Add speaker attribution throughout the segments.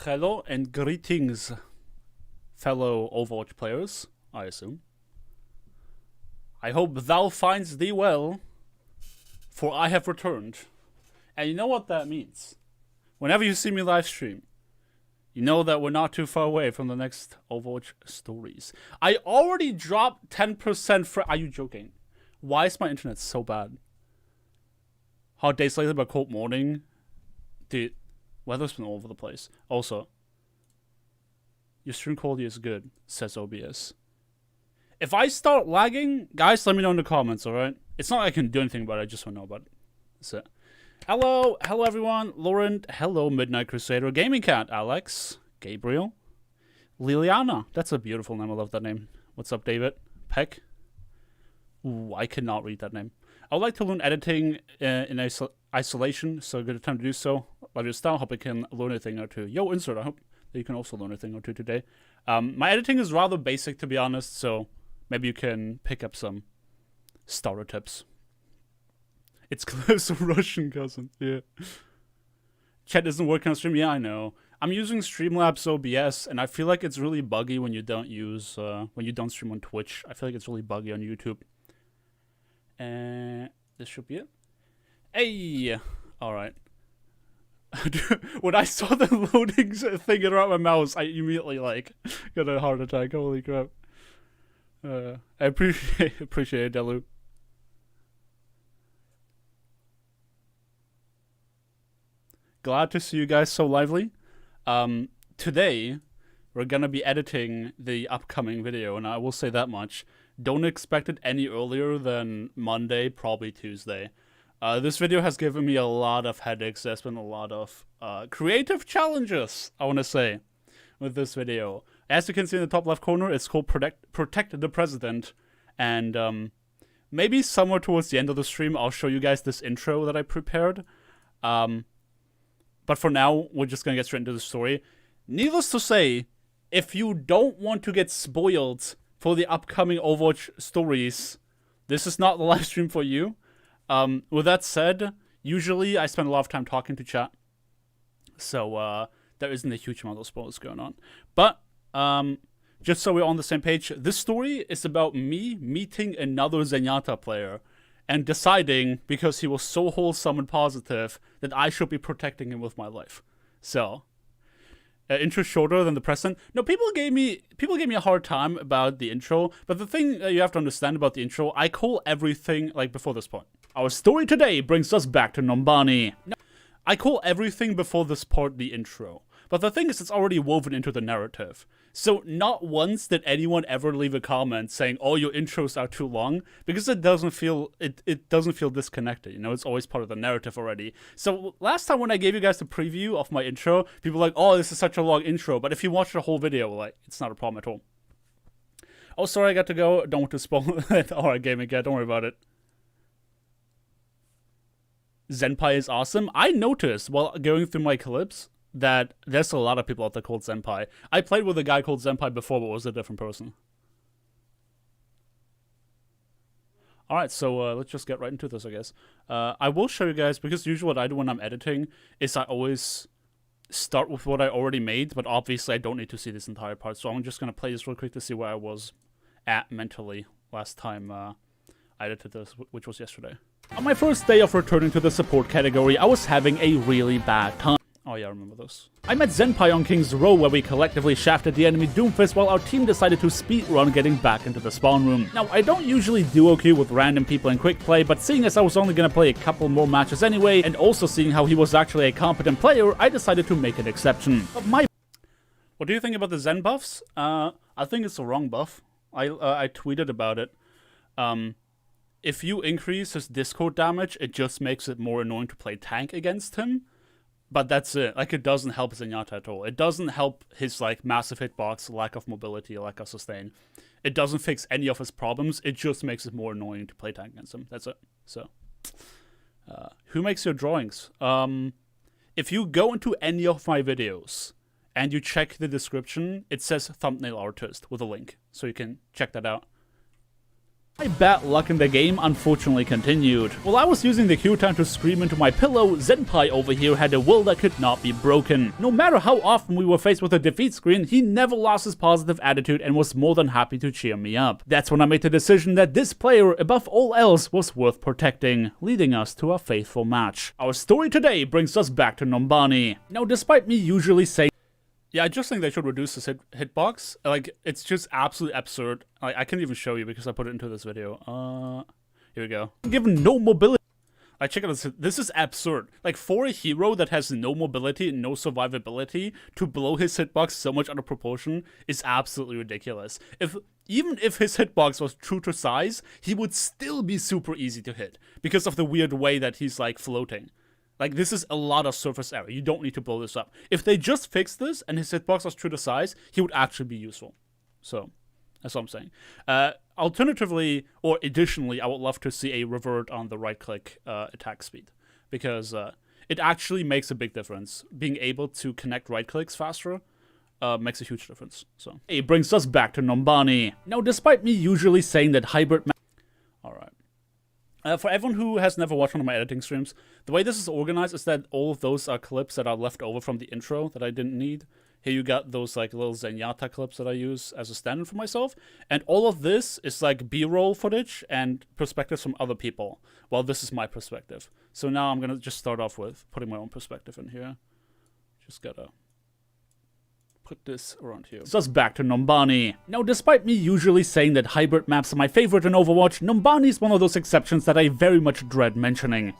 Speaker 1: Hello and greetings, fellow Overwatch players, I assume. I hope thou finds thee well, for I have returned. And you know what that means. Whenever you see me live stream, you know that we're not too far away from the next Overwatch stories. I already dropped 10% Are you joking? Why is my internet so bad? Hot days later, but cold morning. Dude, weather's been all over the place. Also, your stream quality is good, says OBS. If I start lagging, guys, let me know in the comments, alright? It's not like I can do anything about it, I just want to know about it. That's it. Hello everyone. Lauren, hello Midnight Crusader, Gaming Cat, Alex, Gabriel, Liliana. That's a beautiful name, I love that name. What's up, David? Peck? Ooh, I cannot read that name. I would like to learn editing in isolation, so good time to do so. Love your style, hope I can learn a thing or two. Yo, Insert, I hope that you can also learn a thing or two today. My editing is rather basic, to be honest, so maybe you can pick up some starter tips. It's close to Russian, cousin, yeah. Chat isn't working on stream, yeah, I know. I'm using Streamlabs OBS, and I feel like it's really buggy when you don't use, when you don't stream on Twitch. I feel like it's really buggy on YouTube. This should be it. Hey! Alright. When I saw the loading thing around my mouse, I immediately, like, got a heart attack. Holy crap. I appreciate it, Delu. Glad to see you guys so lively. Today, we're gonna be editing the upcoming video, and I will say that much. Don't expect it any earlier than Monday, probably Tuesday. This video has given me a lot of headaches. There's been a lot of creative challenges, I want to say, with this video. As you can see in the top left corner, it's called Protect the President. And maybe somewhere towards the end of the stream, I'll show you guys this intro that I prepared. But for now, we're just going to get straight into the story. Needless to say, if you don't want to get spoiled for the upcoming Overwatch stories, this is not the live stream for you. With that said, usually I spend a lot of time talking to chat, so there isn't a huge amount of spoilers going on. But just so we're on the same page, this story is about me meeting another Zenyatta player and deciding, because he was so wholesome and positive, that I should be protecting him with my life. So, intro shorter than the present. No, people gave me a hard time about the intro, but the thing you have to understand about the intro, I call everything, like, before this point. Our story today brings us back to Nombani. I call everything before this part the intro, but the thing is, it's already woven into the narrative. So not once did anyone ever leave a comment saying, "Oh, your intros are too long," because it doesn't feel disconnected. You know, it's always part of the narrative already. So last time when I gave you guys the preview of my intro, people were like, "Oh, this is such a long intro," but if you watch the whole video, like, it's not a problem at all. Oh, sorry, I got to go. Don't want to spoil it. Alright, Gaming Cat, don't worry about it. Zenpai is awesome. I noticed while going through my clips that there's a lot of people out there called Zenpai. I played with a guy called Zenpai before, but was a different person. Alright, so let's just get right into this, I guess. I will show you guys, because usually what I do when I'm editing is I always start with what I already made, but obviously I don't need to see this entire part, so I'm just going to play this real quick to see where I was at mentally last time I edited this, which was yesterday. On my first day of returning to the support category, I was having a really bad time. Oh yeah, I remember this. I met Zenpai on King's Row, where we collectively shafted the enemy Doomfist while our team decided to speedrun getting back into the spawn room. Now, I don't usually duo queue with random people in quick play, but seeing as I was only gonna play a couple more matches anyway, and also seeing how he was actually a competent player, I decided to make an exception. What do you think about the Zen buffs? I think it's the wrong buff. I tweeted about it. If you increase his Discord damage, it just makes it more annoying to play tank against him. But that's it. Like, it doesn't help Zenyatta at all. It doesn't help his, like, massive hitbox, lack of mobility, lack of sustain. It doesn't fix any of his problems. It just makes it more annoying to play tank against him. That's it. So, who makes your drawings? If you go into any of my videos and you check the description, it says thumbnail artist with a link. So you can check that out. My bad luck in the game unfortunately continued. While I was using the queue time to scream into my pillow, Zenpai over here had a will that could not be broken. No matter how often we were faced with a defeat screen, he never lost his positive attitude and was more than happy to cheer me up. That's when I made the decision that this player, above all else, was worth protecting, leading us to a faithful match. Our story today brings us back to Nombani. Now, despite me usually saying, yeah, I just think they should reduce this hitbox. Like, it's just absolutely absurd. Like, I can't even show you because I put it into this video. Here we go. Given no mobility. Like, check out this. This is absurd. Like, for a hero that has no mobility and no survivability, to blow his hitbox so much out of proportion is absolutely ridiculous. Even if his hitbox was true to size, he would still be super easy to hit because of the weird way that he's, like, floating. Like, this is a lot of surface area. You don't need to blow this up. If they just fixed this and his hitbox was true to size, he would actually be useful. So, that's what I'm saying. Alternatively, or additionally, I would love to see a revert on the right-click attack speed. Because it actually makes a big difference. Being able to connect right-clicks faster makes a huge difference. So, it brings us back to Nombani. Now, despite me usually saying that hybrid... Alright. For everyone who has never watched one of my editing streams, the way this is organized is that all of those are clips that are left over from the intro that I didn't need. Here you got those like little Zenyatta clips that I use as a stand-in for myself. And all of this is like B-roll footage and perspectives from other people, while this is my perspective. So now I'm going to just start off with putting my own perspective in here. Just gotta put this around here. So us back to Nombani. Now, despite me usually saying that hybrid maps are my favorite in Overwatch, Nombani is one of those exceptions that I very much dread mentioning.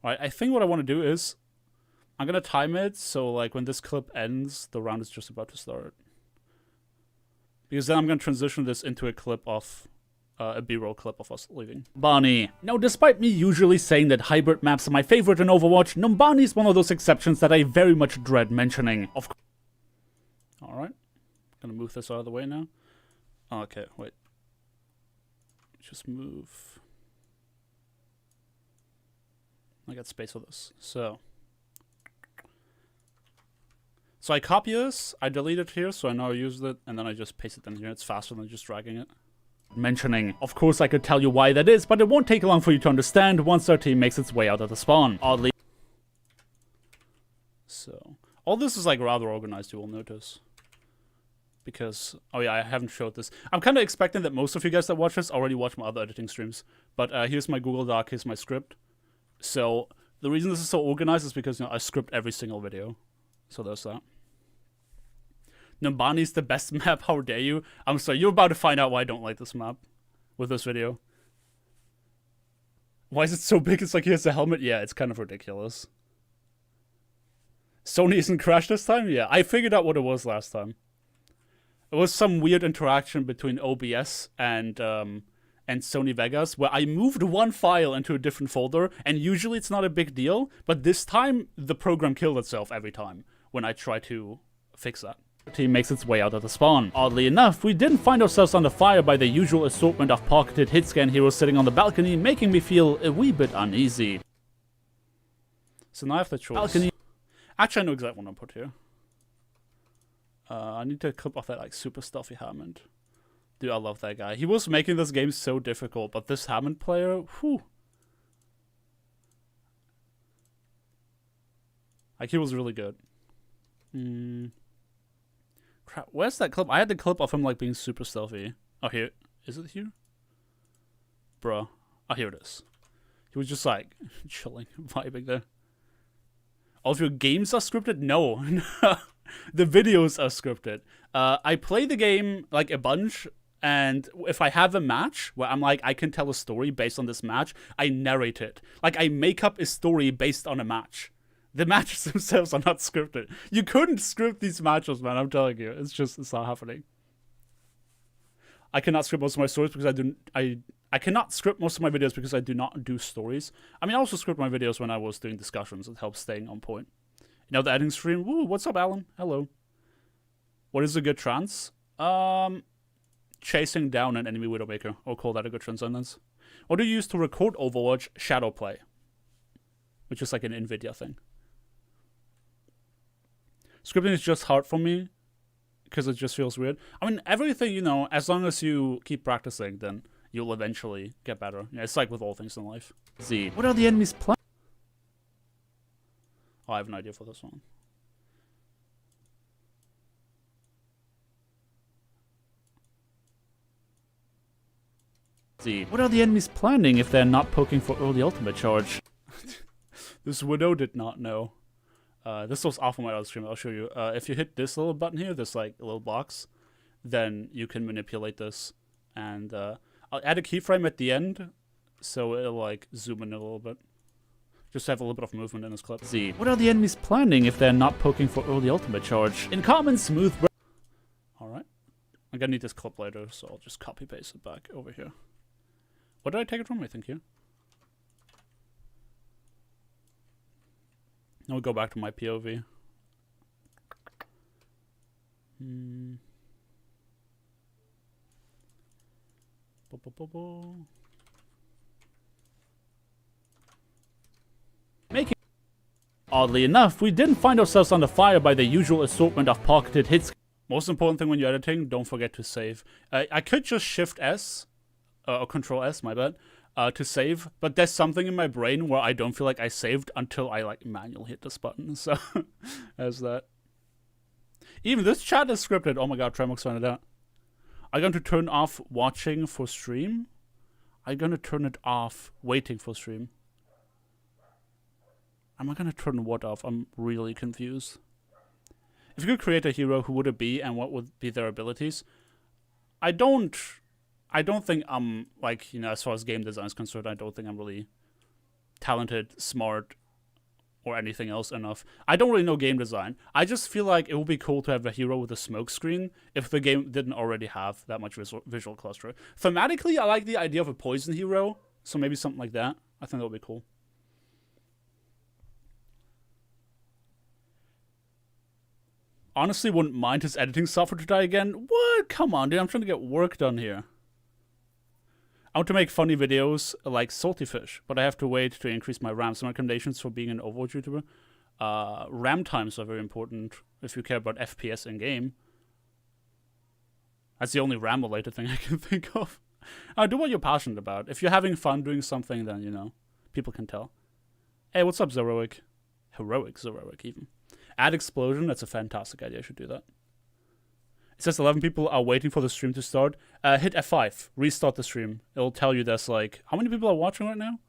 Speaker 1: Alright, I think what I want to do is, I'm gonna time it so like when this clip ends, the round is just about to start. Because then I'm gonna transition this into a clip of, a B-roll clip of us leaving. Nombani. Now, despite me usually saying that hybrid maps are my favorite in Overwatch, Nombani is one of those exceptions that I very much dread mentioning. Alright, gonna move this out of the way now. Okay, wait. Just move. I got space for this. So I copy this, I delete it here so I know I used it, and then I just paste it in here. It's faster than just dragging it. Mentioning. Of course I could tell you why that is, but it won't take long for you to understand once our team makes its way out of the spawn. Oddly. So, all this is like rather organized, you will notice. Because, oh yeah, I haven't showed this. I'm kind of expecting that most of you guys that watch this already watch my other editing streams. But here's my Google Doc, here's my script. So, the reason this is so organized is because, you know, I script every single video. So there's that. Nombani's the best map, how dare you? I'm sorry, you're about to find out why I don't like this map. With this video. Why is it so big? It's like he has a helmet? Yeah, it's kind of ridiculous. Sony isn't crashed this time? Yeah, I figured out what it was last time. It was some weird interaction between OBS and Sony Vegas, where I moved one file into a different folder, and usually it's not a big deal, but this time, the program killed itself every time when I try to fix that. The team makes its way out of the spawn. Oddly enough, we didn't find ourselves under fire by the usual assortment of pocketed hitscan heroes sitting on the balcony, making me feel a wee bit uneasy. So now I have the choice. Balcony. Actually, I know exactly what I'm put here. I need to clip off that like super stealthy Hammond. Dude, I love that guy. He was making this game so difficult, but this Hammond player, whew. Like, he was really good. Crap, where's that clip? I had the clip of him like being super stealthy. Oh, here. Is it here? Bruh. Oh, here it is. He was just like, chilling, vibing there. All of your games are scripted? No. The videos are scripted. I play the game like a bunch, and if I have a match where I'm like, I can tell a story based on this match, I narrate it. Like, I make up a story based on a match. The matches themselves are not scripted. You couldn't script these matches, man, I'm telling you. It's not happening. I cannot script most of my stories because I cannot script most of my videos because I do not do stories. I mean, I also script my videos when I was doing discussions. It helps staying on point. You know, the editing stream. Woo, what's up, Alan? Hello. What is a good trance? Chasing down an enemy Widowmaker. Or call that a good transcendence. What do you use to record Overwatch? Shadowplay. Which is like an NVIDIA thing. Scripting is just hard for me. Because it just feels weird. I mean, everything, you know, as long as you keep practicing, then you'll eventually get better. Yeah, it's like with all things in life. See, what are the enemies planning? Oh, I have an idea for this one. See, what are the enemies planning if they're not poking for early ultimate charge? This Widow did not know. This was off on my other stream, I'll show you. If you hit this little button here, this like little box, then you can manipulate this. And I'll add a keyframe at the end, so it'll like zoom in a little bit. Just to have a little bit of movement in this clip. See, what are the enemies planning if they're not poking for early ultimate charge? In common smooth. Alright. I'm gonna need this clip later, so I'll just copy paste it back over here. What did I take it from? I think here. I'll go back to my POV. Making. Oddly enough, we didn't find ourselves under fire by the usual assortment of pocketed hits. Most important thing when you're editing, don't forget to save. I could just Shift S, or Control S, my bad, to save, but there's something in my brain where I don't feel like I saved until I like manually hit this button, so there's that. Even this chat is scripted. Oh my god, Tremox found it out. I'm going to turn off watching for stream. I'm going to turn it off waiting for stream. Am I going to turn what off? I'm really confused. If you could create a hero, who would it be and what would be their abilities? I don't think I'm, like, you know, as far as game design is concerned, I don't think I'm really talented, smart, or anything else enough. I don't really know game design. I just feel like it would be cool to have a hero with a smoke screen if the game didn't already have that much visual cluster. Thematically, I like the idea of a poison hero, so maybe something like that. I think that would be cool. Honestly, wouldn't mind his editing software to die again. What? Come on, dude. I'm trying to get work done here. I want to make funny videos like Salty Fish, but I have to wait to increase my RAM. Some recommendations for being an Overwatch YouTuber. RAM times are very important if you care about FPS in-game. That's the only RAM-related thing I can think of. Do what you're passionate about. If you're having fun doing something, then, you know, people can tell. Hey, what's up, Zeroic? Heroic Zeroic, even. Add explosion, that's a fantastic idea, I should do that. It says 11 people are waiting for the stream to start. Hit F5, restart the stream. It'll tell you there's like, how many people are watching right now?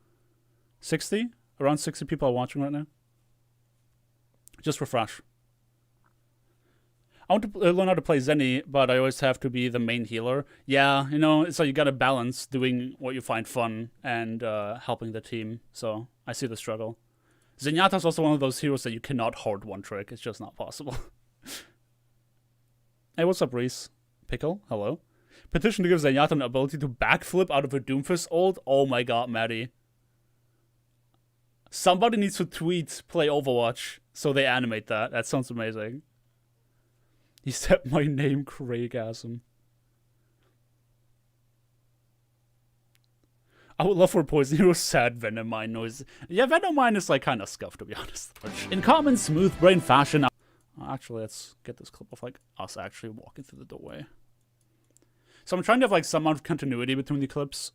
Speaker 1: 60? Around 60 people are watching right now. Just refresh. I want to learn how to play Zenny, but I always have to be the main healer. Yeah, you know, it's like you gotta balance doing what you find fun and helping the team. So, I see the struggle. Zenyatta's also one of those heroes that you cannot hard one trick. It's just not possible. Hey, what's up, Reese? Pickle, hello. Petition to give Zenyatta an ability to backflip out of her Doomfist ult. Oh my god, Maddie. Somebody needs to tweet play Overwatch so they animate that. That sounds amazing. He said my name, Craigasm. I would love for a poison hero sad Venomine noise. Yeah, Venomine is like kind of scuffed, to be honest. In common smooth brain fashion. Actually, let's get this clip of like us actually walking through the doorway. So I'm trying to have like some amount of continuity between the clips.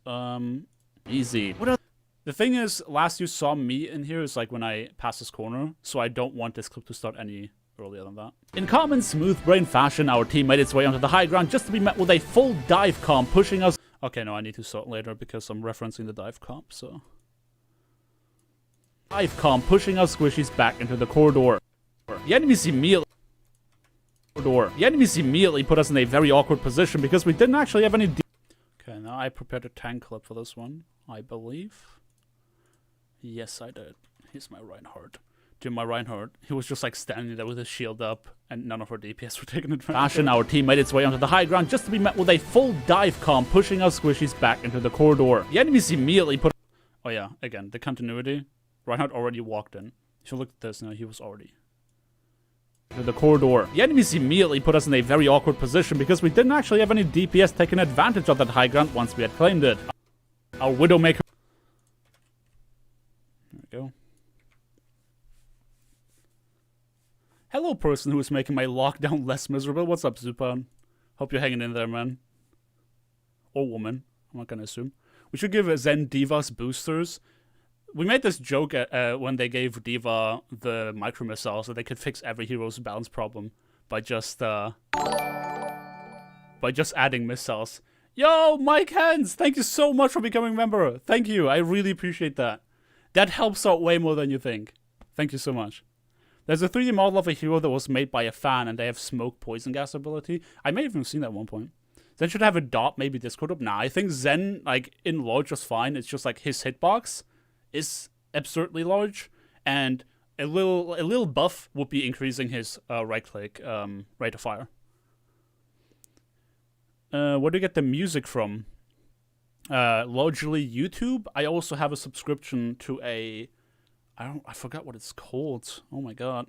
Speaker 1: Easy. The thing is, last you saw me in here is like when I pass this corner, so I don't want this clip to start any earlier than that. In common smooth brain fashion, our team made its way onto the high ground just to be met with a full dive comp pushing us. Okay, no, I need to start later because I'm referencing the dive comp, so. Dive comp pushing us squishies back into the corridor. The enemies immediately put us in a very awkward position because we didn't actually have any. Okay, now I prepared a tank clip for this one, I believe. Yes, I did. Here's my Reinhardt. To my Reinhardt, he was just like standing there with his shield up, and none of our DPS were taking advantage. Fashion, our team made its way onto the high ground just to be met with a full dive comp pushing us squishies back into the corridor. The enemies immediately put. Oh yeah, again, the continuity. Reinhardt already walked in. If you look at this now, he was already. The corridor. The enemies immediately put us in a very awkward position because we didn't actually have any DPS taking advantage of that high ground once we had claimed it. Our Widowmaker. There we go. Hello, person who is making my lockdown less miserable. What's up, Zupan? Hope you're hanging in there, man. Or woman. I'm not gonna assume. We should give Zen Divas boosters. We made this joke when they gave Diva the micro missiles that they could fix every hero's balance problem by just adding missiles. Yo, Mike Hands, thank you so much for becoming a member. Thank you, I really appreciate that. That helps out way more than you think. Thank you so much. There's a 3D model of a hero that was made by a fan, and they have smoke poison gas ability. I may have even seen that at one point. Zen should have a dot, maybe Discord up. Nah, I think Zen, like, in large is fine. It's just like his hitbox is absurdly large, and a little buff would be increasing his right-click rate of fire. Where do you get the music from? Largely YouTube. I also have a subscription to a... I forgot what it's called. Oh my god.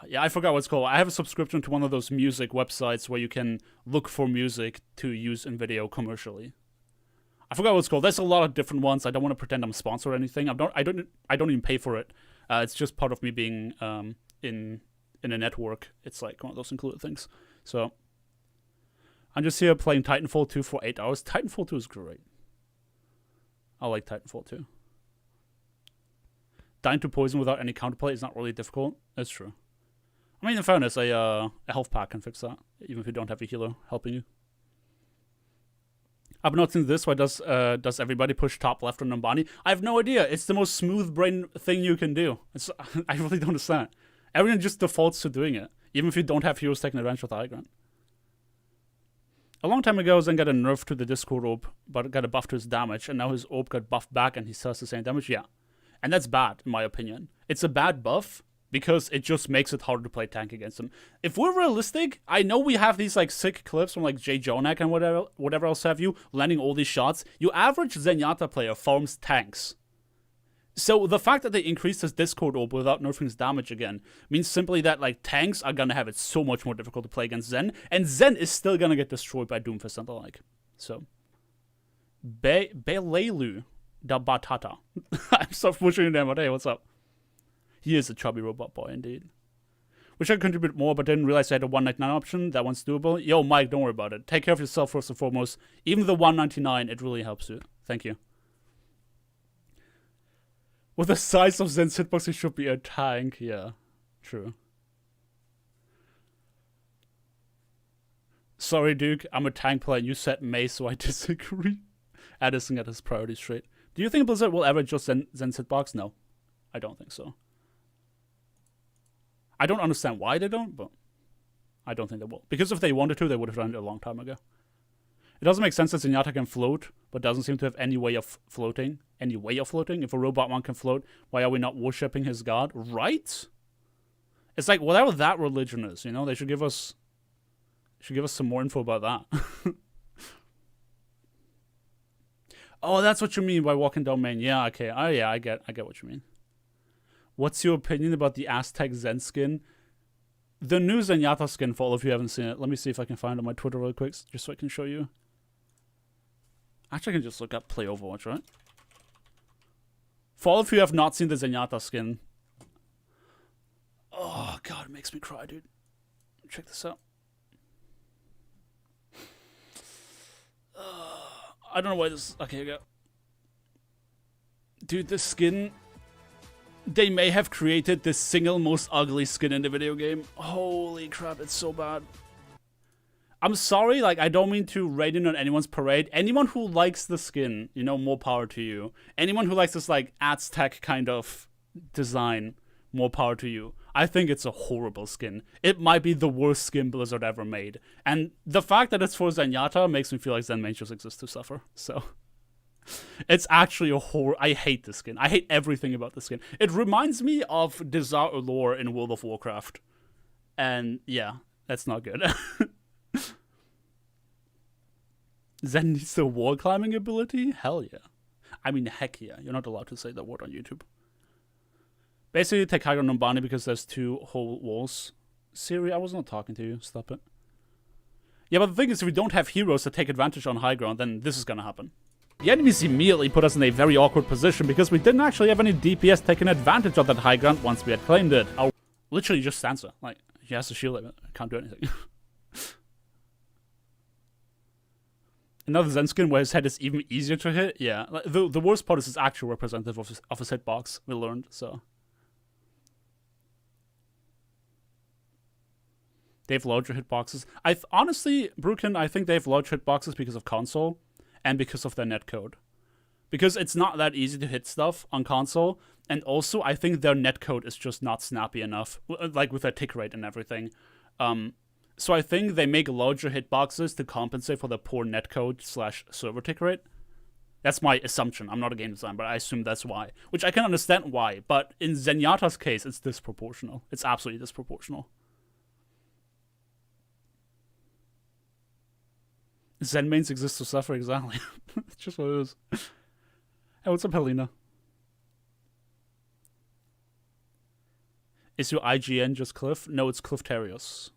Speaker 1: Yeah, I forgot what it's called. I have a subscription to one of those music websites where you can look for music to use in video commercially. I forgot what it's called. There's a lot of different ones. I don't want to pretend I'm a sponsor or anything. I don't even pay for it. It's just part of me being in a network. It's like one of those included things. So I'm just here playing Titanfall 2 for 8 hours. Titanfall 2 is great. I like Titanfall 2. Dying to poison without any counterplay is not really difficult. That's true. I mean, in fairness, a health pack can fix that, even if you don't have a healer helping you. I've not seen this. Why does everybody push top left on Numbani? I have no idea. It's the most smooth brain thing you can do. I really don't understand. Everyone just defaults to doing it, even if you don't have heroes taking advantage of the high ground. A long time ago, Zen got a nerf to the Discord orb, but got a buff to his damage, and now his orb got buffed back and he still has the same damage? Yeah. And that's bad, in my opinion. It's a bad buff because it just makes it harder to play tank against him. If we're realistic, I know we have these like sick clips from like Jay Jonak and whatever else have you, landing all these shots. Your average Zenyatta player farms tanks. So the fact that they increased his Discord orb without nerfing his damage again means simply that like tanks are gonna have it so much more difficult to play against Zen, and Zen is still gonna get destroyed by Doomfist and the like. So Belelu da Batata. I'm so pushing your name, but hey, what's up? He is a chubby robot boy indeed. Wish I could contribute more, but didn't realize I had a 199 option. That one's doable. Yo, Mike, don't worry about it. Take care of yourself first and foremost. Even the 199, it really helps you. Thank you. With the size of Zen's hitbox, he should be a tank. Yeah, true. Sorry, Duke. I'm a tank player and you said May, so I disagree. Addison got his priorities straight. Do you think Blizzard will ever adjust Zen's hitbox? No. I don't think so. I don't understand why they don't, but I don't think they will. Because if they wanted to, they would have done it a long time ago. It doesn't make sense that Zenyatta can float, but doesn't seem to have any way of floating. Any way of floating? If a robot one can float, why are we not worshipping his god? Right? It's like, whatever that religion is, you know? They should give us some more info about that. Oh, that's what you mean by walking down main. Yeah, okay. Oh, yeah, I get what you mean. What's your opinion about the Aztec Zen skin? The new Zenyatta skin, for all of you who haven't seen it. Let me see if I can find it on my Twitter real quick, just so I can show you. Actually, I can just look up Play Overwatch, right? For all of you who have not seen the Zenyatta skin. Oh, God, it makes me cry, dude. Check this out. I don't know why this... Okay, here we go. Dude, this skin... They may have created the single most ugly skin in the video game. Holy crap, it's so bad. I'm sorry, like, I don't mean to rain in on anyone's parade. Anyone who likes the skin, you know, more power to you. Anyone who likes this, like, Aztec kind of design, more power to you. I think it's a horrible skin. It might be the worst skin Blizzard ever made. And the fact that it's for Zenyatta makes me feel like Zen main just exists to suffer. So, it's actually a horror. I hate this skin. I hate everything about the skin. It reminds me of Desire Allure in World of Warcraft. And, yeah, that's not good. Zen needs the wall climbing ability? Hell yeah. I mean, heck yeah. You're not allowed to say that word on YouTube. Basically, take high ground on Numbani because there's 2 whole walls. Siri, I was not talking to you. Stop it. Yeah, but the thing is, if we don't have heroes that take advantage on high ground, then this is gonna happen. The enemies immediately put us in a very awkward position because we didn't actually have any DPS taking advantage of that high ground once we had claimed it. Our literally just stands there. Like, he has a shield limit. Can't do anything. Another Zen skin where his head is even easier to hit. Yeah, like, the worst part is his actual representative of his hitbox. We learned so. They have larger hitboxes. Honestly, Bruken, I think they have large hitboxes because of console and because of their netcode. Because it's not that easy to hit stuff on console, and also I think their netcode is just not snappy enough, like with their tick rate and everything. So I think they make larger hitboxes to compensate for the poor netcode / server tick rate. That's my assumption. I'm not a game designer, but I assume that's why. Which I can understand why, but in Zenyatta's case, it's disproportional. It's absolutely disproportional. Zen mains exist to suffer, exactly. It's just what it is. Hey, what's up, Helena? Is your IGN just Cliff? No, it's Cliff Terios.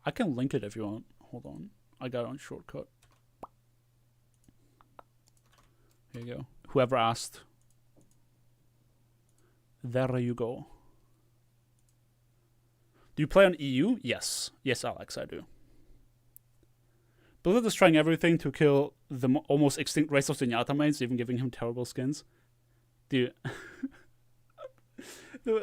Speaker 1: I can link it if you want. Hold on. I got it on shortcut. Here you go. Whoever asked. There you go. Do you play on EU? Yes. Yes, Alex, I do. Blizzard is trying everything to kill the almost extinct race of Zenyatta mains, even giving him terrible skins. Dude.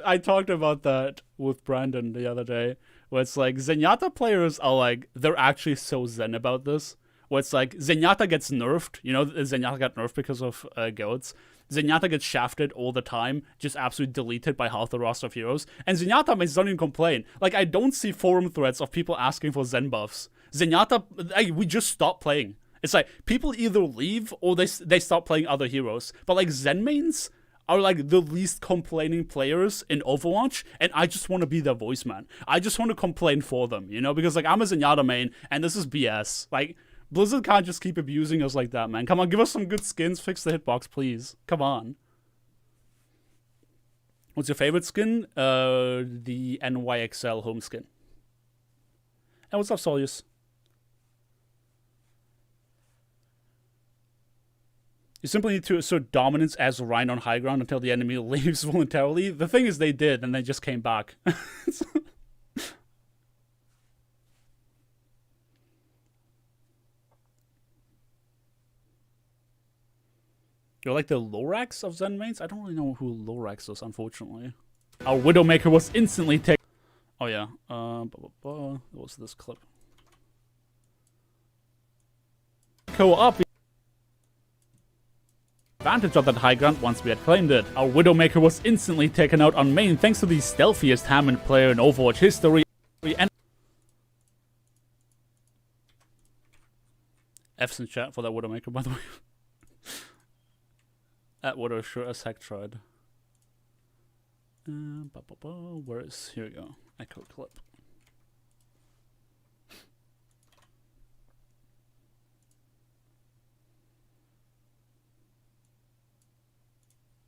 Speaker 1: I talked about that with Brandon the other day, where it's like, Zenyatta players are like, they're actually so zen about this. Where it's like, Zenyatta gets nerfed, you know, Zenyatta got nerfed because of goats. Zenyatta gets shafted all the time, just absolutely deleted by half the roster of heroes. And Zenyatta mains don't even complain. Like, I don't see forum threads of people asking for Zen buffs. Zenyatta, we just stop playing. It's like, people either leave or they stop playing other heroes. But like, Zen mains are like the least complaining players in Overwatch, and I just want to be their voice, man. I just want to complain for them, you know? Because like, I'm a Zenyatta main, and this is BS. Like, Blizzard can't just keep abusing us like that, man. Come on, give us some good skins, fix the hitbox, please. Come on. What's your favorite skin? The NYXL home skin. And what's up, Solius? You simply need to assert dominance as Rhine on high ground until the enemy leaves voluntarily. The thing is, they did, and they just came back. You're like the Lorax of Zen mains? I don't really know who Lorax is, unfortunately. Our Widowmaker was instantly taken. Oh, yeah. What was this clip? Co-op. Advantage of that high ground once we had claimed it. Our Widowmaker was instantly taken out on main thanks to the stealthiest Hammond player in Overwatch history. And F's in chat for that Widowmaker, by the way. That Widow sure as heck tried. Where is... Here we go. Echo clip.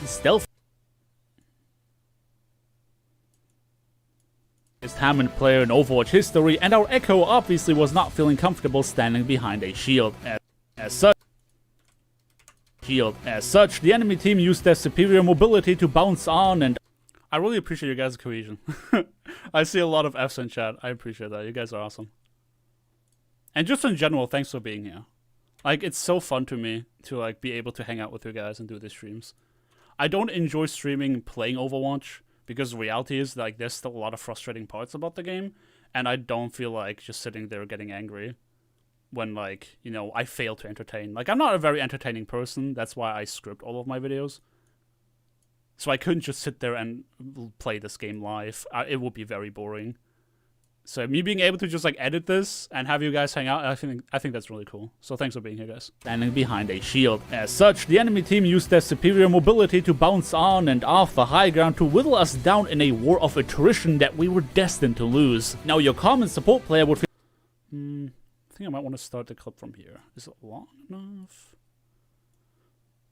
Speaker 1: Stealth is Hammond player in Overwatch history, and our Echo obviously was not feeling comfortable standing behind a shield. As such, the enemy team used their superior mobility to bounce on, and I really appreciate you guys' cohesion. I see a lot of F's in chat. I appreciate that. You guys are awesome. And just in general, thanks for being here. Like, it's so fun to me to like be able to hang out with you guys and do these streams. I don't enjoy streaming playing Overwatch because the reality is like there's still a lot of frustrating parts about the game, and I don't feel like just sitting there getting angry when, like, you know, I fail to entertain. Like, I'm not a very entertaining person. That's why I script all of my videos. So I couldn't just sit there and play this game live. It would be very boring. So me being able to just like edit this and have you guys hang out, I think that's really cool. So thanks for being here, guys. Standing behind a shield. As such, the enemy team used their superior mobility to bounce on and off the high ground to whittle us down in a war of attrition that we were destined to lose. Now your common support player would feel... I think I might want to start the clip from here. Is it long enough?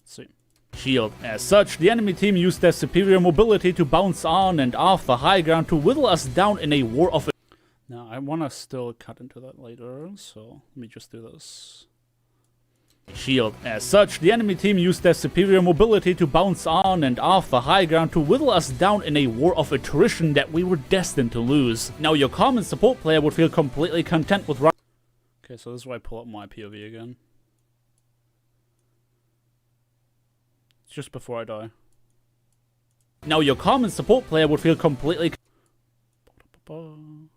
Speaker 1: Let's see. Shield. As such, the enemy team used their superior mobility to bounce on and off the high ground to whittle us down in a war of... Now, I want to still cut into that later, so let me just do this. Shield. As such, the enemy team used their superior mobility to bounce on and off the high ground to whittle us down in a war of attrition that we were destined to lose. Now, your common support player would feel completely content with... Okay, Okay, so this is where I pull up my POV again. Just before I die. Now your common support player would feel completely... Man,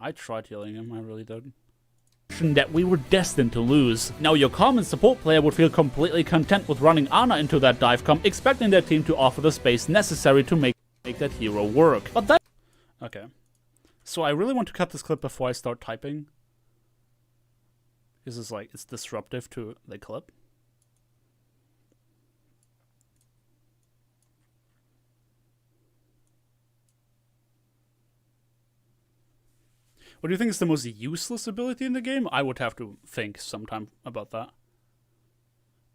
Speaker 1: I tried healing him, I really did. That we were destined to lose. Now your common support player would feel completely content with running Ana into that dive comp, expecting their team to offer the space necessary to make that hero work. But that... Okay. So I really want to cut this clip before I start typing. This is like, it's disruptive to the clip. What do you think is the most useless ability in the game? I would have to think sometime about that.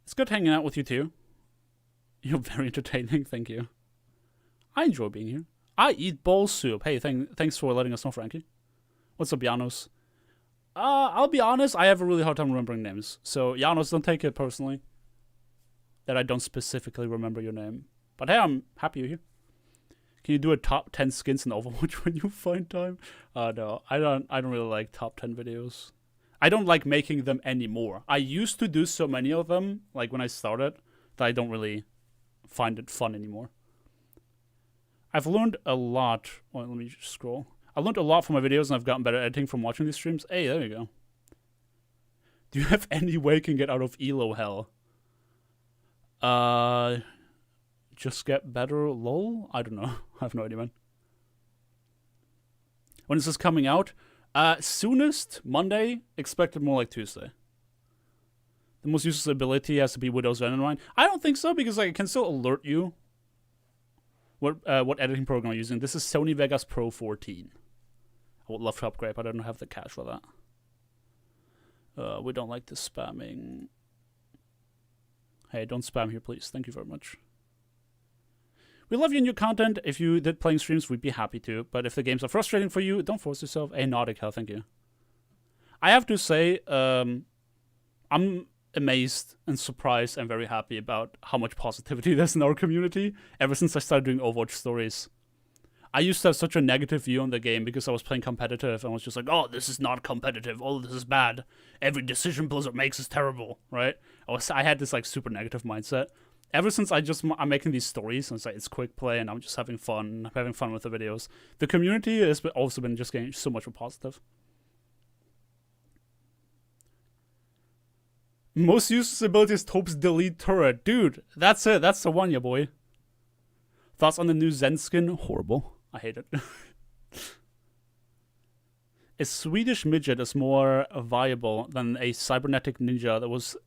Speaker 1: It's good hanging out with you too. You're very entertaining, thank you. I enjoy being here. I eat bowl soup. Hey, thanks for letting us know, Frankie. What's up, Janos? I'll be honest, I have a really hard time remembering names. So, Janos, don't take it personally that I don't specifically remember your name. But hey, I'm happy you're here. Can you do a top 10 skins in Overwatch when you find time? No, I don't really like top 10 videos. I don't like making them anymore. I used to do so many of them, like when I started, that I don't really find it fun anymore. I've learned a lot. Oh, let me just scroll. I learned a lot from my videos and I've gotten better at editing from watching these streams. Hey, there you go. Do you have any way you can get out of Elo hell? Just get better, lol? I don't know. I have no idea, man. When is this coming out? Soonest, Monday. Expected more like Tuesday. The most useless ability has to be Widow's Venom. I don't think so, because like, it can still alert you what editing program I'm using. This is Sony Vegas Pro 14. I would love to upgrade, but I don't have the cash for that. We don't like this spamming. Hey, don't spam here, please. Thank you very much. We love your new content. If you did playing streams, we'd be happy to. But if the games are frustrating for you, don't force yourself. Hey, Nordic Hell, thank you. I have to say, I'm amazed and surprised and very happy about how much positivity there's in our community ever since I started doing Overwatch stories. I used to have such a negative view on the game because I was playing competitive and was just like, oh, this is not competitive. Oh, this is bad. Every decision Blizzard makes is terrible, right? I had this like super negative mindset. Ever since I'm making these stories, and it's quick play, and I'm just having fun with the videos. The community has also been just getting so much more positive. Most useless ability is Taupe's delete turret. Dude, that's it. That's the one, ya boy. Thoughts on the new Zen skin? Horrible. I hate it. A Swedish midget is more viable than a cybernetic ninja that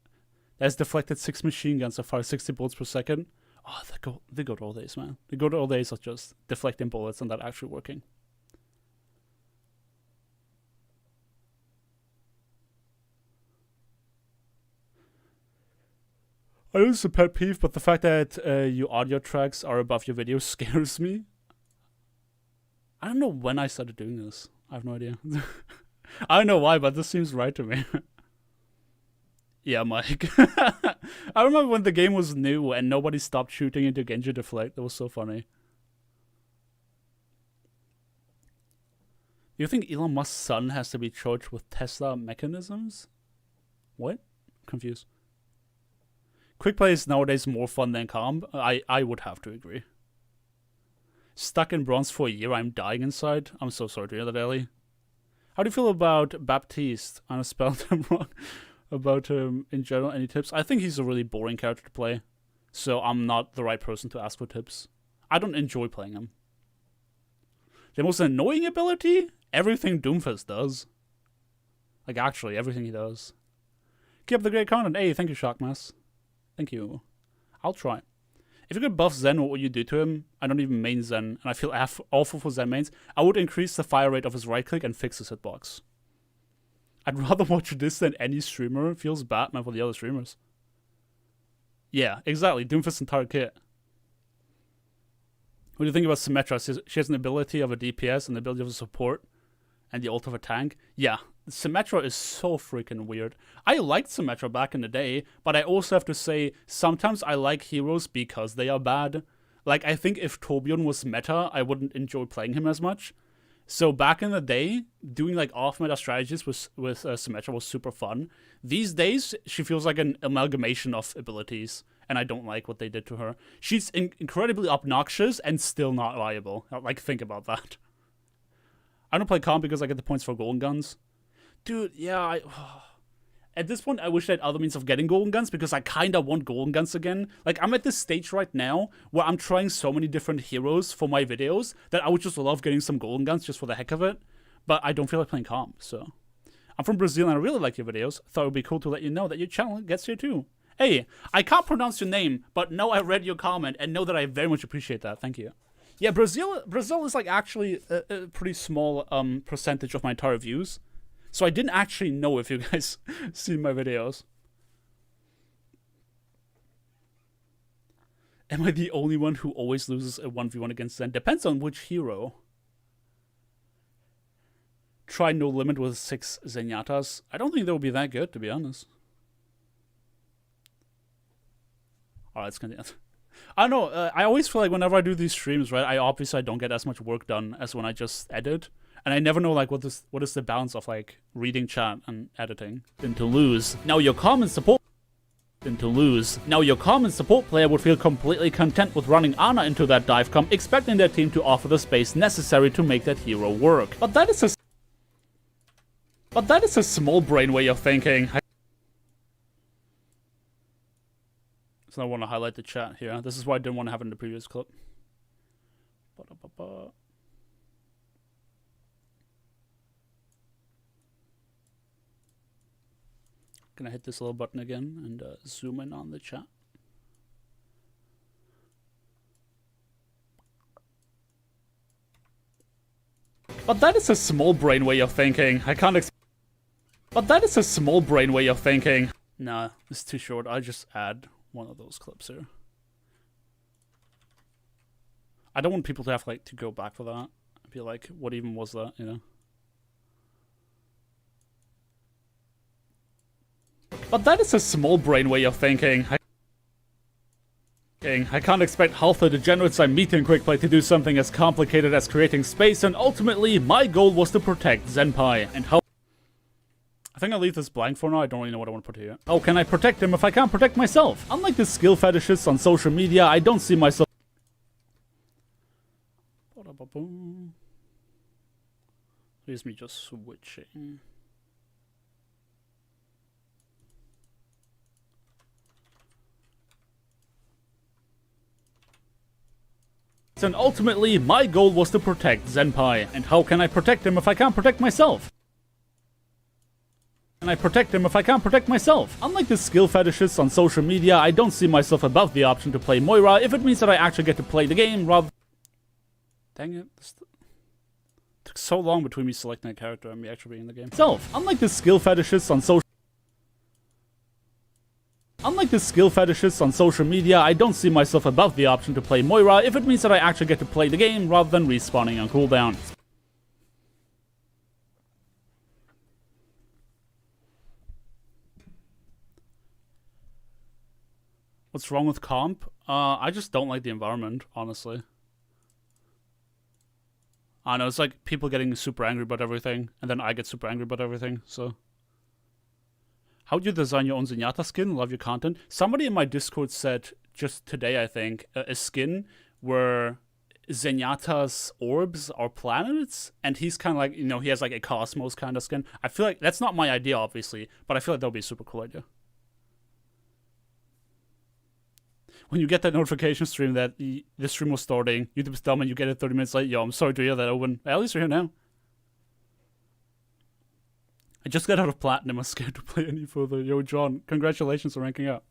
Speaker 1: has deflected 6 machine guns that fire 60 bullets per second. Oh, they go to all days, man. They go to all days of just deflecting bullets and that actually working. I know it's a pet peeve, but the fact that your audio tracks are above your video scares me. I don't know when I started doing this. I have no idea. I don't know why, but this seems right to me. Yeah, Mike. I remember when the game was new and nobody stopped shooting into Genji Deflect. That was so funny. You think Elon Musk's son has to be charged with Tesla mechanisms? What? Confused. Quick play is nowadays more fun than calm. I would have to agree. Stuck in bronze for a year, I'm dying inside. I'm so sorry to hear that, Ellie. How do you feel about Baptiste? I spelled him wrong. About him in general, any tips? I think he's a really boring character to play, so I'm not the right person to ask for tips. I don't enjoy playing him. The most annoying ability? Everything Doomfist does. Like, actually, everything he does. Keep up the great content. Hey, thank you, Shockmass. Thank you. I'll try. If you could buff Zen, what would you do to him? I don't even main Zen, and I feel awful for Zen mains. I would increase the fire rate of his right click and fix his hitbox. I'd rather watch this than any streamer. Feels bad, man, for the other streamers. Yeah, exactly. Doomfist's entire kit. What do you think about Symmetra? She has an ability of a DPS and the ability of a support and the ult of a tank. Yeah, Symmetra is so freaking weird. I liked Symmetra back in the day, but I also have to say, sometimes I like heroes because they are bad. Like, I think if Torbjorn was meta, I wouldn't enjoy playing him as much. So back in the day, doing like off-meta strategies with Symmetra was super fun. These days, she feels like an amalgamation of abilities, and I don't like what they did to her. She's incredibly obnoxious and still not viable. Like, think about that. I don't play comp because I get the points for golden guns. Dude, yeah, at this point, I wish I had other means of getting golden guns because I kind of want golden guns again. Like, I'm at this stage right now where I'm trying so many different heroes for my videos that I would just love getting some golden guns just for the heck of it. But I don't feel like playing comp, so. I'm from Brazil and I really like your videos. Thought it would be cool to let you know that your channel gets here too. Hey, I can't pronounce your name, but know I read your comment and know that I very much appreciate that. Thank you. Yeah, Brazil is like actually a pretty small percentage of my entire views. So I didn't actually know if you guys see my videos. Am I the only one who always loses a 1v1 against Zen? Depends on which hero. Try no limit with 6 Zenyatas. I don't think that would be that good, to be honest. Alright, let's continue. I don't know, I always feel like whenever I do these streams, right, I obviously don't get as much work done as when I just edit. And I never know, like, what is the balance of, like, reading chat and editing. Then to lose. Now your common support player would feel completely content with running Ana into that dive comp, expecting their team to offer the space necessary to make that hero work. But that is a small brain way of thinking. So I want to highlight the chat here. This is why I didn't want to have it in the previous clip. Gonna hit this little button again and zoom in on the chat. But that is a small brain way of thinking. But that is a small brain way of thinking. Nah, it's too short. I'll just add one of those clips here. I don't want people to have like to go back for that. I'd be like, what even was that, you know? But that is a small brain way of thinking. I can't expect half the degenerates I meet in Quick Play to do something as complicated as creating space, and ultimately, my goal was to protect Zenpai. And how... I think I'll leave this blank for now, I don't really know what I want to put here. How can I protect him if I can't protect myself? Unlike the skill fetishists on social media, I don't see myself... Here's me just switching. And ultimately, my goal was to protect Zenpai. And how can I protect him if I can't protect myself? Unlike the skill fetishists on social media, I don't see myself above the option to play Moira if it means that I actually get to play the game rather... Dang it. This took so long between me selecting a character and me actually being in the game. Unlike the skill fetishists on social media, I don't see myself above the option to play Moira if it means that I actually get to play the game rather than respawning on cooldown. What's wrong with comp? I just don't like the environment, honestly. I know, it's like people getting super angry about everything, and then I get super angry about everything, so... How do you design your own Zenyatta skin? Love your content. Somebody in my Discord said, just today I think, a skin where Zenyatta's orbs are planets, and he's kind of like, you know, he has like a Cosmos kind of skin. I feel like, that's not my idea obviously, but I feel like that would be a super cool idea. When you get that notification stream that the stream was starting, YouTube's dumb and you get it 30 minutes late, yo, I'm sorry to hear that, Owen. At least you're here now. I just got out of Platinum, I'm scared to play any further. Yo, John, congratulations on ranking up.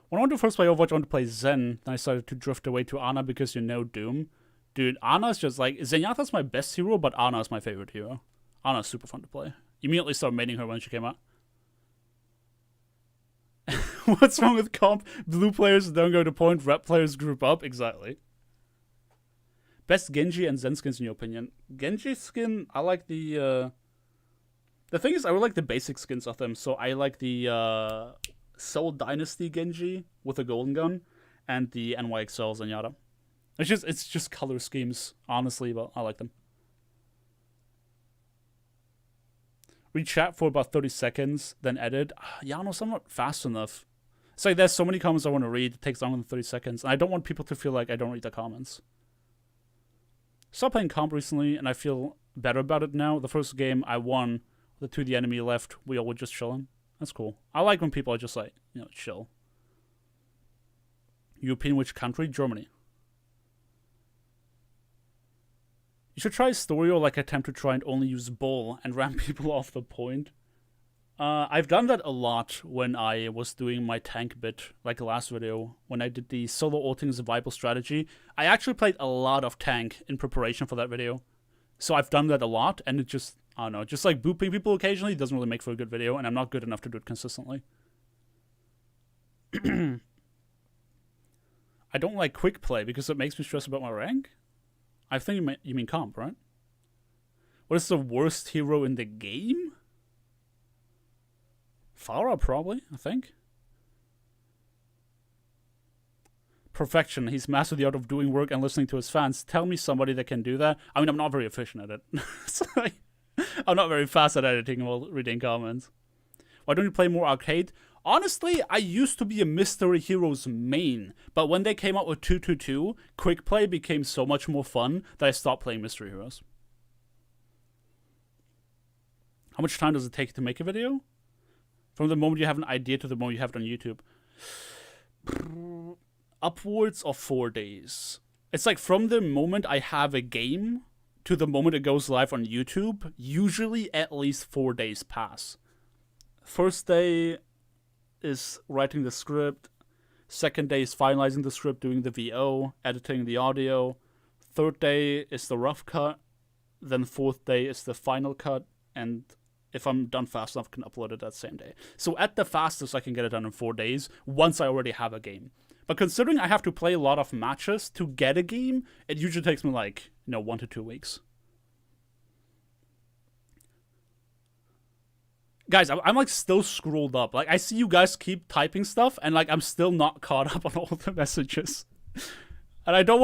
Speaker 1: When I wanted to first play Overwatch, I wanted to play Zen. Then I started to drift away to Ana because you know Doom. Dude, Ana's just like... Zenyatta's my best hero, but Ana's my favorite hero. Ana's super fun to play. Immediately started maining her when she came out. What's wrong with comp? Blue players don't go to point, red players group up. Exactly. Best Genji and Zen skins in your opinion? Genji skin, I like the... The thing is, I would like the basic skins of them. So I like the Soul Dynasty Genji with a golden gun, and the NYXL Zenyatta. It's just color schemes, honestly, but I like them. read chat for about 30 seconds, then edit. Janos, I'm not fast enough. It's like there's so many comments I want to read. It takes longer than 30 seconds. And I don't want people to feel like I don't read the comments. Stopped playing comp recently, and I feel better about it now. The first game I won, the 2D enemy left, we all were just chilling. That's cool. I like when people are just like, chill. European which country? Germany. You should try a story or like attempt to try and only use bull and ram people off the point. I've done that a lot when I was doing my tank bit, like the last video, when I did the solo ulting survival strategy. I actually played a lot of tank in preparation for that video. So I've done that a lot, and it just, I don't know, just like booping people occasionally doesn't really make for a good video, and I'm not good enough to do it consistently. I don't like quick play because it makes me stress about my rank. I think you mean comp, right? What is the worst hero in the game? Farah, probably, I think. Perfection. He's mastered the art of doing work and listening to his fans. Tell me somebody that can do that. I mean, I'm not very efficient at it. Like, I'm not very fast at editing while reading comments. Why don't you play more arcade? Honestly, I used to be a Mystery Heroes main, but when they came out with 222, quick play became so much more fun that I stopped playing Mystery Heroes. How much time does it take to make a video? From the moment you have an idea to the moment you have it on YouTube. Upwards of 4 days. It's like from the moment I have a game to the moment it goes live on YouTube, usually at least 4 days pass. First day is writing the script. Second day is finalizing the script, doing the VO, editing the audio. Third day is the rough cut. Then fourth day is the final cut. And if I'm done fast enough, I can upload it that same day. So at the fastest, I can get it done in 4 days once I already have a game. But considering I have to play a lot of matches to get a game, it usually takes me like, 1 to 2 weeks. Guys, I'm like still scrolled up. Like I see you guys keep typing stuff, and like I'm still not caught up on all the messages. And I don't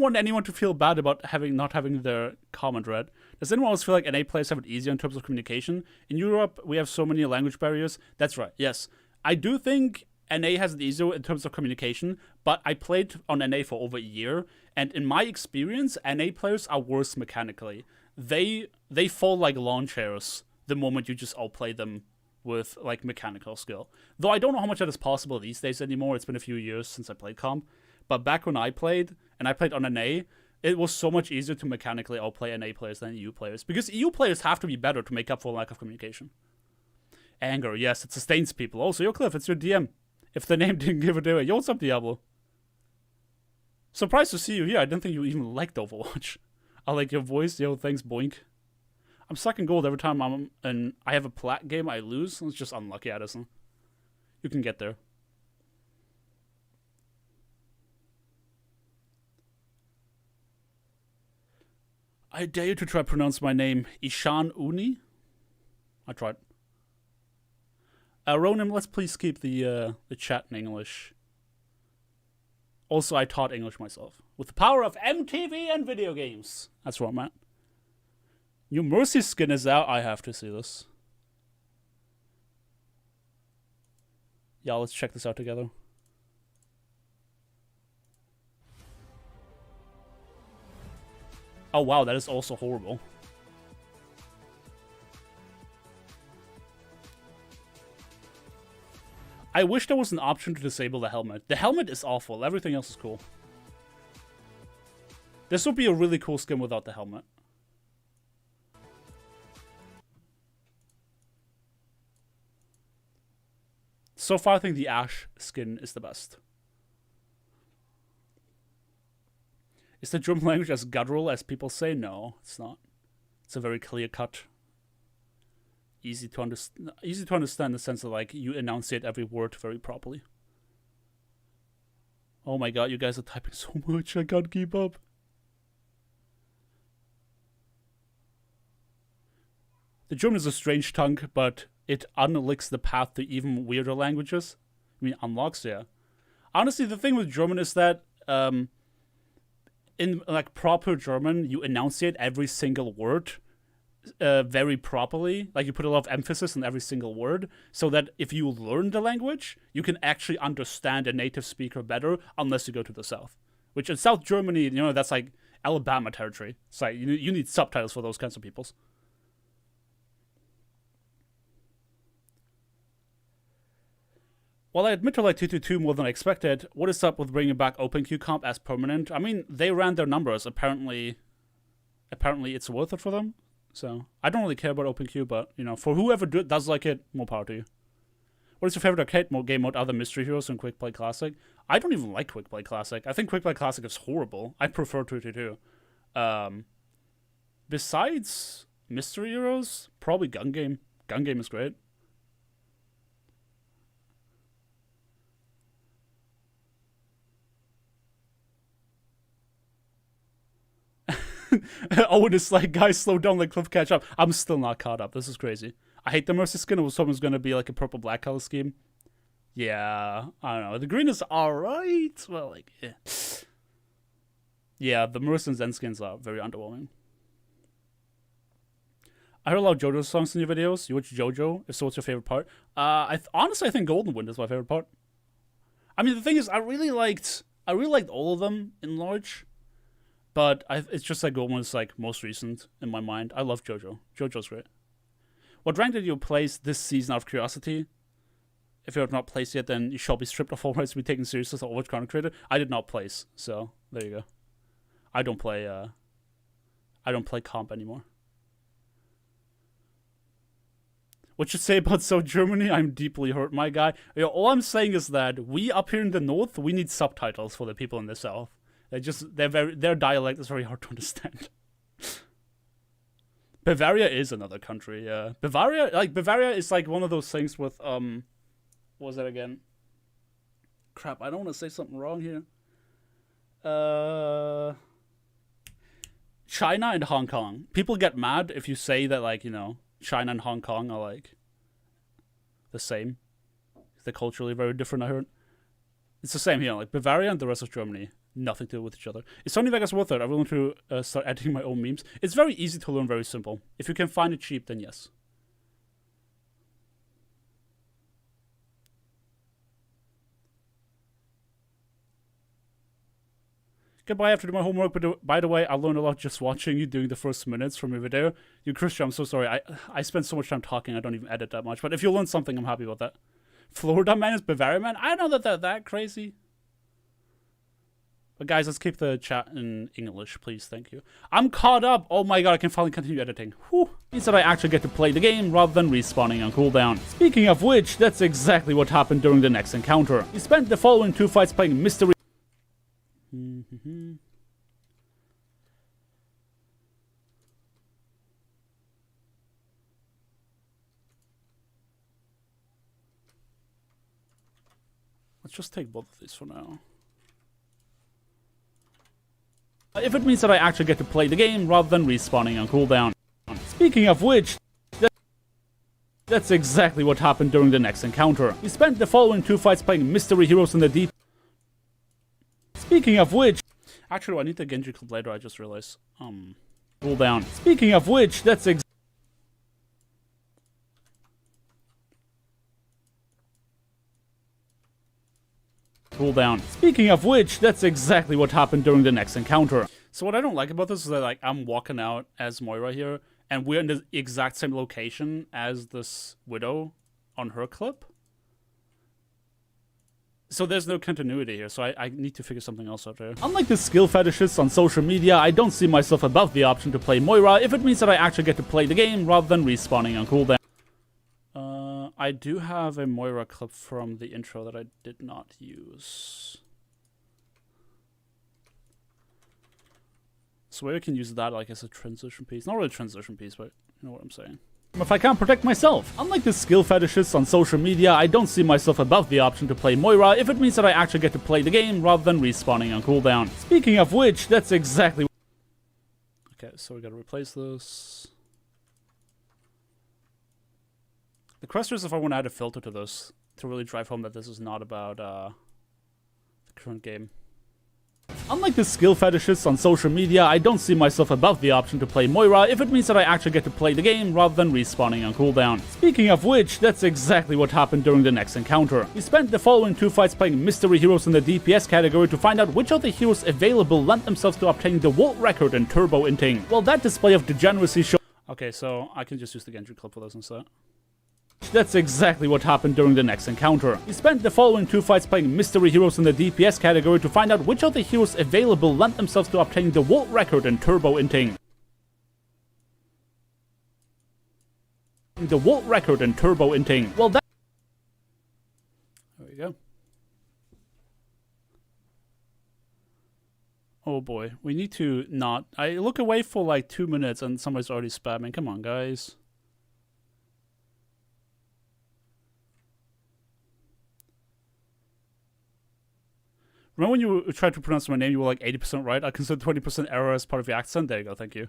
Speaker 1: want anyone to feel bad about not having their comment read. Does anyone else feel like NA players have it easier in terms of communication? In Europe, we have so many language barriers. That's right. Yes, I do think NA has it easier in terms of communication. But I played on NA for over a year, and in my experience, NA players are worse mechanically. They fall like lawn chairs the moment you just outplay them with like mechanical skill. Though I don't know how much that is possible these days anymore. It's been a few years since I played comp. But back when I played, and I played on NA, it was so much easier to mechanically outplay NA players than EU players. Because EU players have to be better to make up for lack of communication. Anger, yes, it sustains people. Also, yo Cliff, it's your DM. If the name didn't give it away. Yo, what's up, Diablo? Surprised to see you here. I didn't think you even liked Overwatch. I like your voice. Yo, thanks, boink. I'm second gold every time I have a plat game I lose. It's just unlucky, Addison. You can get there. I dare you to try to pronounce my name. Ishan Uni? I tried. Ronan, let's please keep the chat in English. Also, I taught English myself. With the power of MTV and video games. That's right, man. New Mercy skin is out. I have to see this. Yeah, let's check this out together. Oh wow, that is also horrible. I wish there was an option to disable the helmet. The helmet is awful. Everything else is cool. This would be a really cool skin without the helmet. So far, I think the Ash skin is the best. Is the German language as guttural as people say? No, it's not. It's a very clear-cut, easy to understand in the sense that like you enunciate every word very properly. Oh my god, you guys are typing so much, I can't keep up. The German is a strange tongue, but it unlocks the path to even weirder languages. I mean, unlocks, yeah. Honestly, the thing with German is that in like proper German, you enunciate every single word very properly. Like, you put a lot of emphasis on every single word, so that if you learn the language, you can actually understand a native speaker better, unless you go to the south. Which in South Germany, you know, that's like Alabama territory. It's like, you need subtitles for those kinds of peoples. While I admit to like 222 more than I expected, what is up with bringing back OpenQ comp as permanent? I mean, they ran their numbers. Apparently it's worth it for them. So, I don't really care about OpenQ, but, you know, for whoever does like it, more power to you. What is your favorite arcade game mode other Mystery Heroes and Quick Play Classic? I don't even like Quick Play Classic. I think Quick Play Classic is horrible. I prefer 222. Besides Mystery Heroes, probably Gun Game. Gun Game is great. Owen is like, guys, slow down, like Cliff catch up. I'm still not caught up. This is crazy. I hate the Mercy skin. It was someone's gonna be like a purple black color scheme. Yeah, I don't know. The green is alright. Well, like, yeah. Yeah, the Mercy and Zen skins are very underwhelming. I heard a lot of JoJo songs in your videos. You watch JoJo? If so, what's your favorite part? Honestly, I think Golden Wind is my favorite part. I mean, the thing is, I really liked all of them in large. But it's just like Golden is like most recent in my mind. I love JoJo. JoJo's great. What rank did you place this season out of curiosity? If you have not placed yet, then you shall be stripped of all rights to be taken seriously as an Overwatch content creator. I did not place, so there you go. I don't play comp anymore. What you say about South Germany? I'm deeply hurt, my guy. You know, all I'm saying is that we up here in the north, we need subtitles for the people in the south. Their dialect is very hard to understand. Bavaria is another country, yeah. Bavaria is like one of those things with what was that again? Crap, I don't want to say something wrong here. China and Hong Kong. People get mad if you say that, like, you know, China and Hong Kong are like the same. They're culturally very different, I heard. It's the same here, like Bavaria and the rest of Germany. Nothing to do with each other. Is Sony Vegas worth it? I'm willing to start editing my own memes. It's very easy to learn, very simple. If you can find it cheap, then yes. Goodbye, I have to do my homework, but by the way, I learned a lot just watching you doing the first minutes from your video. You, Christian, I'm so sorry. I spend so much time talking, I don't even edit that much. But if you learn something, I'm happy about that. Florida man is Bavaria man? I don't know that they're that crazy. But guys, let's keep the chat in English, please. Thank you. I'm caught up. Oh my god, I can finally continue editing. Whew. Means that I actually get to play the game rather than respawning on cooldown. Speaking of which, that's exactly what happened during the next encounter. We spent the following 2 fights playing Mystery. Let's just take both of these for now. If it means that I actually get to play the game rather than respawning on cooldown. Speaking of which, that's exactly what happened during the next encounter. We spent the following 2 fights playing Mystery Heroes in the deep. Speaking of which, actually, I need the Genji clip later, I just realized. Cooldown. Speaking of which, that's cooldown. Speaking of which, that's exactly what happened during the next encounter. So what I don't like about this is that, like, I'm walking out as Moira here, and we're in the exact same location as this Widow on her clip. So there's no continuity here, so I need to figure something else out here. Unlike the skill fetishists on social media, I don't see myself above the option to play Moira if it means that I actually get to play the game rather than respawning on cooldown. I do have a Moira clip from the intro that I did not use. So maybe I can use that like as a transition piece. Not really a transition piece, but you know what I'm saying. If I can't protect myself. Unlike the skill fetishists on social media, I don't see myself above the option to play Moira if it means that I actually get to play the game rather than respawning on cooldown. Speaking of which, that's exactly... Okay, so we gotta replace this. The question is if I want to add a filter to this to really drive home that this is not about the current game. Unlike the skill fetishists on social media, I don't see myself above the option to play Moira if it means that I actually get to play the game rather than respawning on cooldown. Speaking of which, that's exactly what happened during the next encounter. We spent the following 2 fights playing mystery heroes in the DPS category to find out which of the heroes available lent themselves to obtaining the world record in turbo inting. Well, that display of degeneracy show— Okay, so I can just use the Genji clip for this instead. That's exactly what happened during the next encounter. We spent the following 2 fights playing mystery heroes in the DPS category to find out which of the heroes available lent themselves to obtaining the world record in turbo inting. The world record in turbo inting. Well, that— There we go. Oh boy, we need to not— I look away for like 2 minutes and somebody's already spamming. Come on, guys. Remember when you tried to pronounce my name, you were like 80% right? I consider 20% error as part of your accent. There you go, thank you.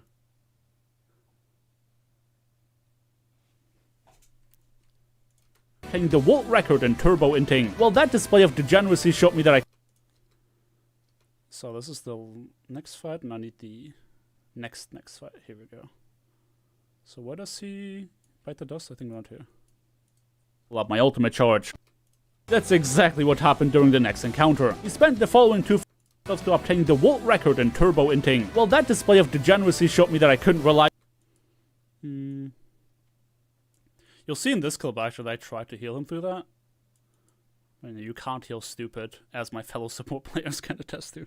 Speaker 1: Taking the world record in turbo inting. Well, that display of degeneracy showed me that I— So this is the next fight, and I need the next fight. Here we go. So where does he bite the dust? I think around here. Pull up my ultimate charge. That's exactly what happened during the next encounter. We spent the following 2 fights to obtain the world record in turbo inting. Well, that display of degeneracy showed me that I couldn't rely— You'll see in this clip actually that I tried to heal him through that. I mean, you can't heal stupid, as my fellow support players can attest to.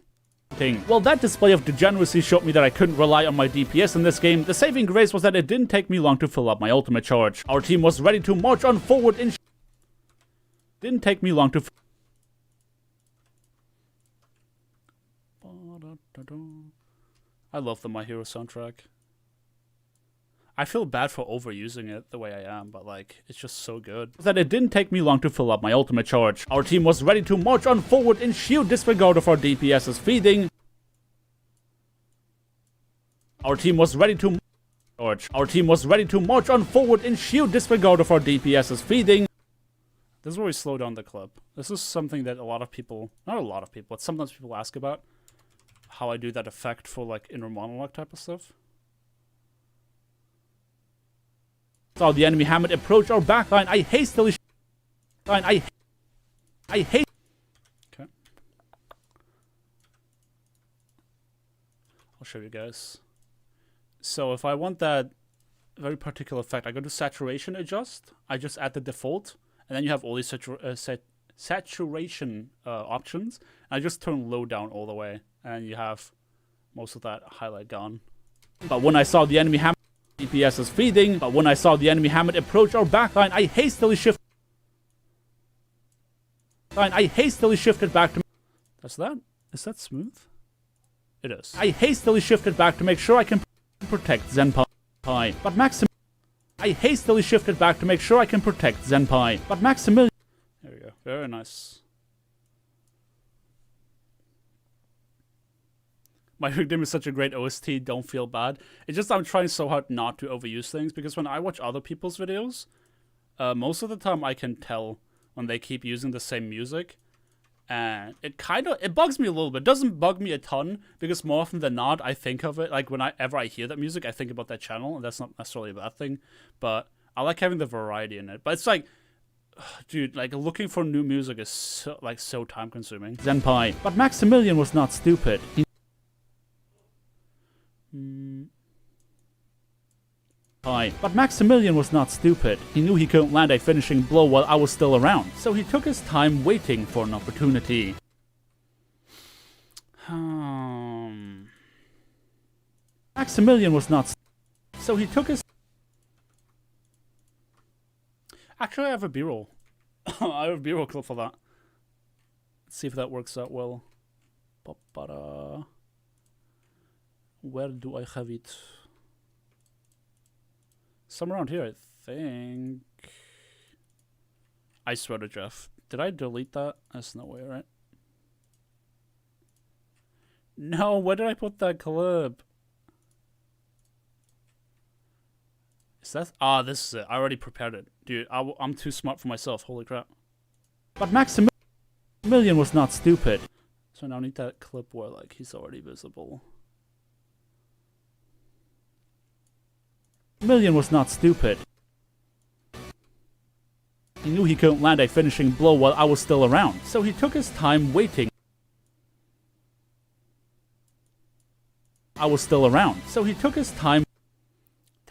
Speaker 1: Well, that display of degeneracy showed me that I couldn't rely on my DPS in this game. The saving grace was that it didn't take me long to fill up my ultimate charge. Our team was ready to march on forward in— Didn't take me long to— I love the My Hero soundtrack. I feel bad for overusing it the way I am, but like, it's just so good. That it didn't take me long to fill up my ultimate charge. Our team was ready to march on forward in sheer disregard of our DPS's feeding. Our team was ready to— Our team was ready to march on forward in sheer disregard of our DPS's feeding. This is where we slow down the clip. This is something that a lot of people— not a lot of people, but sometimes people ask about. How I do that effect for like inner monologue type of stuff. Saw the enemy Hamlet approach our backline. I hastily— I hate— Okay. I'll show you guys. So if I want that very particular effect, I go to saturation adjust. I just add the default. And then you have all these saturation options. And I just turn low down all the way. And you have most of that highlight gone. But when I saw the enemy Hamlet DPS is feeding, but when I saw the enemy Hamlet approach our backline, I hastily shifted back to— That's that? Is that smooth? It is. I hastily shifted back to make sure I can protect Zenpai. But Maximilian— I hastily shifted back to make sure I can protect Zenpai. But Maximilian— There we go. Very nice. My Victim is such a great OST, don't feel bad. It's just I'm trying so hard not to overuse things, because when I watch other people's videos, most of the time I can tell when they keep using the same music. And it bugs me a little bit. It doesn't bug me a ton, because more often than not, I think of it, like whenever I hear that music, I think about that channel, and that's not necessarily a bad thing. But I like having the variety in it. But it's like, dude, like looking for new music is so time consuming. Zenpai. But Maximilian was not stupid. But Maximilian was not stupid. He knew he couldn't land a finishing blow while I was still around, so he took his time waiting for an opportunity. Maximilian was not— So he took his— Actually, I have a B-roll. I have a B-roll clip for that. Let's see if that works out well. Where do I have it? Somewhere around here, I think. I swear to Jeff. Did I delete that? There's no way, right? No, where did I put that clip? Is that— Ah, this is it. I already prepared it. Dude, I'm too smart for myself. Holy crap. But Maximilian was not stupid. So now I need that clip where like he's already visible. Million was not stupid. He knew he couldn't land a finishing blow while I was still around, so he took his time waiting. I was still around, so he took his time.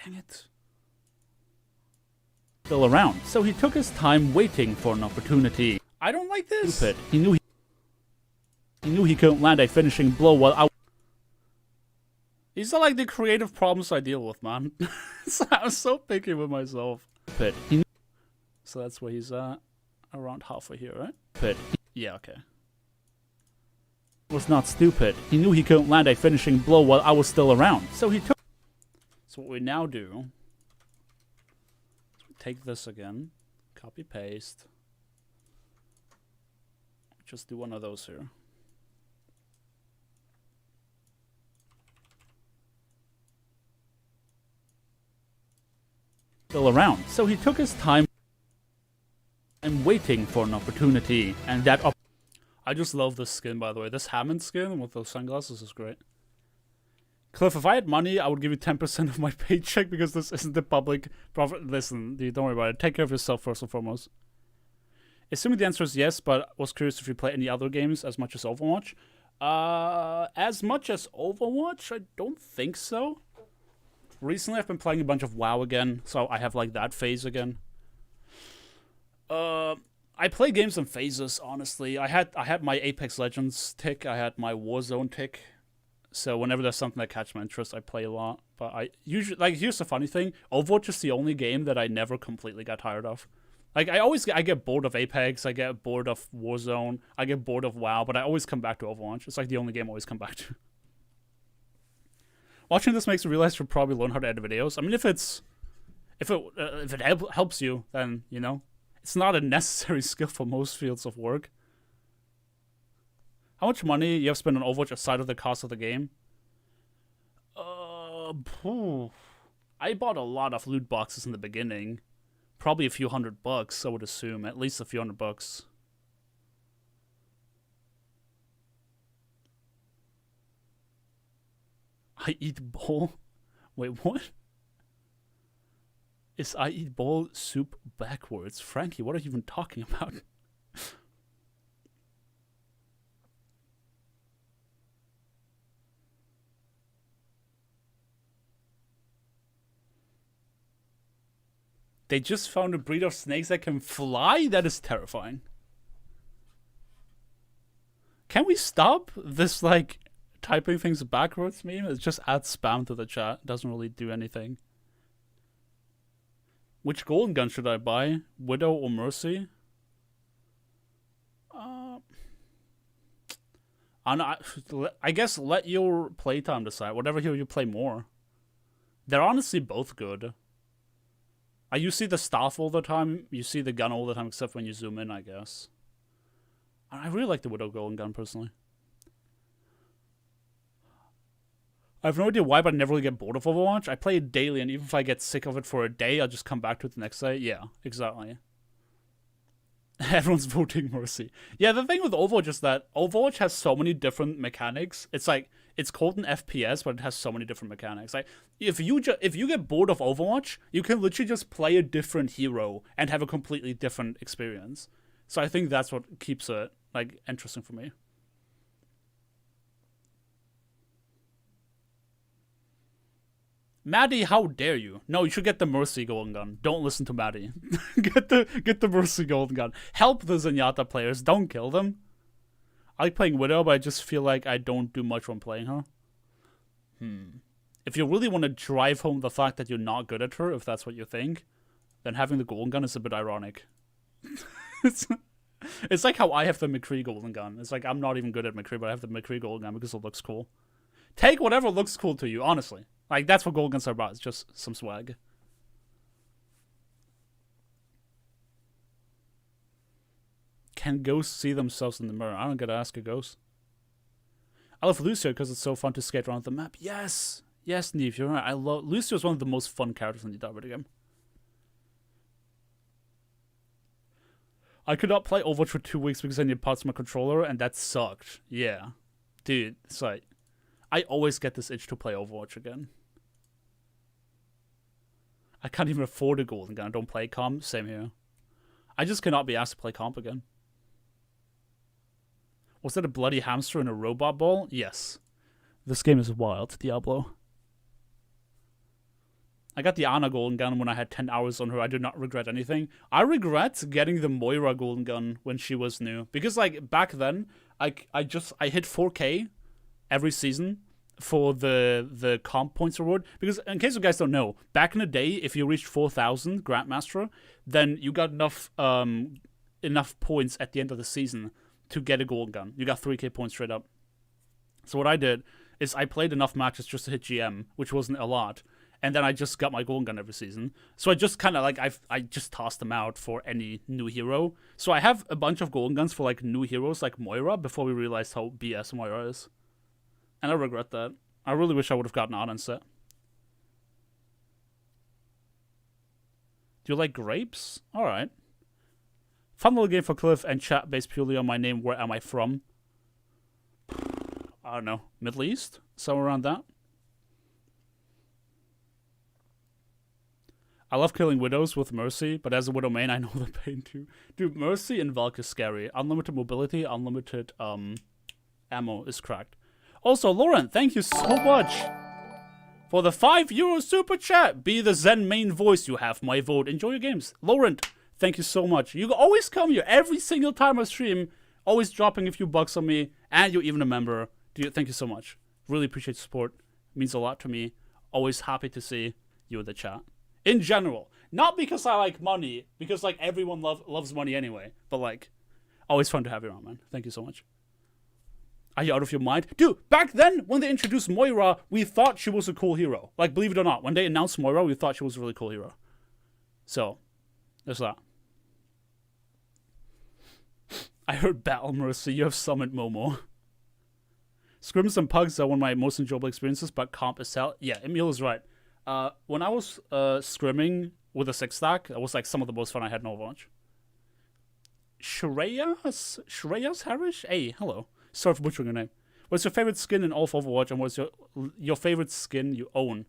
Speaker 1: Dang it. Still around, so he took his time waiting for an opportunity. I don't like this. Stupid. He knew he couldn't land a finishing blow while I. These are like the creative problems I deal with, man. I'm so picky with myself. Stupid. So that's where he's at. Around halfway here, right? Stupid. Yeah, okay. Was not stupid. He knew he couldn't land a finishing blow while I was still around, so he took. So what we now do is we take this again, copy paste, just do one of those here. Still around, so he took his time and waiting for an opportunity, and that I just love this skin, by the way. This Hammond skin with those sunglasses is great. Cliff, if I had money, I would give you 10% of my paycheck because this isn't the public profit. Listen, dude, don't worry about it. Take care of yourself first and foremost. Assuming the answer is yes, but was curious if you play any other games as much as Overwatch. As much as Overwatch? I don't think so. Recently, I've been playing a bunch of WoW again, so I have like that phase again. I play games in phases, honestly. I had my Apex Legends tick, I had my Warzone tick. So whenever there's something that catches my interest, I play a lot. But I usually, like, here's the funny thing. Overwatch is the only game that I never completely got tired of. Like, I get bored of Apex, I get bored of Warzone, I get bored of WoW, but I always come back to Overwatch. It's like the only game I always come back to. Watching this makes me realize you'll probably learn how to edit videos. I mean, if it helps you, then, you know. It's not a necessary skill for most fields of work. How much money you have spent on Overwatch aside of the cost of the game? I bought a lot of loot boxes in the beginning. Probably a few $100, I would assume. At least a few $100. I eat bowl? Wait, what? Is I eat bowl soup backwards? Frankie, what are you even talking about? They just found a breed of snakes that can fly? That is terrifying. Can we stop this, like, typing things backwards meme? It just adds spam to the chat. It doesn't really do anything. Which golden gun should I buy? Widow or Mercy? I guess let your playtime decide. Whatever hero you play more. They're honestly both good. You see the staff all the time. You see the gun all the time, except when you zoom in, I guess. I really like the Widow golden gun, personally. I have no idea why, but I never really get bored of Overwatch. I play it daily, and even if I get sick of it for a day, I'll just come back to it the next day. Yeah, exactly. Everyone's voting Mercy. Yeah, the thing with Overwatch is that Overwatch has so many different mechanics. It's like, it's called an FPS, but it has so many different mechanics. Like, if you get bored of Overwatch, you can literally just play a different hero and have a completely different experience. So I think that's what keeps it, like, interesting for me. Maddie, how dare you? No, you should get the Mercy golden gun. Don't listen to Maddie. get the Mercy golden gun. Help the Zenyatta players. Don't kill them. I like playing Widow, but I just feel like I don't do much when playing her. If you really want to drive home the fact that you're not good at her, if that's what you think, then having the golden gun is a bit ironic. It's like how I have the McCree golden gun. It's like I'm not even good at McCree, but I have the McCree golden gun because it looks cool. Take whatever looks cool to you, honestly. Like, that's what golden guns are about. It's just some swag. Can ghosts see themselves in the mirror? I don't gotta ask a ghost. I love Lucio because it's so fun to skate around the map. Yes! Yes, Neve, you're right. I love... Lucio is one of the most fun characters in the entire video game. I could not play Overwatch for 2 weeks because I needed parts of my controller, and that sucked. Yeah. Dude, it's like, I always get this itch to play Overwatch again. I can't even afford a golden gun. I don't play comp. Same here. I just cannot be asked to play comp again. Was that a bloody hamster in a robot ball? Yes. This game is wild, Diablo. I got the Ana golden gun when I had 10 hours on her. I do not regret anything. I regret getting the Moira golden gun when she was new. Because, like, back then, I hit 4K every season for the comp points reward. Because, in case you guys don't know, back in the day, if you reached 4,000 Grandmaster, then you got enough points at the end of the season to get a golden gun. You got 3K points straight up. So what I did is I played enough matches just to hit GM, which wasn't a lot. And then I just got my golden gun every season. So I just kind of like, I just tossed them out for any new hero. So I have a bunch of golden guns for like new heroes like Moira before we realized how BS Moira is. And I regret that. I really wish I would have gotten on and set. Do you like grapes? Alright. Fun little game for Cliff and chat based purely on my name. Where am I from? I don't know. Middle East? Somewhere around that. I love killing widows with Mercy, but as a widow main, I know the pain too. Dude, Mercy and Valk is scary. Unlimited mobility, unlimited ammo is cracked. Also, Lauren, thank you so much for the €5 super chat. Be the Zen main voice. You have my vote. Enjoy your games. Lauren, thank you so much. You always come here every single time I stream, always dropping a few bucks on me, and you're even a member. Dude, thank you so much. Really appreciate the support. It means a lot to me. Always happy to see you in the chat. In general. Not because I like money, because like everyone loves money anyway. But like, always fun to have you around, man. Thank you so much. Are you out of your mind? Dude, back then, when they introduced Moira, we thought she was a cool hero. Like, believe it or not, when they announced Moira, we thought she was a really cool hero. So, there's that. I heard Battle Mercy, you have summoned Momo. Scrims and Pugs are one of my most enjoyable experiences, but comp is hell. Yeah, Emil is right. When I was scrimming with a 6-stack, that was like some of the most fun I had in Overwatch. Shreyas Harish? Hey, hello. Sorry for butchering your name. What's your favorite skin in all of Overwatch, and what's your favorite skin you own?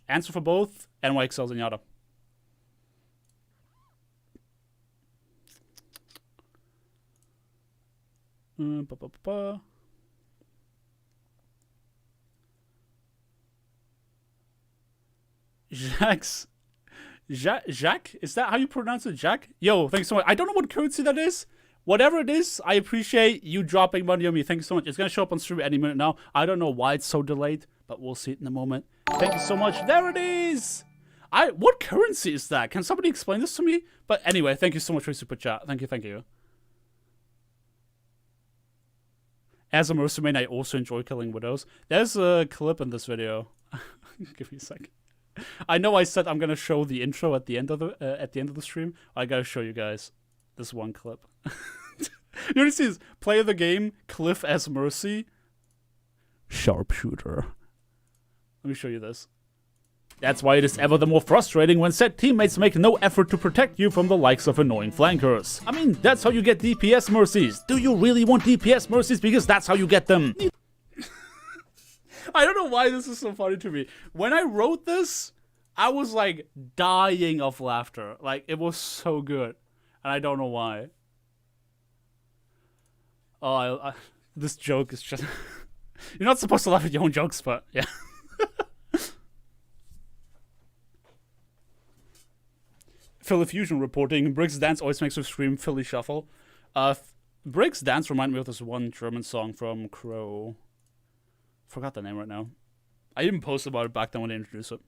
Speaker 1: Answer for both, NYXL Zenyatta. Jacques? Is that how you pronounce it, Jack? Yo, thanks so much. I don't know what currency that is. Whatever it is, I appreciate you dropping money on me. Thank you so much. It's going to show up on stream any minute now. I don't know why it's so delayed, but we'll see it in a moment. Thank you so much. There it is. What currency is that? Can somebody explain this to me? But anyway, thank you so much for your super chat. Thank you, thank you. As a mercenary, I also enjoy killing widows. There's a clip in this video. Give me a second. I know I said I'm gonna show the intro at the end of the stream. I gotta show you guys this one clip. You already see this. Play the game, Cliff as Mercy. Sharpshooter. Let me show you this. That's why it is ever the more frustrating when said teammates make no effort to protect you from the likes of annoying flankers. I mean, that's how you get DPS Mercies. Do you really want DPS Mercies? Because that's how you get them. I don't know why this is so funny to me. When I wrote this, I was like dying of laughter. Like, it was so good. And I don't know why. Oh, this joke is just... You're not supposed to laugh at your own jokes, but yeah. Philly Fusion reporting, Briggs Dance always makes her scream Philly Shuffle. Briggs Dance reminded me of this one German song from Crow. Forgot the name right now. I even posted about it back then when they introduced it.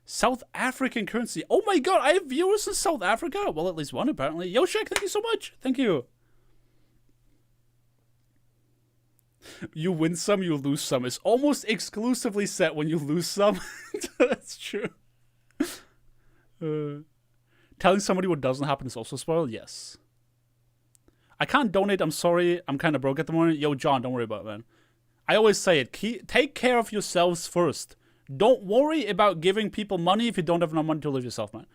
Speaker 1: South African currency. Oh my god, I have viewers in South Africa. Well, at least one apparently. Yo, Shaq, thank you so much. Thank you. You win some, you lose some. It's almost exclusively set when you lose some. That's true. Telling somebody what doesn't happen is also spoiled? Yes. I can't donate, I'm sorry. I'm kind of broke at the moment. Yo, John, don't worry about it, man. I always say it. Take care of yourselves first. Don't worry about giving people money if you don't have enough money to live yourself, man.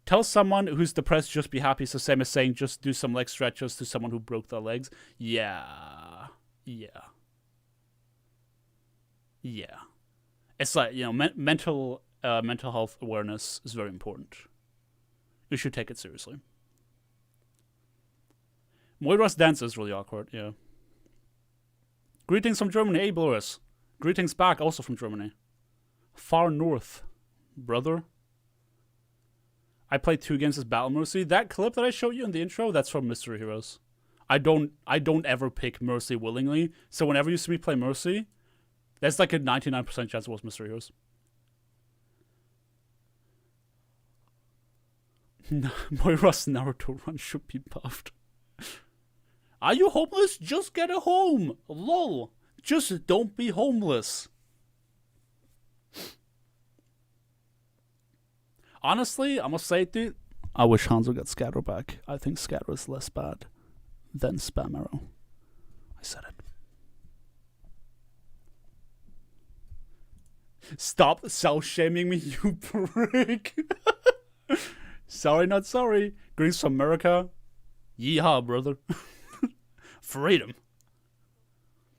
Speaker 1: Tell someone who's depressed just be happy is the same as saying just do some leg stretches to someone who broke their legs. Yeah. It's like, you know, mental health awareness is very important. You should take it seriously. Moira's dance is really awkward, yeah. Greetings from Germany, hey Boris. Greetings back, also from Germany. Far north, brother. I played 2 games as Battle Mercy. That clip that I showed you in the intro, that's from Mystery Heroes. I don't ever pick Mercy willingly, so whenever you see me play Mercy, there's like a 99% chance it was Mystery Heroes. Moira's Naruto run should be buffed. Are you homeless? Just get a home! LOL! Just don't be homeless. Honestly, I must say, dude, I wish Hanzo got Scatter back. I think Scatter is less bad than Spam Arrow. I said it. Stop self-shaming me, you prick. Sorry, not sorry. Greetings from America. Yeehaw, brother. Freedom.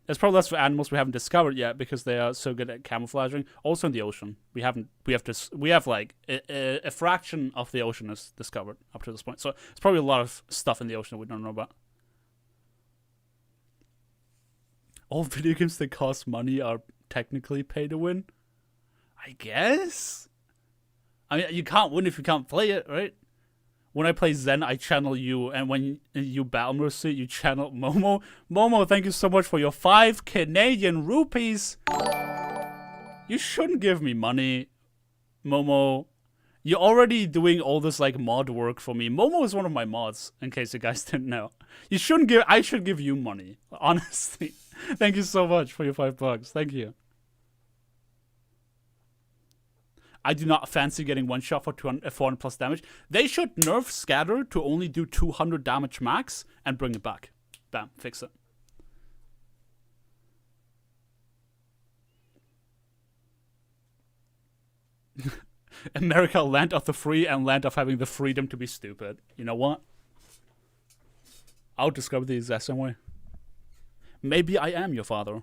Speaker 1: There's probably less for animals we haven't discovered yet because they are so good at camouflaging. Also in the ocean, we have like a fraction of the ocean is discovered up to this point. So it's probably a lot of stuff in the ocean that we don't know about. All video games that cost money are technically pay to win. I guess. I mean, you can't win if you can't play it, right? When I play Zen, I channel you, and when you Battle Mercy, you channel Momo. Momo, thank you so much for your 5 Canadian rupees. You shouldn't give me money, Momo. You're already doing all this like mod work for me. Momo is one of my mods, in case you guys didn't know. You shouldn't give. I should give you money, honestly. Thank you so much for your $5. Thank you. I do not fancy getting one shot for 400 plus damage. They should nerf Scatter to only do 200 damage max and bring it back. Bam, fix it. America, land of the free and land of having the freedom to be stupid. You know what? I'll discover the exact same way. Maybe I am your father.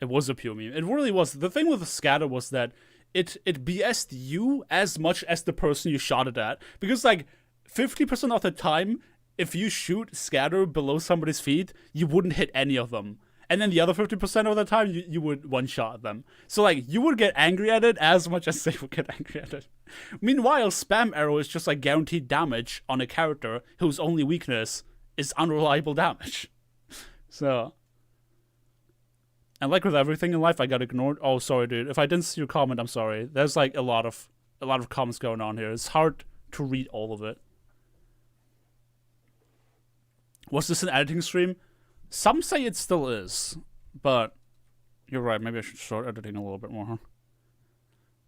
Speaker 1: It was a pure meme. It really was. The thing with the Scatter was that it BS'd you as much as the person you shot it at. Because, like, 50% of the time, if you shoot Scatter below somebody's feet, you wouldn't hit any of them. And then the other 50% of the time, you would one-shot them. So, like, you would get angry at it as much as they would get angry at it. Meanwhile, Spam Arrow is just, like, guaranteed damage on a character whose only weakness is unreliable damage. So... And like with everything in life, I got ignored. Oh, sorry, dude. If I didn't see your comment, I'm sorry. There's like a lot of comments going on here. It's hard to read all of it. Was this an editing stream? Some say it still is, but you're right. Maybe I should start editing a little bit more, huh?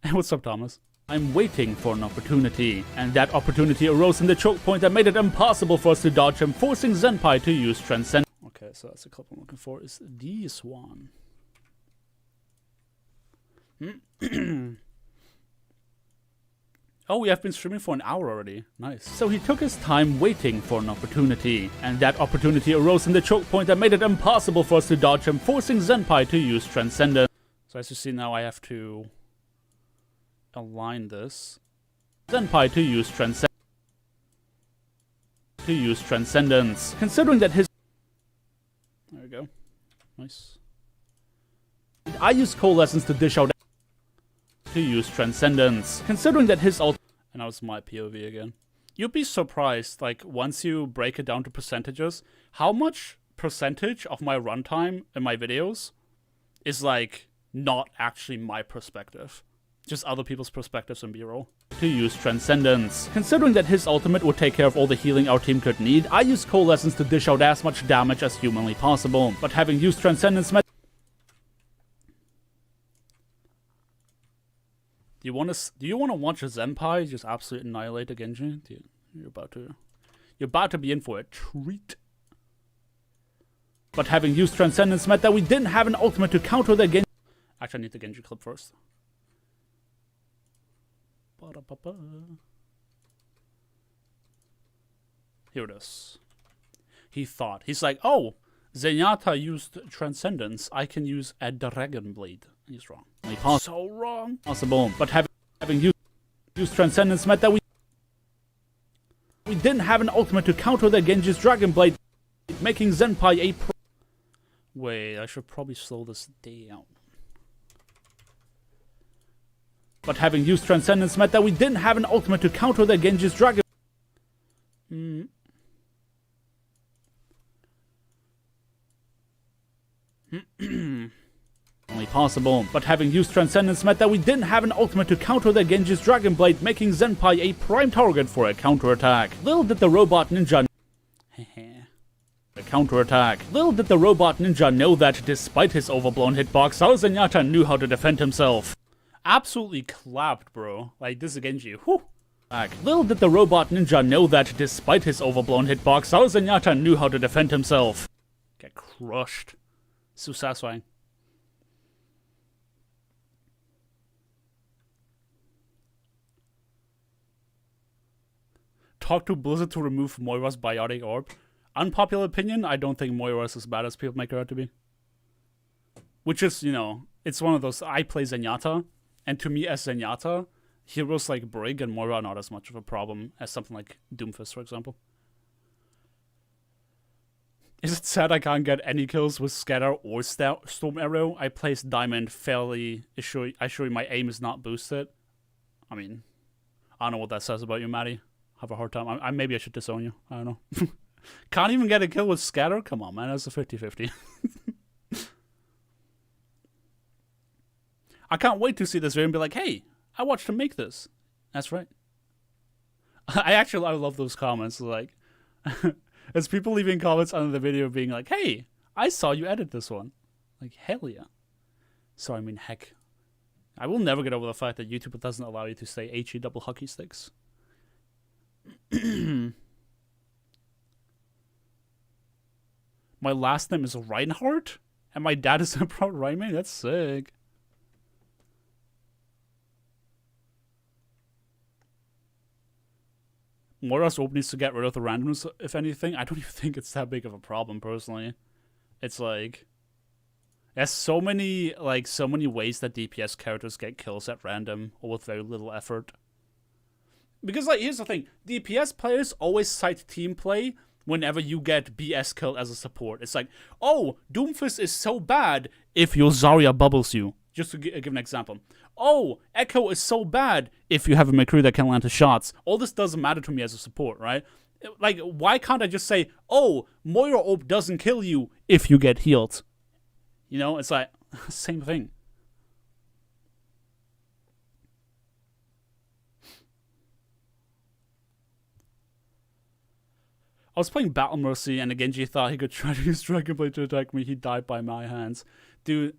Speaker 1: Hey, what's up, Thomas? I'm waiting for an opportunity, and that opportunity arose in the choke point that made it impossible for us to dodge him, forcing Zenpai to use Transcend. Okay, so that's the clip I'm looking for, is this one. Oh, we have been streaming for an hour already. Nice. So he took his time waiting for an opportunity, and that opportunity arose in the choke point that made it impossible for us to dodge him, forcing Zenpai to use Transcendence. So as you see now, I have to align this. Zenpai to use Transcendence. Considering that his... There we go. Nice. I use Coalescence to dish out... to use Transcendence. Considering that his ult... And that was my POV again. You'd be surprised, like, once you break it down to percentages, how much percentage of my runtime in my videos is, like, not actually my perspective. Just other people's perspectives in B-roll. To use Transcendence. Considering that his ultimate would take care of all the healing our team could need, I use Coalescence to dish out as much damage as humanly possible. But having used Transcendence meant... Do you want to watch a Zenpai just absolutely annihilate a Genji? You're about to be in for a treat. But having used Transcendence meant that we didn't have an ultimate to counter the Genji. Actually, I need the Genji clip first. Here it is. He thought. He's like, oh, Zenyatta used Transcendence. I can use a Dragon Blade. He's wrong. So wrong. Possible. But having used Transcendence meant that we didn't have an ultimate to counter the Genji's Dragon Blade, making Zenpai a pro. Wait, I should probably slow this down. But having used Transcendence meant that we didn't have an ultimate to counter the Genji's Dragon. Only possible. But having used Transcendence meant that we didn't have an ultimate to counter the Genji's Dragon Blade, making Zenpai a prime target for a counterattack. Little did the robot ninja Little did the robot ninja know that despite his overblown hitbox, our Zenyatta knew how to defend himself. Absolutely clapped, bro. Like, this is Genji. Whew. Little did the robot ninja know that despite his overblown hitbox, our Zenyatta knew how to defend himself. Get crushed. So satisfying. Talk to Blizzard to remove Moira's biotic orb. Unpopular opinion, I don't think Moira's as bad as people make her out to be. Which is, you know, it's one of those, I play Zenyatta, and to me as Zenyatta, heroes like Brig and Moira are not as much of a problem as something like Doomfist, for example. Is it sad I can't get any kills with Scatter or Storm Arrow? I place Diamond fairly, I assure you my aim is not boosted. I mean, I don't know what that says about you, Maddie. Have a hard time. Maybe I should disown you. I don't know. Can't even get a kill with Scatter? Come on, man. That's a 50-50. I can't wait to see this video and be like, hey, I watched him make this. That's right. I love those comments. Like, it's people leaving comments under the video being like, hey, I saw you edit this one. Like, hell yeah. So, I mean, heck. I will never get over the fact that YouTube doesn't allow you to say HE double hockey sticks. My last name is Reinhardt, and my dad is a pro rhyming? That's sick. Moira's OP needs to get rid of the randomness, if anything. I don't even think it's that big of a problem, personally. It's like, there's so many ways that DPS characters get kills at random, or with very little effort. Because, like, here's the thing. DPS players always cite team play whenever you get BS killed as a support. It's like, oh, Doomfist is so bad if your Zarya bubbles you. Just to give an example. Oh, Echo is so bad if you have a McCree that can land his shots. All this doesn't matter to me as a support, right? Like, why can't I just say, oh, Moira Orb doesn't kill you if you get healed? You know, it's like, same thing. I was playing Battle Mercy and the Genji thought he could try to use Dragon Blade to attack me. He died by my hands. Dude,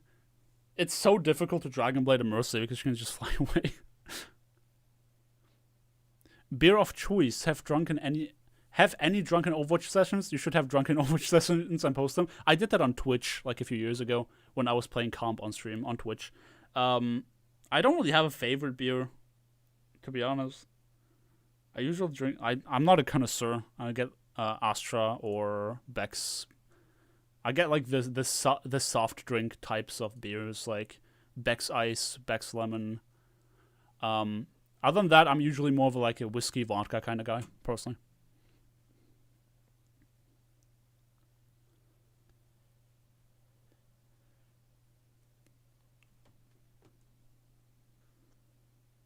Speaker 1: it's so difficult to Dragon Blade a Mercy because you can just fly away. Beer of choice. Have any drunken Overwatch sessions? You should have drunken Overwatch sessions and post them. I did that on Twitch like a few years ago when I was playing comp on stream on Twitch. I don't really have a favorite beer, to be honest. I usually drink. I'm not a connoisseur. I get Astra or Beck's. I get like the soft drink types of beers like Beck's Ice, Beck's Lemon. Other than that, I'm usually more of like a whiskey vodka kind of guy, personally.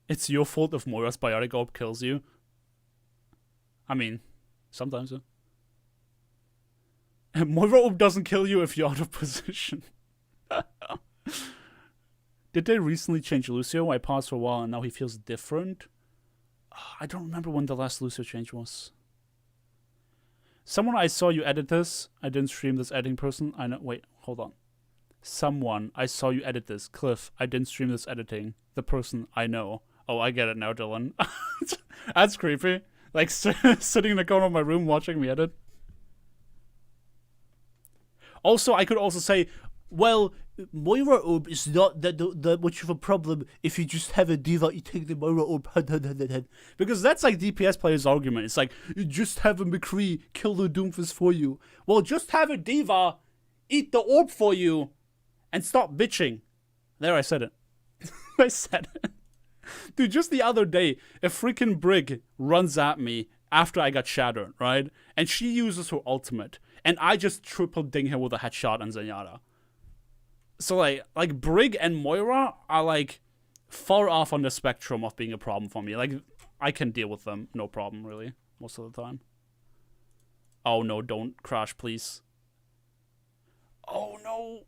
Speaker 1: It's your fault if Moira's biotic orb kills you. I mean, sometimes, yeah. Moira orb doesn't kill you if you're out of position. Did they recently change Lucio? I paused for a while and now he feels different. I don't remember when the last Lucio change was. Someone I saw you edit this. I didn't stream this editing person. I know. Wait, hold on. Someone I saw you edit this. Cliff, I didn't stream this editing. The person I know. Oh, I get it now, Dylan. That's creepy. Like, sitting in the corner of my room watching me edit. Also, I could also say, well, Moira orb is not that much of a problem if you just have a diva, you take the Moira orb. Because that's like DPS players' argument. It's like, you just have a McCree kill the Doomfist for you. Well, just have a diva eat the orb for you and stop bitching. There, I said it. I said it. Dude, just the other day, a freaking Brig runs at me after I got shattered, right? And she uses her ultimate. And I just triple ding her with a headshot and Zenyatta. So like Brig and Moira are like far off on the spectrum of being a problem for me. Like, I can deal with them, no problem really, most of the time. Oh no, don't crash, please. Oh no.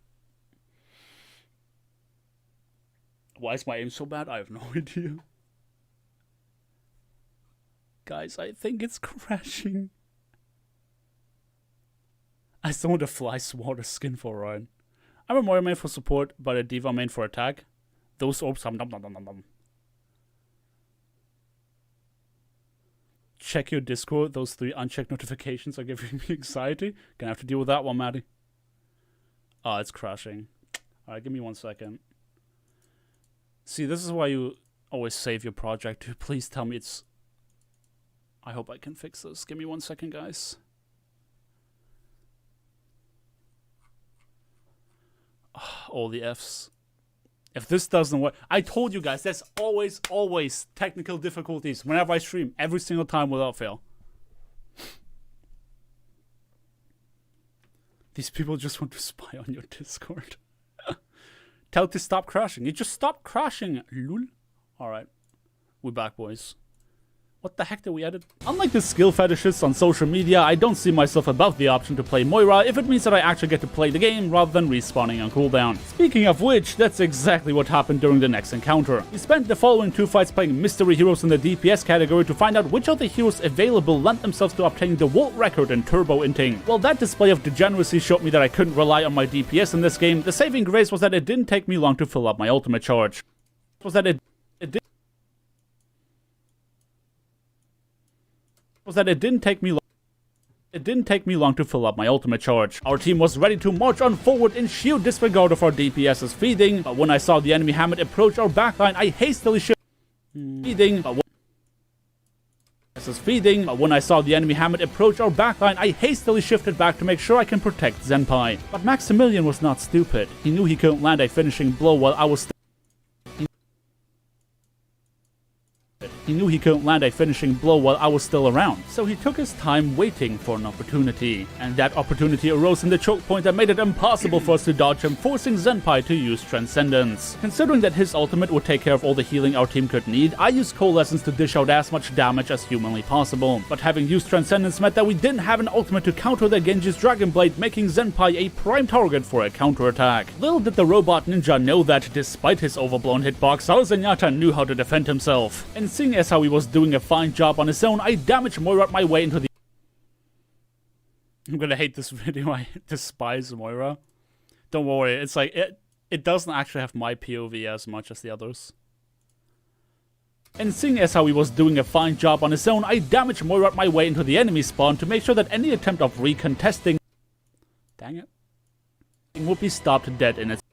Speaker 1: Why is my aim so bad? I have no idea. Guys, I think it's crashing. I still want a Fly Swatter skin for Ryan. I'm a Moira main for support, but a Diva main for attack. Those orbs are nom nom nom nom nom. Check your Discord. Those 3 unchecked notifications are giving me anxiety. Gonna have to deal with that one, Maddie. Oh, it's crashing. Alright, give me 1 second. See, this is why you always save your project. Dude, please tell me it's... I hope I can fix this. Give me 1 second, guys. All the Fs. If this doesn't work... I told you guys, there's always technical difficulties whenever I stream. Every single time without fail. These people just want to spy on your Discord. Tell it to stop crashing. It just stopped crashing. Lul. Alright. We're back, boys. What the heck did we edit? Unlike the skill fetishists on social media, I don't see myself above the option to play Moira if it means that I actually get to play the game rather than respawning on cooldown. Speaking of which, that's exactly what happened during the next encounter. We spent the following 2 fights playing mystery heroes in the DPS category to find out which of the heroes available lent themselves to obtaining the world record in turbo inting. Well, that display of degeneracy showed me that I couldn't rely on my DPS in this game. The saving grace was that it didn't take me long to fill up my ultimate charge. It didn't take me long to fill up my ultimate charge. Our team was ready to march on forward in sheer disregard of our DPS's feeding, but when I saw the enemy Hamlet approach our backline, I hastily shifted back to make sure I can protect Zenpai. But Maximilian was not stupid. He knew he couldn't land a finishing blow while I was still around, so he took his time waiting for an opportunity. And that opportunity arose in the choke point that made it impossible for us to dodge him, forcing Zenpai to use Transcendence. Considering that his ultimate would take care of all the healing our team could need, I used Coalescence to dish out as much damage as humanly possible. But having used Transcendence meant that we didn't have an ultimate to counter the Genji's Dragon Blade, making Zenpai a prime target for a counterattack. Little did the robot ninja know that, despite his overblown hitbox, our Zenyatta knew how to defend himself. And seeing as how he was doing a fine job on his own, I damaged Moira my way into the... I'm gonna hate this video, I despise Moira. Don't worry, it's like, it doesn't actually have my POV as much as the others. And seeing as how he was doing a fine job on his own, I damaged Moira my way into the enemy spawn to make sure that any attempt of recontesting... Dang it. ...would be stopped dead in its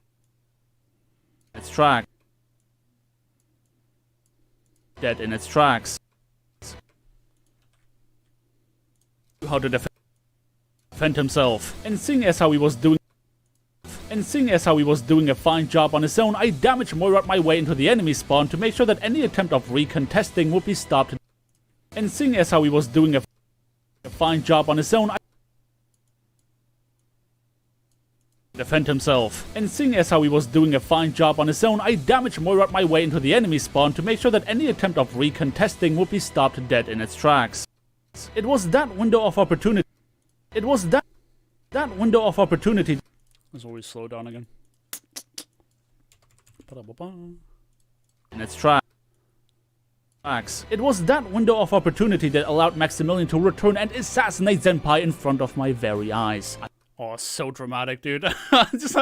Speaker 1: tracks. How to defend himself. And seeing as how he was doing a fine job on his own, I damaged Moira my way into the enemy spawn to make sure that any attempt of recontesting would be stopped. And seeing as how he was doing a fine job on his own, defend himself. And seeing as how he was doing a fine job on his own, I damaged Moira my way into the enemy spawn to make sure that any attempt of recontesting would be stopped dead in its tracks. It was that window of opportunity. Let's always slow down again. In its tracks. It was that window of opportunity that allowed Maximilian to return and assassinate Zenpai in front of my very eyes. Oh, so dramatic, dude. just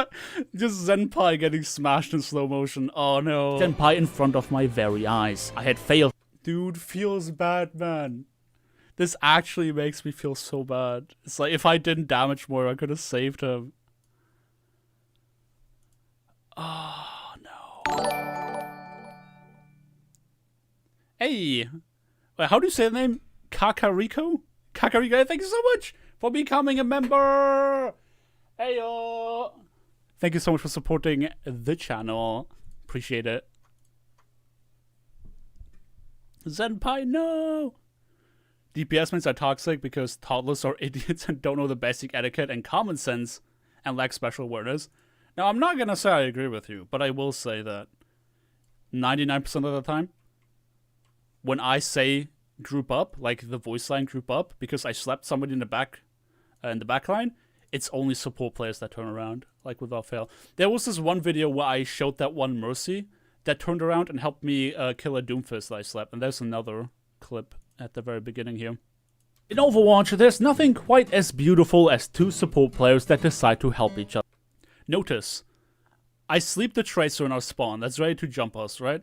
Speaker 1: Zenpai getting smashed in slow motion. Oh no. Zenpai in front of my very eyes. I had failed. Dude, feels bad, man. This actually makes me feel so bad. It's like, if I didn't damage more, I could have saved him. Oh, no. Hey. Wait, how do you say the name? Kakariko? Kakariko, thank you so much for becoming a member. Hey, yo. Thank you so much for supporting the channel. Appreciate it. Zenpai, no. DPS mains are toxic because toddlers are idiots and don't know the basic etiquette and common sense and lack special awareness. Now, I'm not gonna say I agree with you, but I will say that 99% of the time, when I say group up, like the voice line group up, because I slapped somebody in the back line, it's only support players that turn around, like without fail. There was this one video where I showed that one Mercy that turned around and helped me kill a Doomfist that I slapped, and there's another clip at the very beginning here. In Overwatch, there's nothing quite as beautiful as two support players that decide to help each other. Notice, I sleep the Tracer in our spawn that's ready to jump us, right?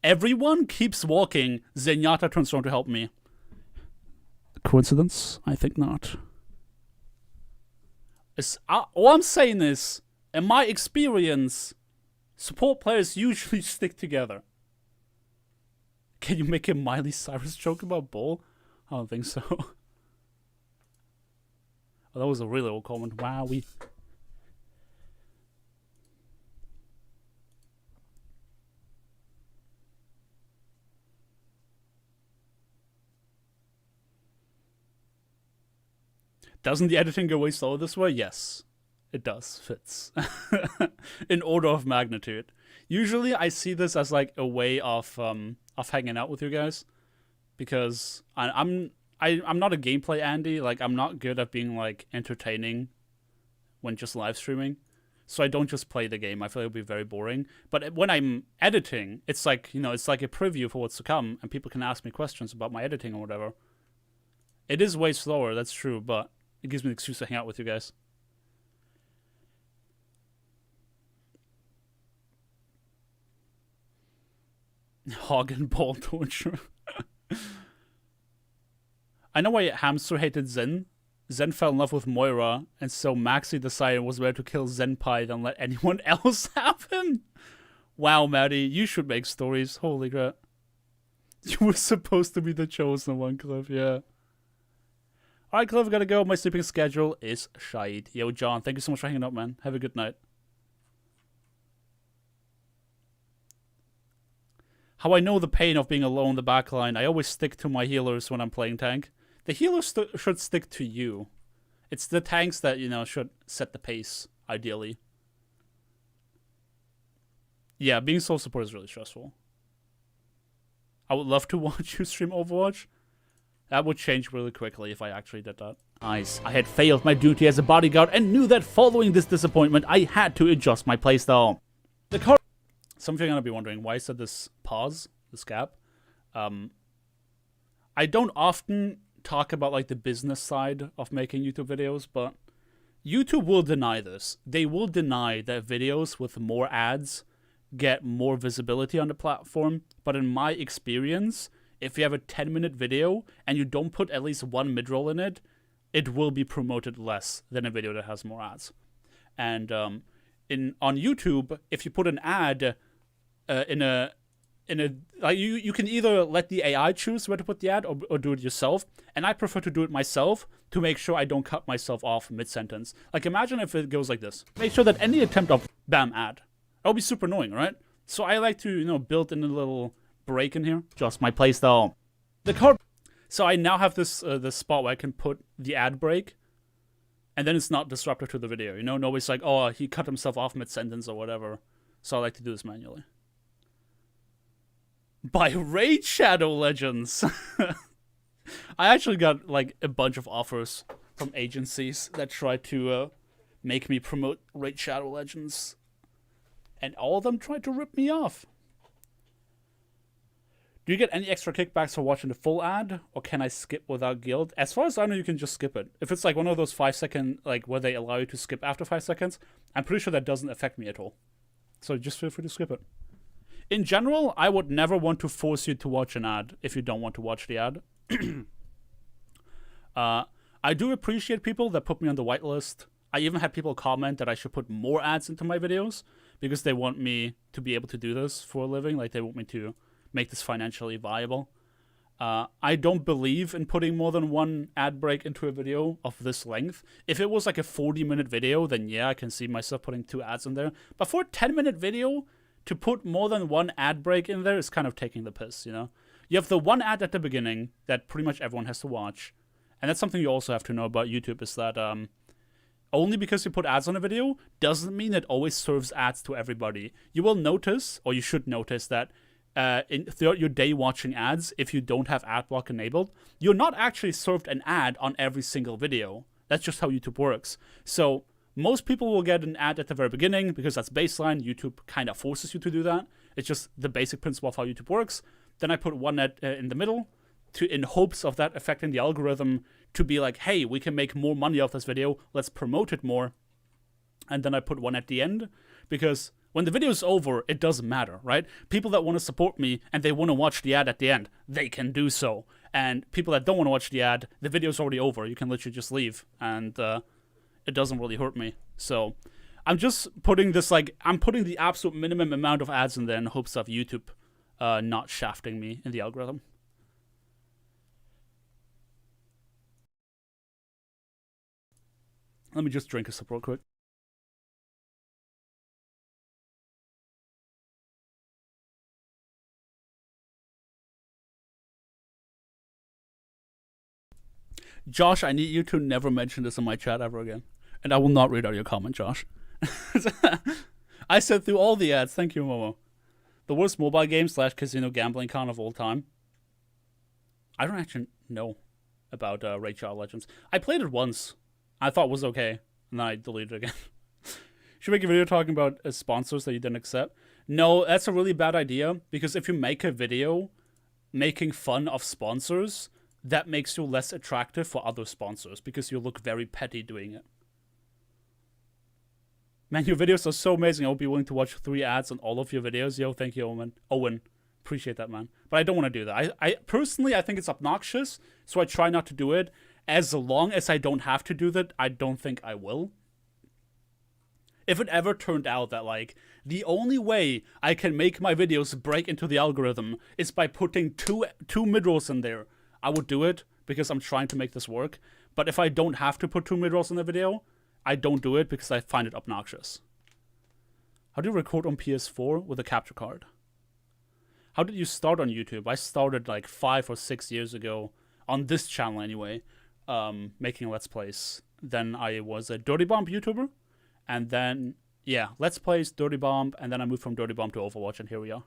Speaker 1: Everyone keeps walking, Zenyatta turns around to help me. Coincidence? I think not. All I'm saying is, in my experience, support players usually stick together. Can you make a Miley Cyrus joke about Bull? I don't think so. Oh, that was a really old comment. Wow, Doesn't the editing go way slower this way? Yes, it does. Fits. In order of magnitude. Usually I see this as like a way of hanging out with you guys, because I'm not a gameplay Andy. Like, I'm not good at being like entertaining when just live streaming, so I don't just play the game. I feel like it'll be very boring. But when I'm editing, it's like, you know, it's like a preview for what's to come, and people can ask me questions about my editing or whatever. It is way slower, that's true, but it gives me an excuse to hang out with you guys. Hog and ball torture. I know why Hamster hated Zen. Zen fell in love with Moira, and so Maxi decided it was better to kill Zenpai than let anyone else have him. Wow, Maddie, you should make stories. Holy crap. You were supposed to be the chosen one, Cliff, yeah. Alright, Cliff, gotta go. My sleeping schedule is shite. Yo, John, thank you so much for hanging out, man. Have a good night. How I know the pain of being alone in the backline. I always stick to my healers when I'm playing tank. The healers should stick to you. It's the tanks that, you know, should set the pace, ideally. Yeah, being solo support is really stressful. I would love to watch you stream Overwatch. That would change really quickly if I actually did that. Nice. I had failed my duty as a bodyguard and knew that following this disappointment, I had to adjust my playstyle. Some of you are going to be wondering, why is there this pause, this gap? I don't often talk about like the business side of making YouTube videos, but YouTube will deny this. They will deny that videos with more ads get more visibility on the platform, but in my experience, if you have a 10-minute video and you don't put at least one mid-roll in it, it will be promoted less than a video that has more ads. And on YouTube, if you put an ad like you can either let the AI choose where to put the ad or do it yourself, and I prefer to do it myself to make sure I don't cut myself off mid-sentence. Like, imagine if it goes like this. Make sure that any attempt of bam ad. That'll be super annoying, right? So I like to, you know, build in a little break in here. Just my playstyle. So I now have this this spot where I can put the ad break, and then it's not disruptive to the video. You know, nobody's like, oh, he cut himself off mid-sentence or whatever. So I like to do this manually. By Raid Shadow Legends. I actually got like a bunch of offers from agencies that try to make me promote Raid Shadow Legends, and all of them tried to rip me off. Do you get any extra kickbacks for watching the full ad, or can I skip without guild? As far as I know, you can just skip it. If it's like one of those 5-second, like where they allow you to skip after 5 seconds, I'm pretty sure that doesn't affect me at all. So just feel free to skip it. In general, I would never want to force you to watch an ad if you don't want to watch the ad. I do appreciate people that put me on the whitelist. I even had people comment that I should put more ads into my videos, because they want me to be able to do this for a living. Like, they want me to make this financially viable. I don't believe in putting more than one ad break into a video of this length. If it was like a 40-minute video, then yeah, I can see myself putting 2 ads in there. But for a 10-minute video, to put more than one ad break in there is kind of taking the piss, you know? You have the one ad at the beginning that pretty much everyone has to watch. And that's something you also have to know about YouTube, is that only because you put ads on a video doesn't mean it always serves ads to everybody. You will notice, or you should notice, that throughout your day watching ads, if you don't have ad block enabled, you're not actually served an ad on every single video. That's just how YouTube works. So most people will get an ad at the very beginning because that's baseline. YouTube kind of forces you to do that. It's just the basic principle of how YouTube works. Then I put one ad in the middle in hopes of that affecting the algorithm to be like, hey, we can make more money off this video. Let's promote it more. And then I put one at the end because when the video's over, it doesn't matter, right? People that want to support me and they want to watch the ad at the end, they can do so. And people that don't want to watch the ad, the video's already over. You can literally just leave, and it doesn't really hurt me. So I'm just putting this, like, I'm putting the absolute minimum amount of ads in there in hopes of YouTube not shafting me in the algorithm. Let me just drink a sip real quick. Josh, I need you to never mention this in my chat ever again. And I will not read out your comment, Josh. I said through all the ads. Thank you, Momo. The worst mobile game / casino gambling con of all time. I don't actually know about Raid Shadow Legends. I played it once. I thought it was okay. And then I deleted it again. Should we make a video talking about sponsors that you didn't accept? No, that's a really bad idea. Because if you make a video making fun of sponsors, that makes you less attractive for other sponsors because you look very petty doing it. Man, your videos are so amazing. I'll be willing to watch 3 ads on all of your videos. Yo, thank you, Owen. Appreciate that, man. But I don't want to do that. I personally, I think it's obnoxious, so I try not to do it. As long as I don't have to do that, I don't think I will. If it ever turned out that, like, the only way I can make my videos break into the algorithm is by putting two mid-rolls in there, I would do it because I'm trying to make this work. But if I don't have to put 2 mid-rolls in the video, I don't do it because I find it obnoxious. How do you record on PS4 with a capture card? How did you start on YouTube? I started like 5 or 6 years ago, on this channel anyway, making Let's Plays. Then I was a Dirty Bomb YouTuber, and then, yeah, Let's Plays, Dirty Bomb, and then I moved from Dirty Bomb to Overwatch, and here we are.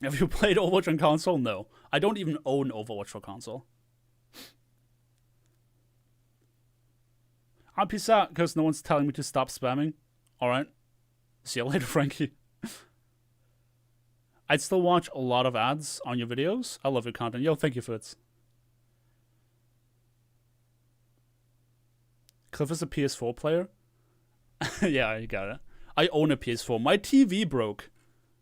Speaker 1: Have you played Overwatch on console? No. I don't even own Overwatch for console. I'm peace out because no one's telling me to stop spamming. Alright. See you later, Frankie. I'd still watch a lot of ads on your videos. I love your content. Yo, thank you, Fitz. Cliff is a PS4 player? Yeah, you got it. I own a PS4. My TV broke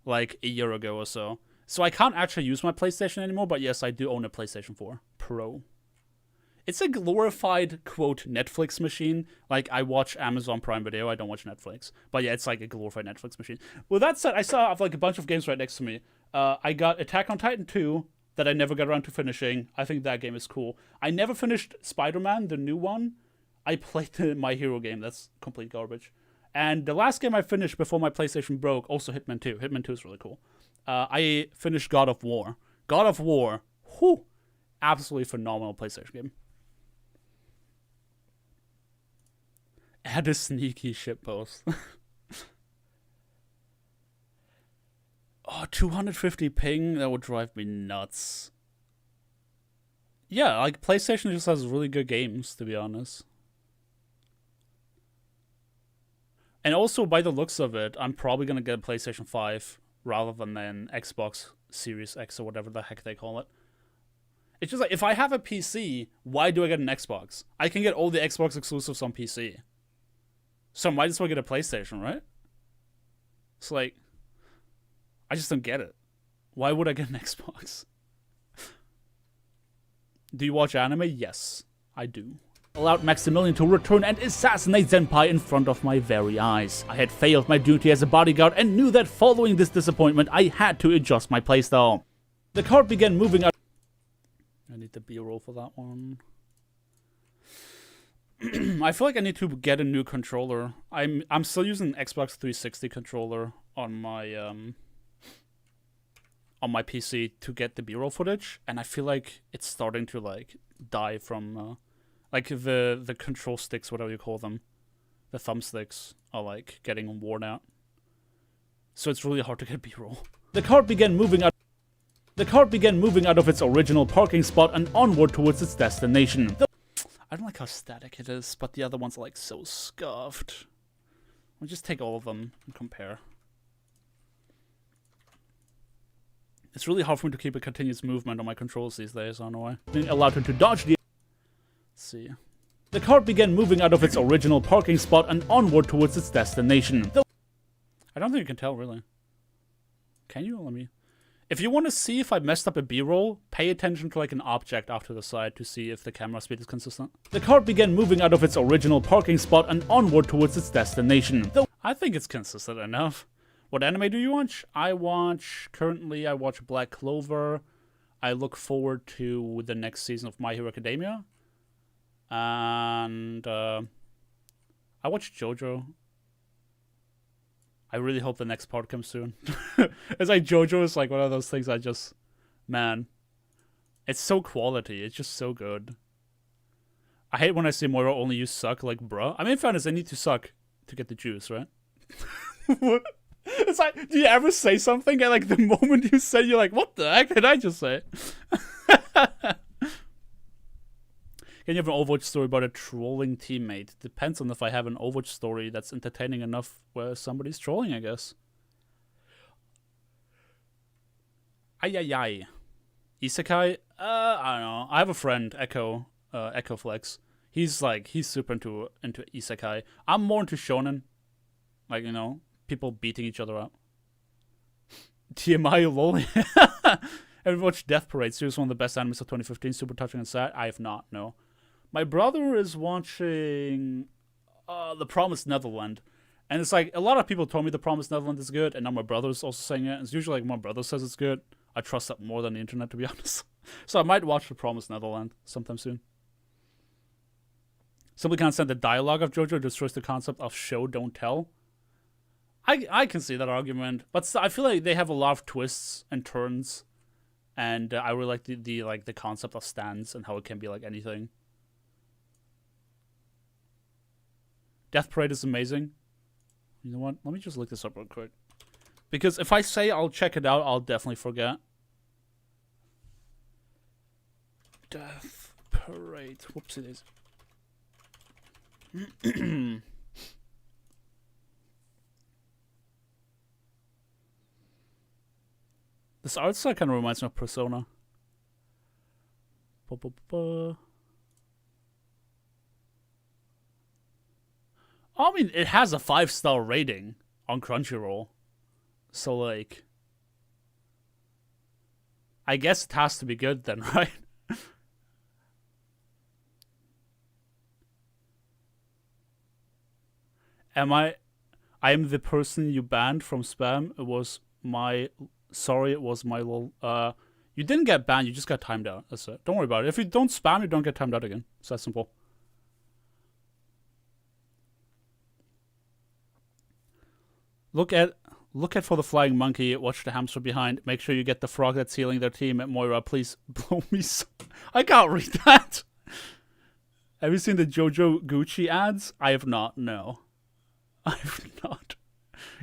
Speaker 1: like a year ago or so. So I can't actually use my PlayStation anymore, but yes, I do own a PlayStation 4 Pro. It's a glorified, quote, Netflix machine. Like, I watch Amazon Prime Video, I don't watch Netflix. But yeah, it's like a glorified Netflix machine. With that said, I saw like a bunch of games right next to me. I got Attack on Titan 2 that I never got around to finishing. I think that game is cool. I never finished Spider-Man, the new one. I played the My Hero game. That's complete garbage. And the last game I finished before my PlayStation broke, also Hitman 2. Hitman 2 is really cool. I finished God of War. God of War, whew, absolutely phenomenal PlayStation game. Add a sneaky shitpost. Oh, 250 ping? That would drive me nuts. Yeah, like, PlayStation just has really good games, to be honest. And also, by the looks of it, I'm probably going to get a PlayStation 5 rather than an Xbox Series X or whatever the heck they call it. It's just like, if I have a PC, why do I get an Xbox? I can get all the Xbox exclusives on PC. So I might as well get a PlayStation, right? It's like, I just don't get it. Why would I get an Xbox? Do you watch anime? Yes, I do. allowed Maximilian to return and assassinate Senpai in front of my very eyes. I had failed my duty as a bodyguard and knew that following this disappointment, I had to adjust my playstyle. The cart began moving out. I need the B-roll for that one. I feel like I need to get a new controller. I'm still using an Xbox 360 controller on my PC to get the B-roll footage, and I feel like it's starting to like die from like the control sticks, whatever you call them, the thumbsticks are like getting worn out. So it's really hard to get B-roll. The cart began moving out. The cart began moving out of its original parking spot and onward towards its destination. I don't like how static it is, but the other ones are like so scuffed. I'll just take all of them and compare. It's really hard for me to keep a continuous movement on my controls these days, I don't know why. Being allowed to dodge the... Let's see. The cart began moving out of its original parking spot and onward towards its destination. I don't think you can tell, really. Can you? Let me... If you want to see if I messed up a B-roll, pay attention to like an object off to the side to see if the camera speed is consistent. The cart began moving out of its original parking spot and onward towards its destination. I think it's consistent enough. What anime do you watch? Currently I watch Black Clover. I look forward to the next season of My Hero Academia. And I watch JoJo. I really hope the next part comes soon. It's like JoJo is like one of those things I just... Man. It's so quality. It's just so good. I hate when I see Moira only use suck, like, bruh. I mean, in fairness, I need to suck to get the juice, right? What? It's like, do you ever say something and like the moment you say, you're like, what the heck did I just say? Can you have an Overwatch story about a trolling teammate? Depends on if I have an Overwatch story that's entertaining enough where somebody's trolling, I guess. Ay. Isekai? I don't know. I have a friend, Echo Flex. He's super into Isekai. I'm more into shonen. Like, you know, people beating each other up. TMI lol. Have you watched Death Parade? Seriously, one of the best animes of 2015. Super touching and sad. I have not, no. My brother is watching The Promised Neverland. And it's like, a lot of people told me The Promised Neverland is good, and now my brother's also saying it. It's usually like my brother says it's good. I trust that more than the internet, to be honest. So I might watch The Promised Neverland sometime soon. Simply can't stand the dialogue of JoJo destroys the concept of show, don't tell. I can see that argument, but I feel like they have a lot of twists and turns, and I really like the concept of stands and how it can be like anything. Death Parade is amazing. You know what? Let me just look this up real quick, because if I say I'll check it out, I'll definitely forget. Death Parade. Whoopsie daisy. This art style kind of reminds me of Persona. I mean, it has a 5-star rating on Crunchyroll. So, like... I guess it has to be good then, right? I am the person you banned from spam. It was my... Sorry, it was my lol. You didn't get banned, you just got timed out. That's it. Don't worry about it. If you don't spam, you don't get timed out again. It's that simple. Look at for the flying monkey. Watch the hamster behind. Make sure you get the frog that's healing their team at Moira. Please blow me so... I can't read that. Have you seen the Jojo Gucci ads? I have not, no. I have not.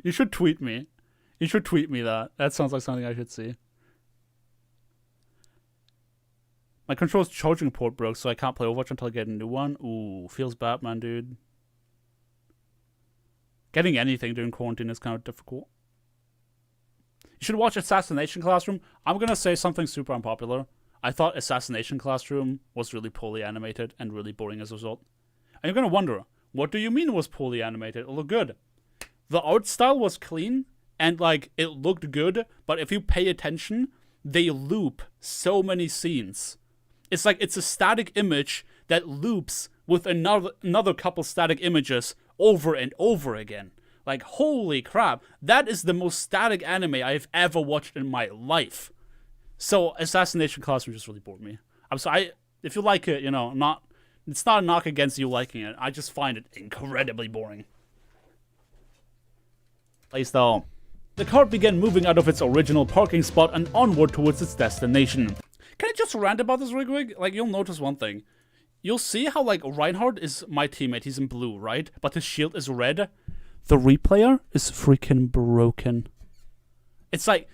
Speaker 1: You should tweet me. You should tweet me that. That sounds like something I should see. My control's charging port broke, so I can't play Overwatch until I get a new one. Ooh, feels bad, man, dude. Getting anything during quarantine is kind of difficult. You should watch Assassination Classroom. I'm gonna say something super unpopular. I thought Assassination Classroom was really poorly animated and really boring as a result. And you're gonna wonder, what do you mean it was poorly animated? It looked good. The art style was clean, and like it looked good, but if you pay attention, they loop so many scenes. It's like it's a static image that loops with another couple static images over and over again. Like, holy crap, that is the most static anime I've ever watched in my life. So, Assassination Classroom just really bored me. I'm sorry, if you like it, you know, it's not a knock against you liking it. I just find it incredibly boring. Playstyle. The cart began moving out of its original parking spot and onward towards its destination. Can I just rant about this real quick? Like, you'll notice one thing. You'll see how, like, Reinhardt is my teammate. He's in blue, right? But his shield is red. The replayer is freaking broken. It's like,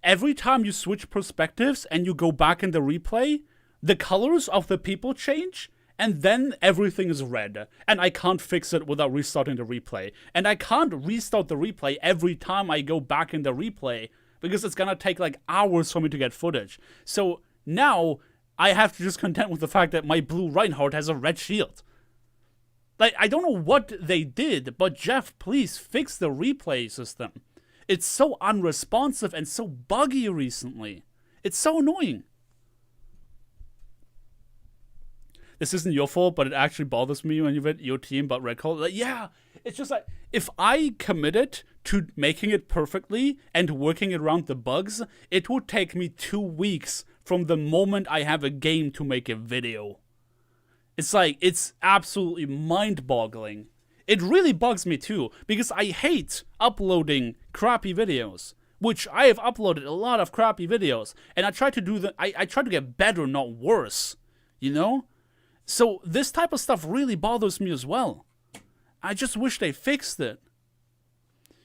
Speaker 1: every time you switch perspectives and you go back in the replay, the colors of the people change, and then everything is red. And I can't fix it without restarting the replay. And I can't restart the replay every time I go back in the replay, because it's gonna take, like, hours for me to get footage. So now I have to just contend with the fact that my blue Reinhardt has a red shield. Like, I don't know what they did, but Jeff, please fix the replay system. It's so unresponsive and so buggy recently. It's so annoying. This isn't your fault, but it actually bothers me when you read your team but red color. Like, yeah, it's just like, if I committed to making it perfectly and working around the bugs, it would take me 2 weeks from the moment I have a game to make a video. It's like, it's absolutely mind-boggling. It really bugs me too, because I hate uploading crappy videos, which I have uploaded a lot of crappy videos, and I try to I try to get better, not worse, you know? So this type of stuff really bothers me as well. I just wish they fixed it.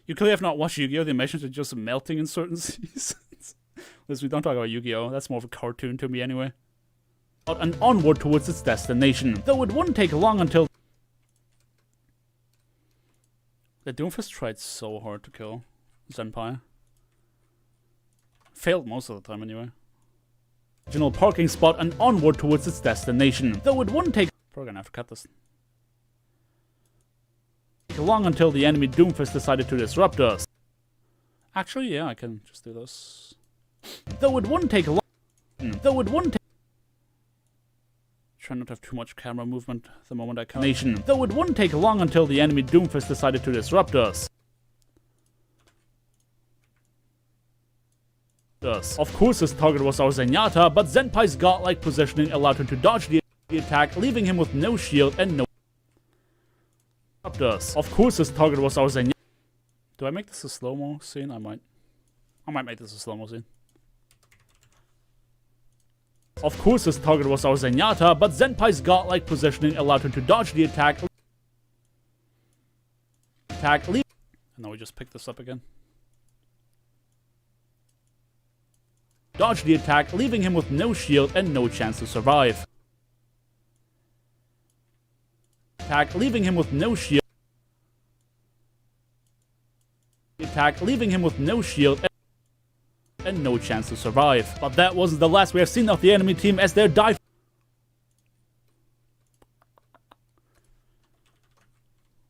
Speaker 1: You clearly have not watched Yu-Gi-Oh! The animations are just melting in certain seasons. Listen, we don't talk about Yu-Gi-Oh! That's more of a cartoon to me anyway. And onward towards its destination, though it wouldn't take long until... The Doomfist tried so hard to kill Senpai. Failed most of the time anyway. Original parking spot and onward towards its destination, though it wouldn't take... We're gonna have to cut this. Long until the enemy Doomfist decided to disrupt us. Actually, yeah, I can just do this. Though it wouldn't take long... Though it wouldn't take... Try not to have too much camera movement the moment I come. Though it wouldn't take long until the enemy Doomfist decided to disrupt us. Of course his target was our Zenyatta, but Zenpai's godlike positioning allowed him to dodge the attack, leaving him with no shield and no... Of course his target was our Zenyatta. Do I make this a slow-mo scene? I might make this a slow-mo scene. Of course his target was our Zenyatta, but Zenpai's godlike positioning allowed him to dodge the attack. And now we just pick this up again. Dodge the attack, leaving him with no shield and no chance to survive. Leaving him with no shield. Leaving him with no shield and no chance to survive. But that wasn't the last we have seen of the enemy team, as their dive...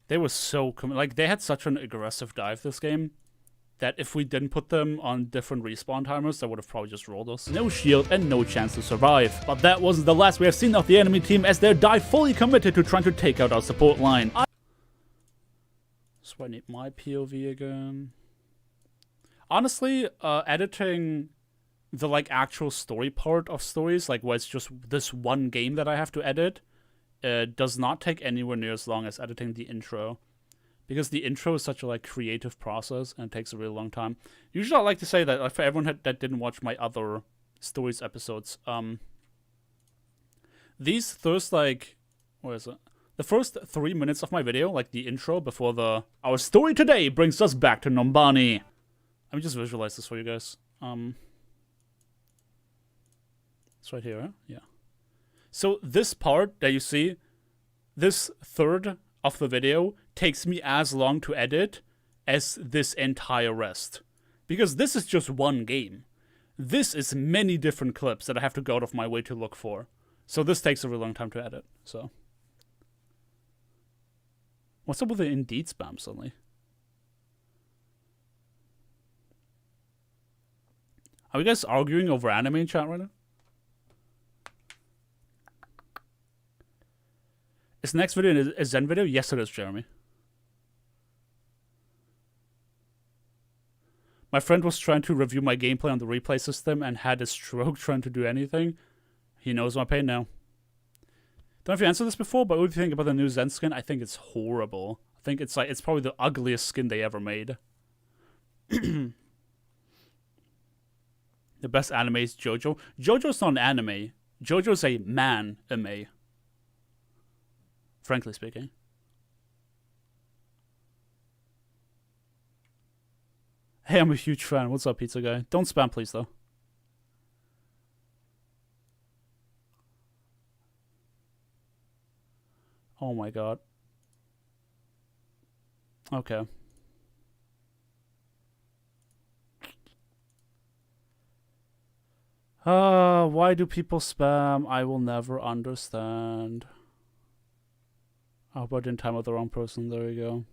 Speaker 1: They were so... Like, they had such an aggressive dive this game, that if we didn't put them on different respawn timers, they would have probably just rolled us. No shield and no chance to survive. But that wasn't the last we have seen of the enemy team, as their dive fully committed to trying to take out our support line. So I need my POV again. Honestly, editing the, like, actual story part of stories, like, where it's just this one game that I have to edit, does not take anywhere near as long as editing the intro. Because the intro is such a, like, creative process, and it takes a really long time. Usually I like to say that, like, for everyone that didn't watch my other stories episodes, these first, like, what is it? The first 3 minutes of my video, like the intro before our story today brings us back to Nombani. Let me just visualize this for you guys. It's right here, huh? Yeah. So this part that you see, this third of the video takes me as long to edit as this entire rest. Because this is just one game. This is many different clips that I have to go out of my way to look for. So this takes a really long time to edit, so. What's up with the Indeed spam suddenly? Are we guys arguing over anime in chat right now? Is the next video a Zen video? Yes, it is, Jeremy. My friend was trying to review my gameplay on the replay system and had a stroke trying to do anything. He knows my pain now. Don't know if you answered this before, but what do you think about the new Zen skin? I think it's horrible. I think it's probably the ugliest skin they ever made. The best anime is JoJo. JoJo's not an anime. JoJo's a man-anime. Frankly speaking. Hey, I'm a huge fan. What's up, pizza guy? Don't spam, please, though. Oh my god. Okay. Why do people spam? I will never understand. Oh, but in time with the wrong person. There we go.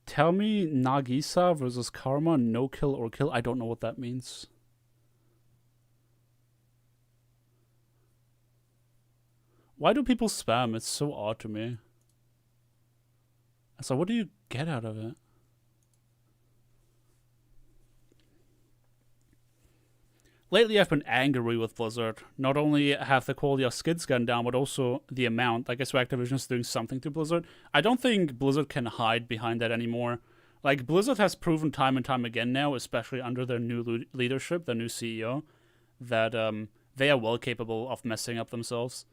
Speaker 1: Tell me Nagisa versus Karma, no kill or kill. I don't know what that means. Why do people spam? It's so odd to me. So what do you get out of it? Lately, I've been angry with Blizzard. Not only have the quality of skins gone down, but also the amount. I guess Activision is doing something to Blizzard. I don't think Blizzard can hide behind that anymore. Like, Blizzard has proven time and time again now, especially under their new leadership, their new CEO, that they are well capable of messing up themselves.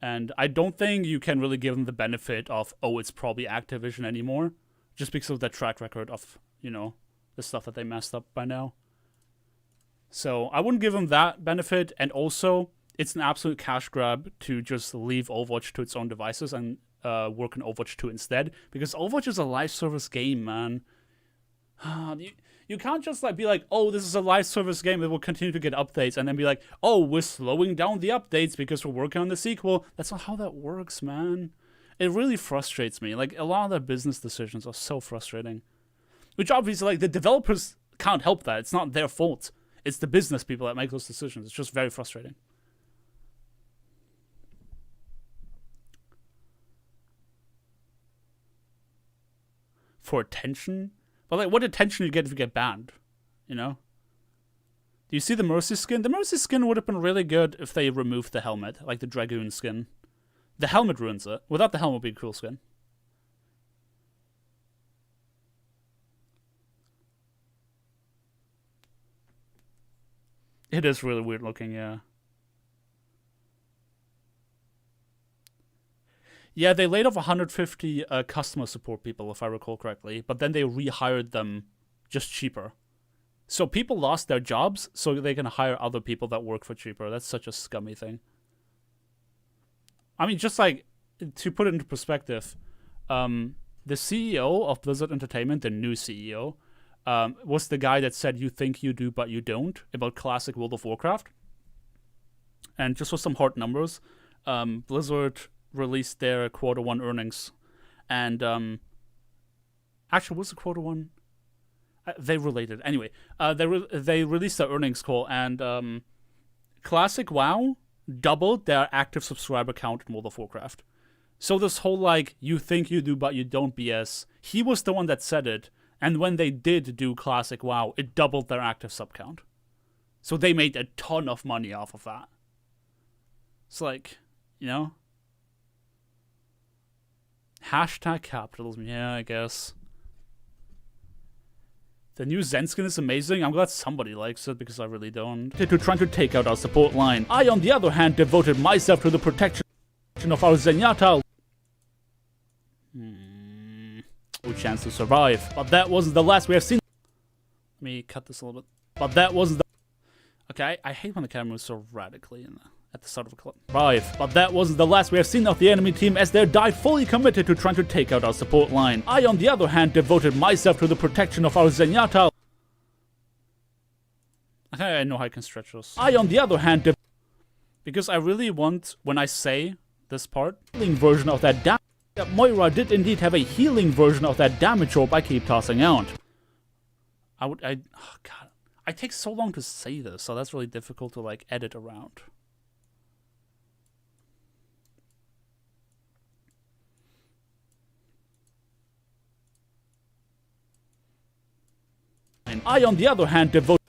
Speaker 1: And I don't think you can really give them the benefit of, oh, it's probably Activision anymore, just because of their track record of, you know, the stuff that they messed up by now. So I wouldn't give them that benefit, and also it's an absolute cash grab to just leave Overwatch to its own devices and work on Overwatch 2 instead, because Overwatch is a live service game, man. You can't just like be like, oh, this is a live service game that will continue to get updates, and then be like, oh, we're slowing down the updates because we're working on the sequel. That's not how that works, man. It really frustrates me. Like, a lot of their business decisions are so frustrating. Which obviously, like, the developers can't help that. It's not their fault. It's the business people that make those decisions. It's just very frustrating. For attention? But like, what attention do you get if you get banned? You know? Do you see the Mercy skin? The Mercy skin would have been really good if they removed the helmet, like the Dragoon skin. The helmet ruins it. Without the helmet, it would be a cool skin. It is really weird looking, yeah. Yeah, they laid off 150 customer support people, if I recall correctly, but then they rehired them just cheaper. So people lost their jobs so they can hire other people that work for cheaper. That's such a scummy thing. I mean, just like, to put it into perspective, the CEO of Blizzard Entertainment, the new CEO, was the guy that said, you think you do, but you don't, about classic World of Warcraft. And just for some hard numbers, Blizzard released their Q1 earnings. And, actually, what's the Q1? They related. Anyway, they released their earnings call, and classic WoW doubled their active subscriber count in World of Warcraft. So this whole, like, you think you do, but you don't BS, he was the one that said it. And when they did do classic WoW, it doubled their active sub count. So they made a ton of money off of that. It's like, you know? Hashtag capitalism, yeah, I guess. The new Zen skin is amazing. I'm glad somebody likes it, because I really don't. To trying to take out our support line. I, on the other hand, devoted myself to the protection of our Zenyatta. No chance to survive. But that wasn't the last we have seen. Let me cut this a little bit. But that wasn't the... Okay, I hate when the camera moves so radically at the start of a clip. But that wasn't the last we have seen of the enemy team, as they died fully committed to trying to take out our support line. I, on the other hand, devoted myself to the protection of our Zenyatta. Okay, I know how I can stretch this. I, on the other hand, because I really want, when I say this part, healing version of that Moira did indeed have a healing version of that damage orb I keep tossing out. Oh god. I take so long to say this, so that's really difficult to, like, edit around. I, on the other hand, devote...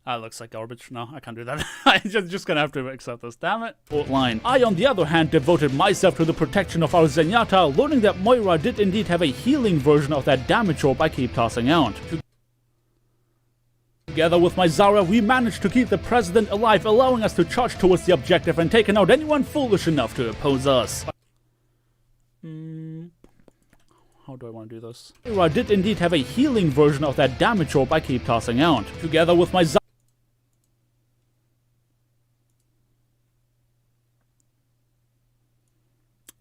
Speaker 1: looks like garbage. No, I can't do that. I'm just gonna have to accept this. Damn it. Line. I, on the other hand, devoted myself to the protection of our Zenyatta, learning that Moira did indeed have a healing version of that damage orb I keep tossing out. Together with my Zarya, we managed to keep the president alive, allowing us to charge towards the objective and taking out anyone foolish enough to oppose us. How do I want to do this? Moira did indeed have a healing version of that damage orb I keep tossing out. Together with my Zarya...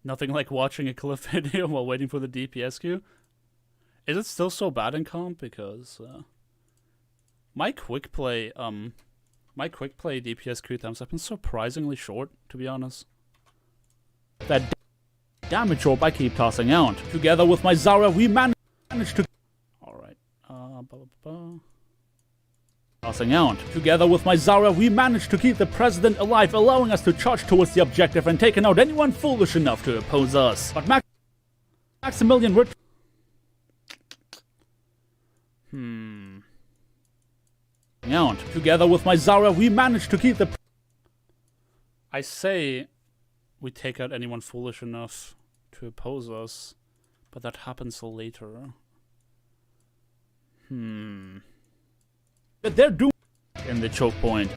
Speaker 1: Nothing like watching a clip video while waiting for the DPS queue. Is it still so bad in comp? Because my quick play DPS queue times have been surprisingly short, to be honest. That damage orb I keep tossing out. Together with my Zarya, we managed to... Alright. Tossing out. Together with my Zarya, we managed to keep the president alive, allowing us to charge towards the objective and taking out anyone foolish enough to oppose us. But Maximilian, we're... Out. Together with my Zarya, we managed to keep the... I say we take out anyone foolish enough to oppose us, but that happens later. But they're doomed in the choke point.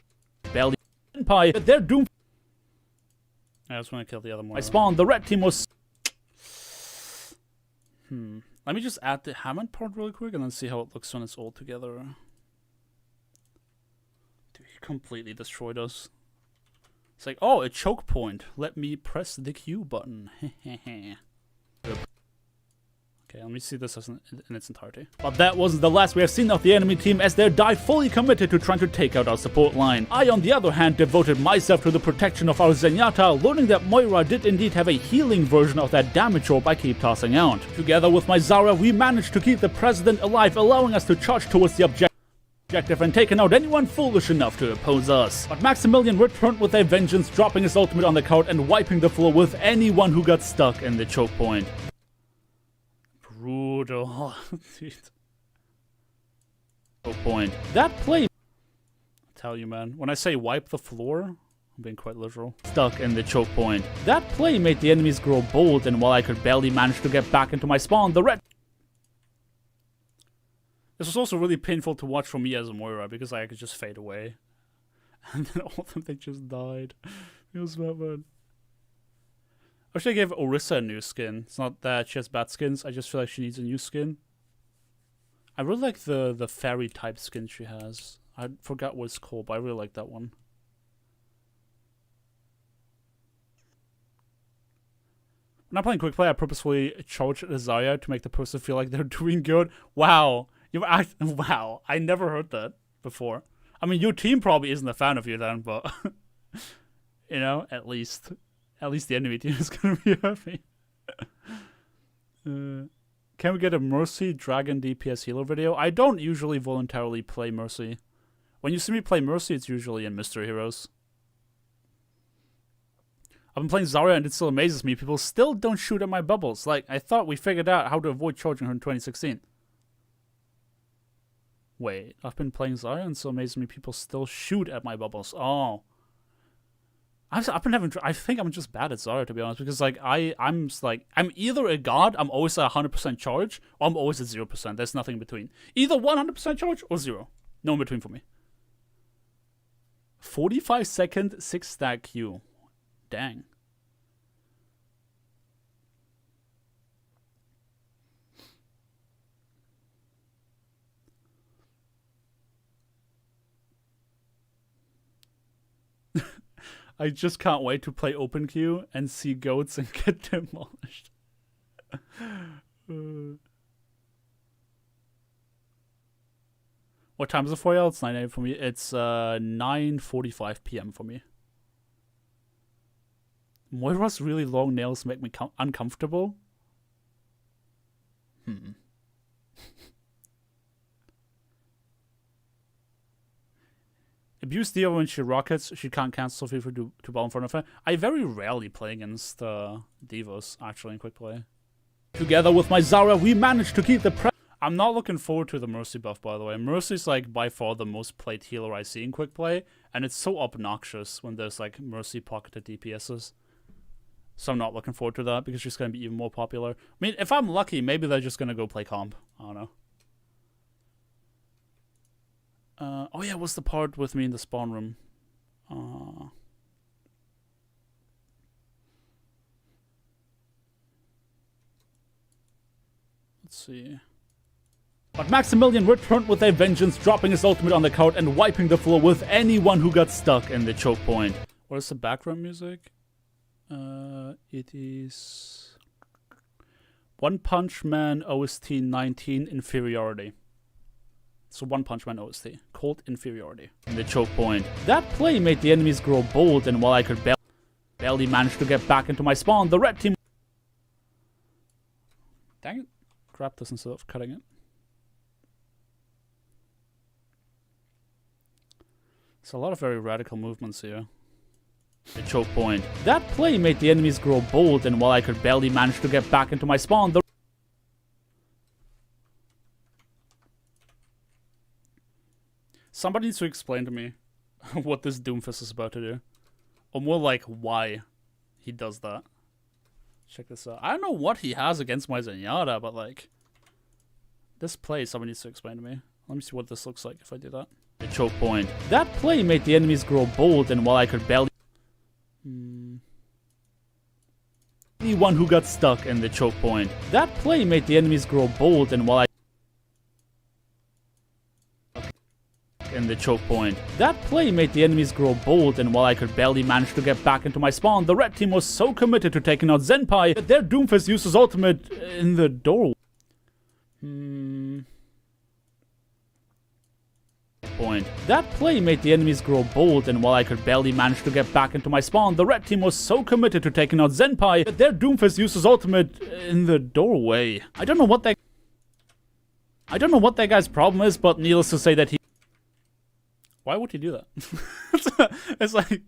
Speaker 1: Belly pie, but they're doomed. I just want to kill the other one. I spawned. The red team was... Let me just add the Hammond part really quick and then see how it looks when it's all together. Dude, he completely destroyed us. It's like, oh, a choke point. Let me press the Q button. Okay, let me see this in its entirety. But that wasn't the last we have seen of the enemy team, as they died fully committed to trying to take out our support line. I, on the other hand, devoted myself to the protection of our Zenyatta, learning that Moira did indeed have a healing version of that damage orb I keep tossing out. Together with my Zarya, we managed to keep the president alive, allowing us to charge towards the objective and taking out anyone foolish enough to oppose us. But Maximilian returned with a vengeance, dropping his ultimate on the card and wiping the floor with anyone who got stuck in the choke point. Brutal. Point. That play... I tell you, man, when I say wipe the floor, I'm being quite literal. Stuck in the choke point. That play made the enemies grow bold, and while I could barely manage to get back into my spawn, the red... This was also really painful to watch for me as a Moira, because I could just fade away. And then all of them, they just died. It was that bad. I wish I gave Orisa a new skin. It's not that she has bad skins, I just feel like she needs a new skin. I really like the fairy type skin she has. I forgot what it's called, but I really like that one. When I'm playing quick play, I purposefully charge the Zarya to make the person feel like they're doing good. Wow. Wow. I never heard that before. I mean, your team probably isn't a fan of you then, but... you know, at least the enemy team is gonna be happy. Can we get a Mercy Dragon DPS healer video? I don't usually voluntarily play Mercy. When you see me play Mercy, it's usually in Mystery Heroes. I've been playing Zarya and it still amazes me. People still don't shoot at my bubbles. Like, I thought we figured out how to avoid charging her in 2016. Wait, I've been playing Zarya and it still amazes me. People still shoot at my bubbles. Oh. I've been having... I think I'm just bad at Zarya, to be honest, because like I'm either a god, I'm always at 100% charge, or I'm always at 0%. There's nothing in between. Either 100% charge or 0. No in between for me. 45-second 6-stack Q. Dang. I just can't wait to play open queue and see goats and get demolished. What time is it for you? It's 9 AM for me. It's 9:45 PM for me. Moira's really long nails make me uncomfortable. Abuse Dio when she rockets. She can't cancel FIFA to ball in front of her. I very rarely play against Divos, actually, in quick play. Together with my Zarya, we managed to keep the I'm not looking forward to the Mercy buff, by the way. Mercy's like by far the most played healer I see in quick play, and it's so obnoxious when there's like Mercy pocketed DPSs. So I'm not looking forward to that because she's going to be even more popular. I mean, if I'm lucky, maybe they're just going to go play comp. I don't know. Oh yeah, what's the part with me in the spawn room? Let's see. But Maximilian returned with a vengeance, dropping his ultimate on the card and wiping the floor with anyone who got stuck in the choke point. What is the background music? It is One Punch Man OST 19 Inferiority. So One Punch Man OST, called Inferiority. In the choke point. That play made the enemies grow bold, and while I could barely manage to get back into my spawn, the red team... Dang it. Grab this instead of cutting it. It's a lot of very radical movements here. The choke point. That play made the enemies grow bold, and while I could barely manage to get back into my spawn, the... Somebody needs to explain to me what this Doomfist is about to do. Or more like, why he does that. Check this out. I don't know what he has against my Zenyatta, but like... This play, somebody needs to explain to me. Let me see what this looks like if I do that. The choke point. That play made the enemies grow bold, and while I could barely... Anyone who got stuck in the choke point. That play made the enemies grow bold, and while I... In the choke point. That play made the enemies grow bold, and while I could barely manage to get back into my spawn, the red team was so committed to taking out Zenpai that their Doomfist used his ultimate in the doorway. Point. That play made the enemies grow bold, and while I could barely manage to get back into my spawn, the red team was so committed to taking out Zenpai that their Doomfist used his ultimate in the doorway. I don't know what that guy's problem is, but needless to say that he... Why would he do that? It's like,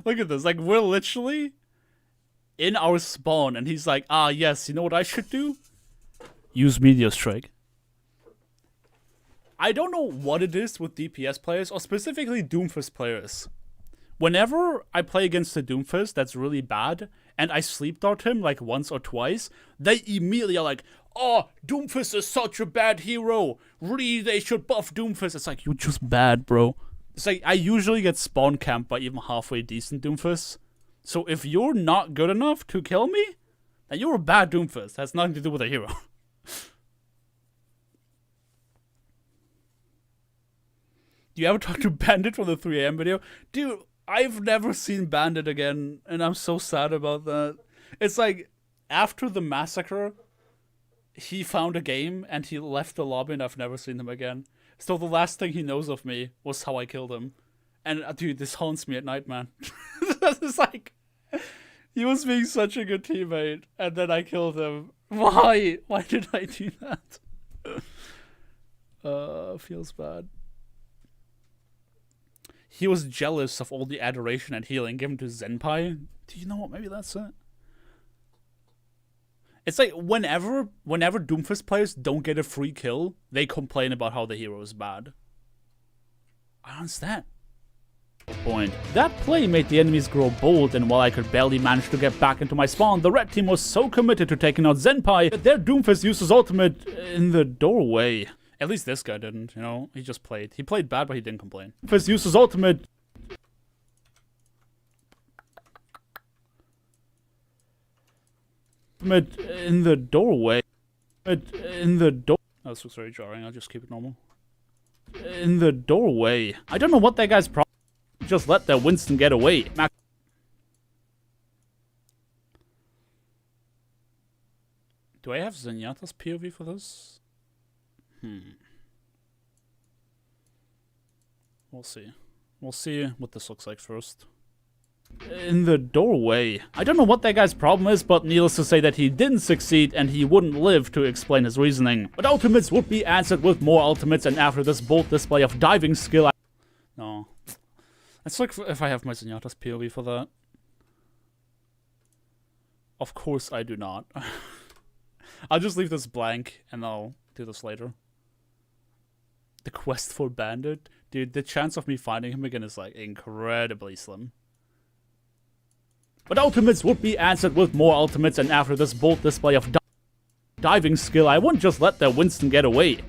Speaker 1: look at this. Like, we're literally in our spawn, and he's like, ah, yes, you know what I should do? Use Meteor Strike. I don't know what it is with DPS players, or specifically Doomfist players. Whenever I play against a Doomfist that's really bad, and I sleep dart him like once or twice, they immediately are like, oh, Doomfist is such a bad hero. Really, they should buff Doomfist. It's like, you're just bad, bro. It's like, I usually get spawn camped by even halfway decent Doomfists. So if you're not good enough to kill me, then you're a bad Doomfist. It has nothing to do with a hero. Do you ever talk to Bandit from the 3 AM video? Dude, I've never seen Bandit again, and I'm so sad about that. It's like, after the massacre, he found a game, and he left the lobby, and I've never seen him again. So the last thing he knows of me was how I killed him. And, dude, this haunts me at night, man. It's like, he was being such a good teammate, and then I killed him. Why? Why did I do that? Feels bad. He was jealous of all the adoration and healing given to Zenpai. Do you know what? Maybe that's it. It's like whenever Doomfist players don't get a free kill, they complain about how the hero is bad. I don't understand. Point. That play made the enemies grow bold, and while I could barely manage to get back into my spawn, the red team was so committed to taking out Zenpai that their Doomfist used his ultimate in the doorway. At least this guy didn't, you know? He just played. He played bad, but he didn't complain. Doomfist used his ultimate... in the doorway. In the door... Oh, this was very jarring. I'll just keep it normal. In the doorway. I don't know what that guy's problem. Just let that Winston get away. Do I have Zenyatta's POV for this? We'll see. We'll see what this looks like first. In the doorway. I don't know what that guy's problem is, but needless to say that he didn't succeed and he wouldn't live to explain his reasoning. But ultimates would be answered with more ultimates, and after this bold display of diving skill, No. Let's look if I have my Zenyatta's POV for that. Of course I do not. I'll just leave this blank and I'll to this later. The quest for Bandit? Dude, the chance of me finding him again is like incredibly slim. But ultimates would be answered with more ultimates, and after this bold display of diving skill, I wouldn't just let that Winston get away.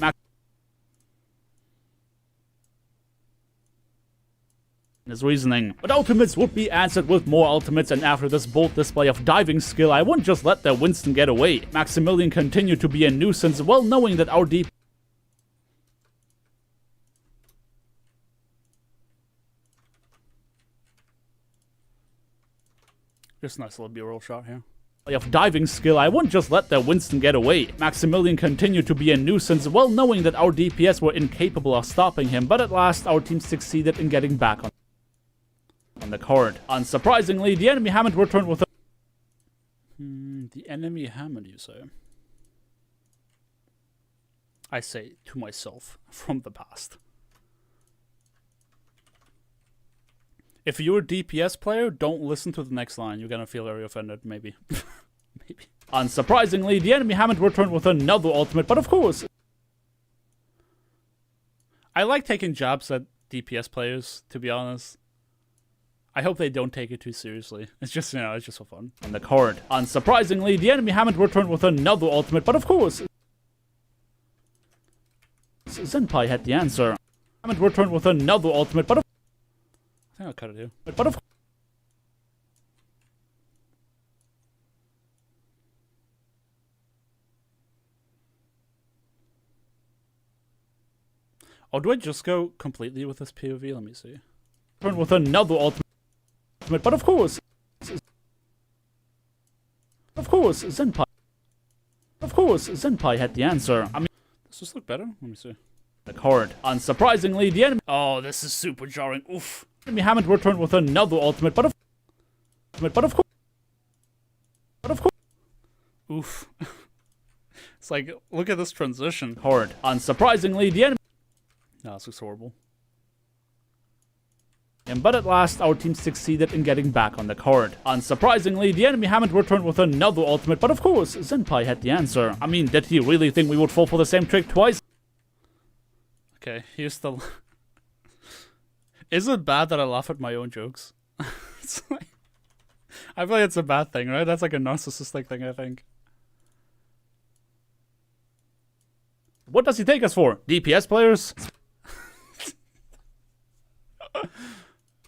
Speaker 1: His reasoning. But ultimates would be answered with more ultimates, and after this bold display of diving skill, I wouldn't just let that Winston get away. Maximilian continued to be a nuisance, well knowing that our DP just a nice little B-roll shot here. Of diving skill, I wouldn't just let that Winston get away. Maximilian continued to be a nuisance, well knowing that our DPS were incapable of stopping him, but at last our team succeeded in getting back on the card. Unsurprisingly, the enemy Hammond returned with a... the enemy Hammond, you say? I say to myself, from the past. If you're a DPS player, don't listen to the next line. You're gonna feel very offended, maybe. Maybe. Unsurprisingly, the enemy Hammond returned with another ultimate, but of course... I like taking jabs at DPS players, to be honest. I hope they don't take it too seriously. It's just, you know, it's just for fun. On the card. Unsurprisingly, the enemy Hammond returned with another ultimate, but of course... Senpai had the answer. Hammond returned with another ultimate, but of... I think I'll cut it here. But of... Or do I just go completely with this POV? Let me see. Turn with another ultimate, but of course, Senpai. Of course, Senpai had the answer. I mean, does this look better? Let me see. The card. Unsurprisingly, the enemy. Oh, this is super jarring. Oof. Enemy Hammond returned with another ultimate, but of course. Oof. It's like, look at this transition. Card. Unsurprisingly, the enemy. No, this looks horrible. But at last, our team succeeded in getting back on the card. Unsurprisingly, the enemy Hammond returned with another ultimate, but of course, Senpai had the answer. I mean, did he really think we would fall for the same trick twice? Okay, here's the... Is it bad that I laugh at my own jokes? It's like... I feel like it's a bad thing, right? That's like a narcissistic thing, I think. What does he take us for? DPS players?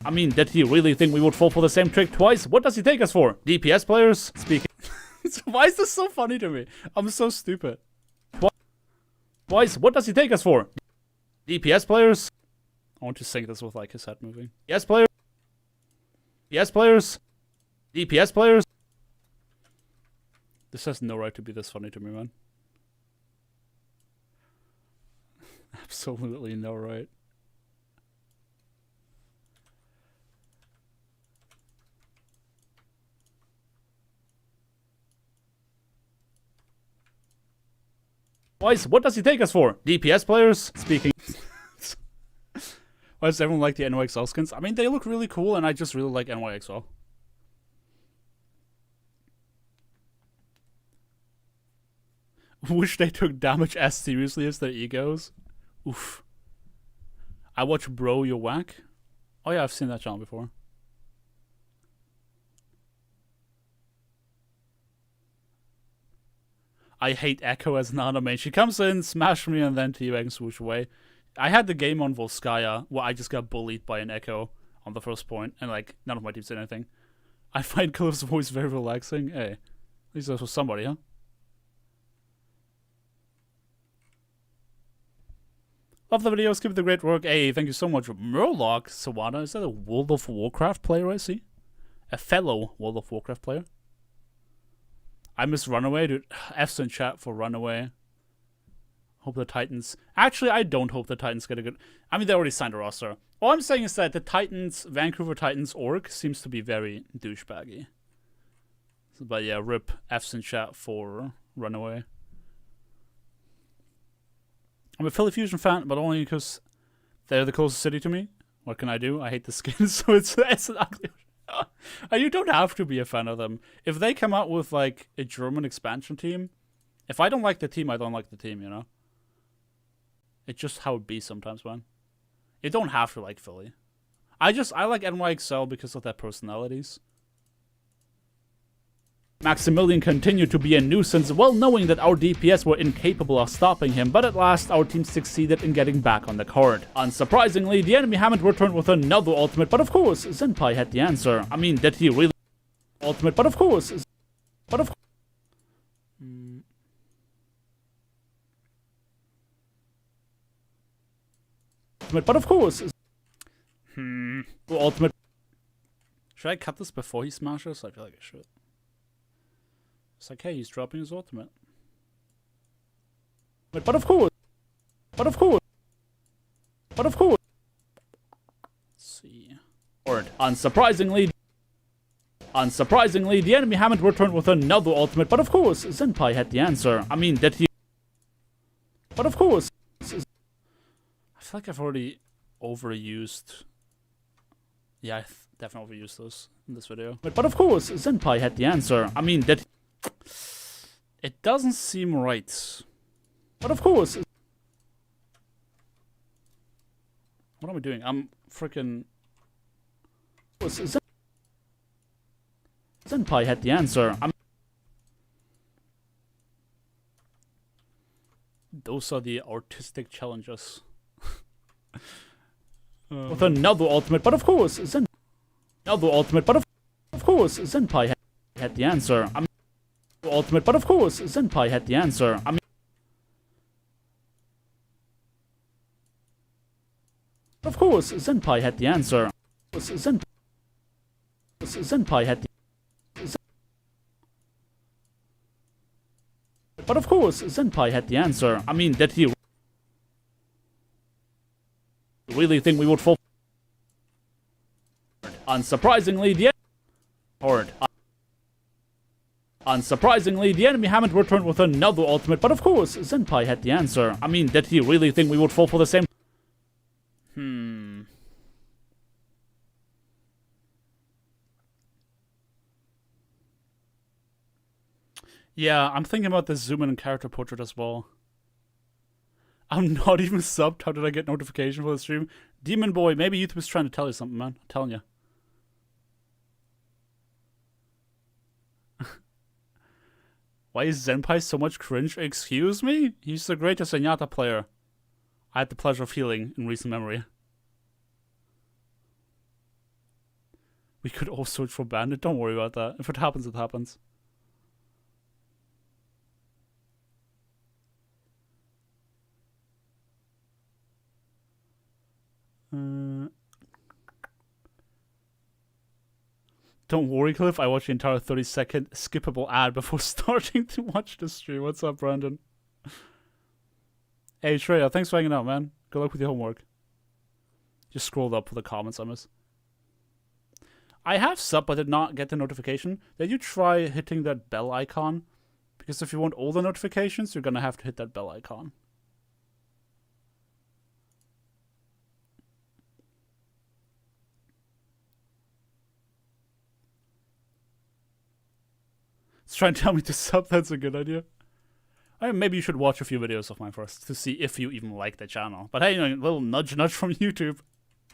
Speaker 1: I mean, did he really think we would fall for the same trick twice? What does he take us for? DPS players? Speaking. Why is this so funny to me? I'm so stupid. Twice? What does he take us for? DPS players? I want to sing this with like his head moving. Yes players? Yes players? DPS players? This has no right to be this funny to me, man. Absolutely no right. Boys, what does he take us for? DPS players? Speaking. Why does everyone like the NYXL skins? I mean, they look really cool, and I just really like NYXL. Wish they took damage as seriously as their egos. Oof. I watch Bro You're Whack. Oh yeah, I've seen that channel before. I hate Echo as an anime. She comes in, smash me, and then teabag and swoosh away. I had the game on Volskaya where I just got bullied by an Echo on the first point, and like none of my team said anything. I find Cliff's voice very relaxing. Hey, at least this was somebody, huh? Love the videos, keep the great work. Hey, thank you so much. Murloc Sawada, is that a World of Warcraft player I see? A fellow World of Warcraft player? I miss Runaway, dude. F's in chat for Runaway. Hope the Titans... Actually, I don't hope the Titans get a good... I mean, they already signed a roster. All I'm saying is that the Titans, Vancouver Titans org seems to be very douchebaggy. But yeah, rip F's in chat for Runaway. I'm a Philly Fusion fan, but only because they're the closest city to me. What can I do? I hate the skin, so it's an ugly... You don't have to be a fan of them. If they come out with, like, a German expansion team, if I don't like the team, I don't like the team, you know? It's just how it be sometimes, man. You don't have to like Philly. I like NYXL because of their personalities. Maximilian continued to be a nuisance, well knowing that our DPS were incapable of stopping him, but at last our team succeeded in getting back on the card. Unsurprisingly, the enemy haven't returned with another ultimate, but of course, Senpai had the answer. I mean, did he really ultimate? But of course, but of but of course, ultimate. Should I cut this before he smashes? I feel like I should. It's like, hey, he's dropping his ultimate. But of course. But of course. But of course. Let's see. Unsurprisingly, the enemy haven't returned with another ultimate, but of course, Senpai had the answer. I mean, did he? But of course. I feel like I've already overused. Yeah, I definitely overused those in this video. But of course, Senpai had the answer. I mean, did he? It doesn't seem right. But of course. What am I doing? I'm freaking. Senpai had the answer. Those are the artistic challenges. With another ultimate, but of course, another ultimate, but of course, Senpai had the answer. Ultimate, but of course, Senpai had the answer. Of course, Senpai had the answer. Senpai had the. But of course, Senpai had the answer. I mean, did he really think we would fall? Unsurprisingly, the enemy haven't returned with another ultimate, but of course, Senpai had the answer. I mean, did he really think we would fall for the same? Yeah, I'm thinking about the zoom in and character portrait as well. I'm not even subbed. How did I get notification for the stream? Demon Boy, maybe YouTube is trying to tell you something, man. I'm telling you. Why is Senpai so much cringe? Excuse me? He's the greatest Zenyatta player I had the pleasure of healing in recent memory. We could all search for Bandit. Don't worry about that. If it happens, it happens. Don't worry, Cliff. I watched the entire 30-second skippable ad before starting to watch the stream. What's up, Brandon? Hey, Shreya, thanks for hanging out, man. Good luck with your homework. Just scrolled up for the comments I missed. I have sub, but did not get the notification. Did you try hitting that bell icon? Because if you want all the notifications, you're gonna have to hit that bell icon. It's trying to tell me to sub. That's a good idea. Maybe you should watch a few videos of mine first to see if you even like the channel. But hey, you know, a little nudge from YouTube.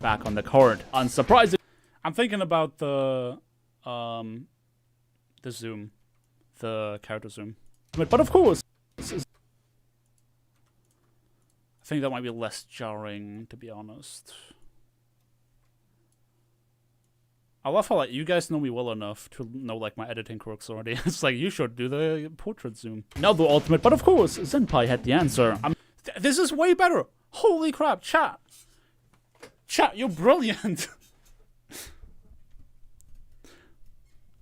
Speaker 1: Back on the card. Unsurprising. I'm thinking about the zoom, the character zoom. But of course, I think that might be less jarring, to be honest. I love how, like, you guys know me well enough to know, like, my editing quirks already. It's like, you should do the portrait zoom. Now the ultimate, but of course, Senpai had the answer. This is way better! Holy crap, chat! Chat, you're brilliant!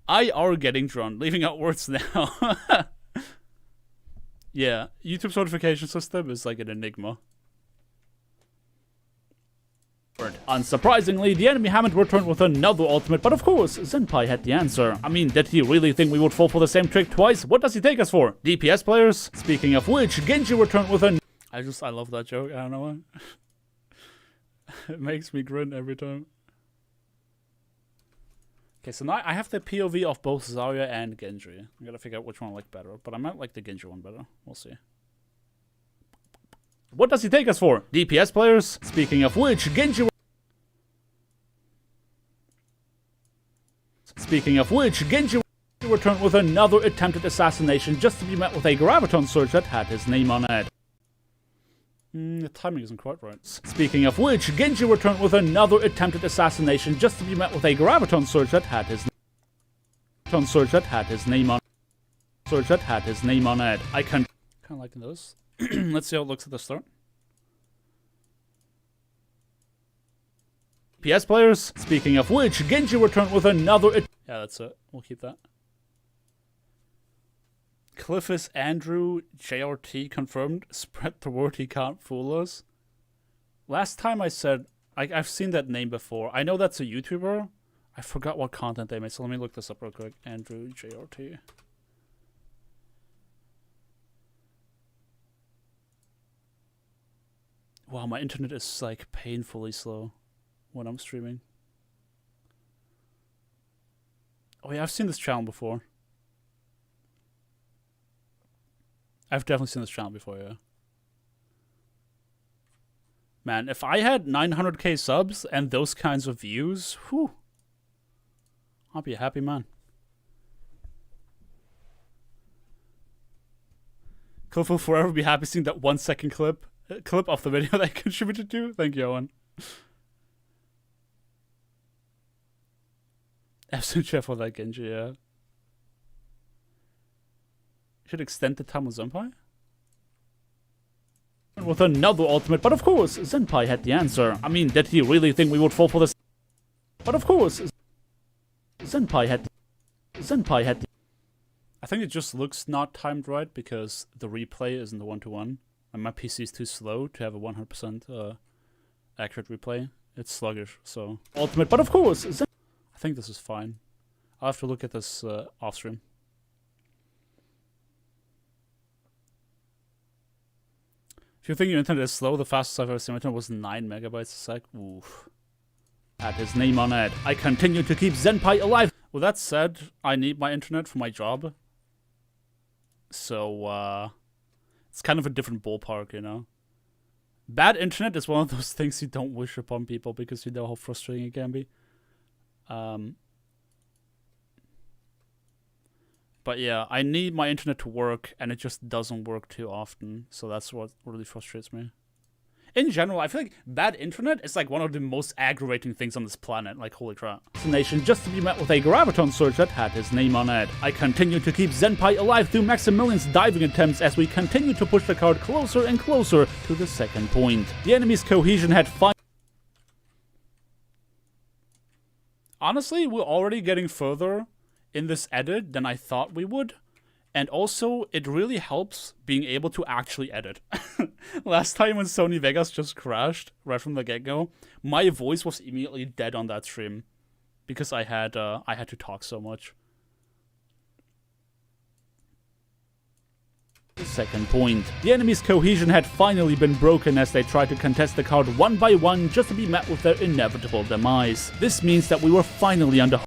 Speaker 1: I are getting drawn, leaving out words now. Yeah, YouTube's notification system is like an enigma. Unsurprisingly, the enemy haven't returned with another ultimate, but of course, Senpai had the answer. I mean, did he really think we would fall for the same trick twice? What does he take us for? DPS players? Speaking of which, Genji returned with an... I love that joke, I don't know why. It makes me grin every time. Okay, so now I have the POV of both Zarya and Genji. I gotta figure out which one I like better, but I might like the Genji one better. We'll see. What does he take us for? DPS players? Speaking of which, Genji... Speaking of which, Genji returned with another attempted assassination just to be met with a graviton surge that had his name on it. The timing isn't quite right. Speaking of which, Genji returned with another attempted assassination just to be met with a graviton surge that had his name on it. I can kind of liking those. Let's see how it looks at the start. PS players. Speaking of which, Genji returned with another. Yeah, that's it. We'll keep that. Cliffus Andrew JRT confirmed. Spread the word, he can't fool us. Last time I said I've seen that name before. I know that's a YouTuber. I forgot what content they made, so let me look this up real quick. Andrew JRT. Wow, my internet is like painfully slow when I'm streaming. Oh yeah, I've seen this channel before. I've definitely seen this channel before, yeah. Man, if I had 900k subs and those kinds of views, whew, I'll be a happy man. Cliff will forever be happy seeing that 1 second clip of the video that I contributed to. Thank you, Owen. Absolute chef for that Genji, yeah. Should extend the time with Zenpai? With another ultimate, but of course, Zenpai had the answer. I mean, did he really think we would fall for this? But of course, Zenpai had the... I think it just looks not timed right because the replay isn't the 1-to-1. And my PC is too slow to have a 100% accurate replay. It's sluggish, so... Ultimate, but of course, I think this is fine. I'll have to look at this off stream. If you think your internet is slow, the fastest I've ever seen my internet was 9 megabytes a sec. Oof. Had his name on it. I continue to keep Zenpai alive. With that said, I need my internet for my job. So, it's kind of a different ballpark, you know? Bad internet is one of those things you don't wish upon people because you know how frustrating it can be. But yeah, I need my internet to work, and it just doesn't work too often. So that's what really frustrates me. In general, I feel like bad internet is like one of the most aggravating things on this planet. Like, holy crap. Nation just to be met with a graviton surge that had his name on it. I continue to keep Zenpai alive through Maximilian's diving attempts as we continue to push the card closer and closer to the second point. The enemy's cohesion had Honestly, we're already getting further in this edit than I thought we would. And also, it really helps being able to actually edit. Last time when Sony Vegas just crashed right from the get-go, my voice was immediately dead on that stream because I had to talk so much. Second point. The enemy's cohesion had finally been broken as they tried to contest the card one by one just to be met with their inevitable demise. This means that we were finally under...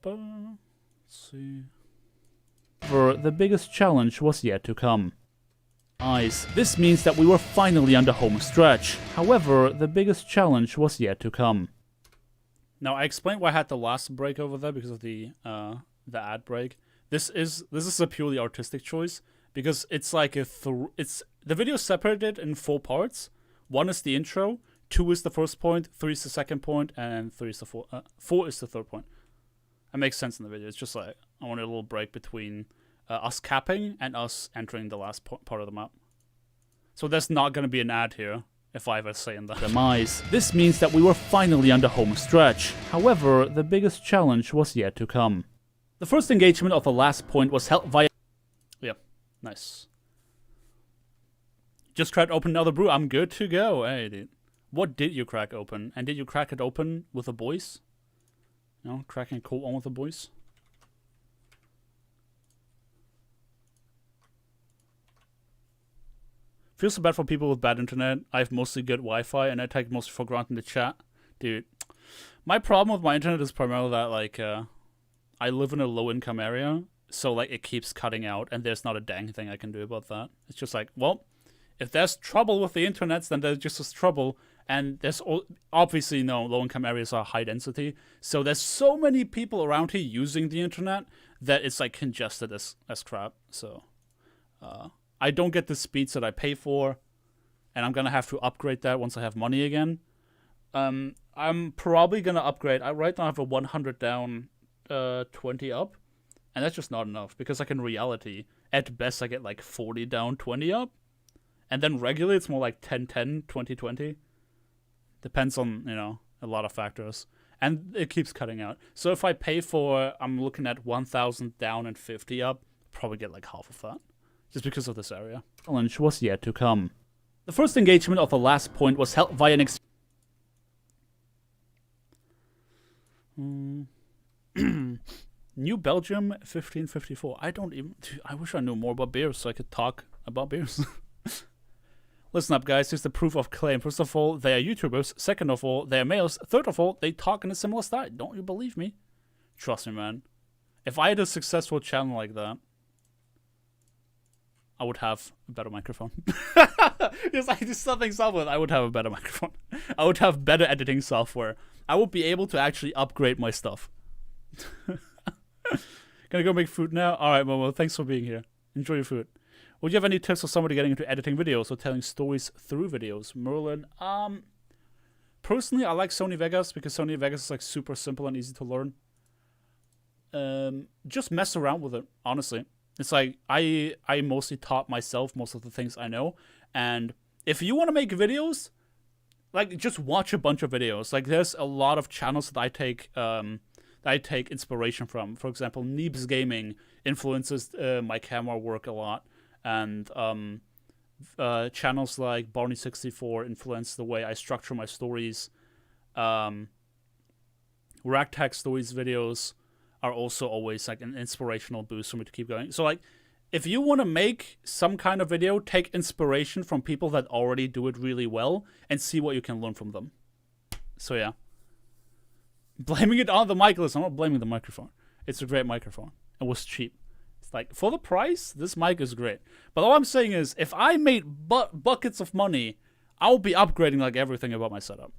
Speaker 1: Let's see. For the biggest challenge was yet to come. This means that we were finally on the home stretch. However, the biggest challenge was yet to come. Now, I explained why I had the last break over there because of the ad break. This is a purely artistic choice because it's like the video is separated in 4 parts. 1 is the intro, 2 is the first point, 3 is the second point, and 4 is the third point. It makes sense in the video. It's just like I wanted a little break between us capping and us entering the last part of the map. So there's not going to be an ad here if I ever say in the demise. This means that we were finally on the home stretch. However, the biggest challenge was yet to come. The first engagement of the last point was held via... Yep, nice. Just cracked open another brew. I'm good to go. Hey, dude. What did you crack open? And did you crack it open with the boys? You know, cracking a cold one with the boys? Feels so bad for people with bad internet. I have mostly good Wi-Fi, and I take mostly for granted the chat. Dude, my problem with my internet is primarily that, like, I live in a low-income area, so, like, it keeps cutting out, and there's not a dang thing I can do about that. It's just like, well, if there's trouble with the internet, then there's just trouble, and there's obviously, no, low-income areas are high density, so there's so many people around here using the internet that it's, like, congested as crap, so... I don't get the speeds that I pay for, and I'm gonna have to upgrade that once I have money again. I'm probably gonna upgrade. Right now I have a 100 down, 20 up, and that's just not enough, because like in reality, at best I get like 40 down, 20 up, and then regularly it's more like 10-10, 20-20. Depends on, you know, a lot of factors, and it keeps cutting out. So if I pay for, I'm looking at 1,000 down and 50 up, probably get like half of that. Just because of this area. Challenge was yet to come. The first engagement of the last point was held via an New Belgium 1554. I wish I knew more about beers so I could talk about beers. Listen up, guys. Here's the proof of claim. First of all, they are YouTubers. Second of all, they are males. Third of all, they talk in a similar style. Don't you believe me? Trust me, man. If I had a successful channel like that, I would have a better microphone. It's like just something software. I would have a better microphone. I would have better editing software. I would be able to actually upgrade my stuff. Gonna go make food now? Alright, Momo, thanks for being here. Enjoy your food. Would you have any tips for somebody getting into editing videos or telling stories through videos? Merlin, personally, I like Sony Vegas because Sony Vegas is like super simple and easy to learn. Just mess around with it, honestly. It's like, I mostly taught myself most of the things I know, and if you want to make videos, like, just watch a bunch of videos. Like, there's a lot of channels that I take inspiration from. For example, Neebs Gaming influences my camera work a lot, and channels like Barney64 influence the way I structure my stories. Ragtag Stories videos are also always like an inspirational boost for me to keep going. So like, if you want to make some kind of video, take inspiration from people that already do it really well and see what you can learn from them. So yeah. Blaming it on the mic, listen, I'm not blaming the microphone. It's a great microphone. It was cheap. It's like, for the price, this mic is great. But all I'm saying is, if I made buckets of money, I'll be upgrading like everything about my setup.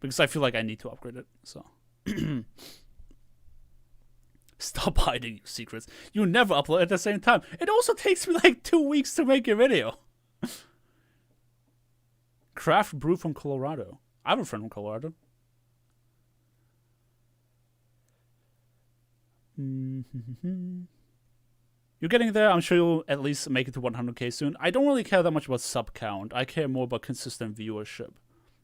Speaker 1: Because I feel like I need to upgrade it, so... Stop hiding your secrets. You never upload at the same time. It also takes me like 2 weeks to make a video. Craft brew from Colorado. I have a friend from Colorado. You're getting there. I'm sure you'll at least make it to 100k soon. I don't really care that much about sub count. I care more about consistent viewership.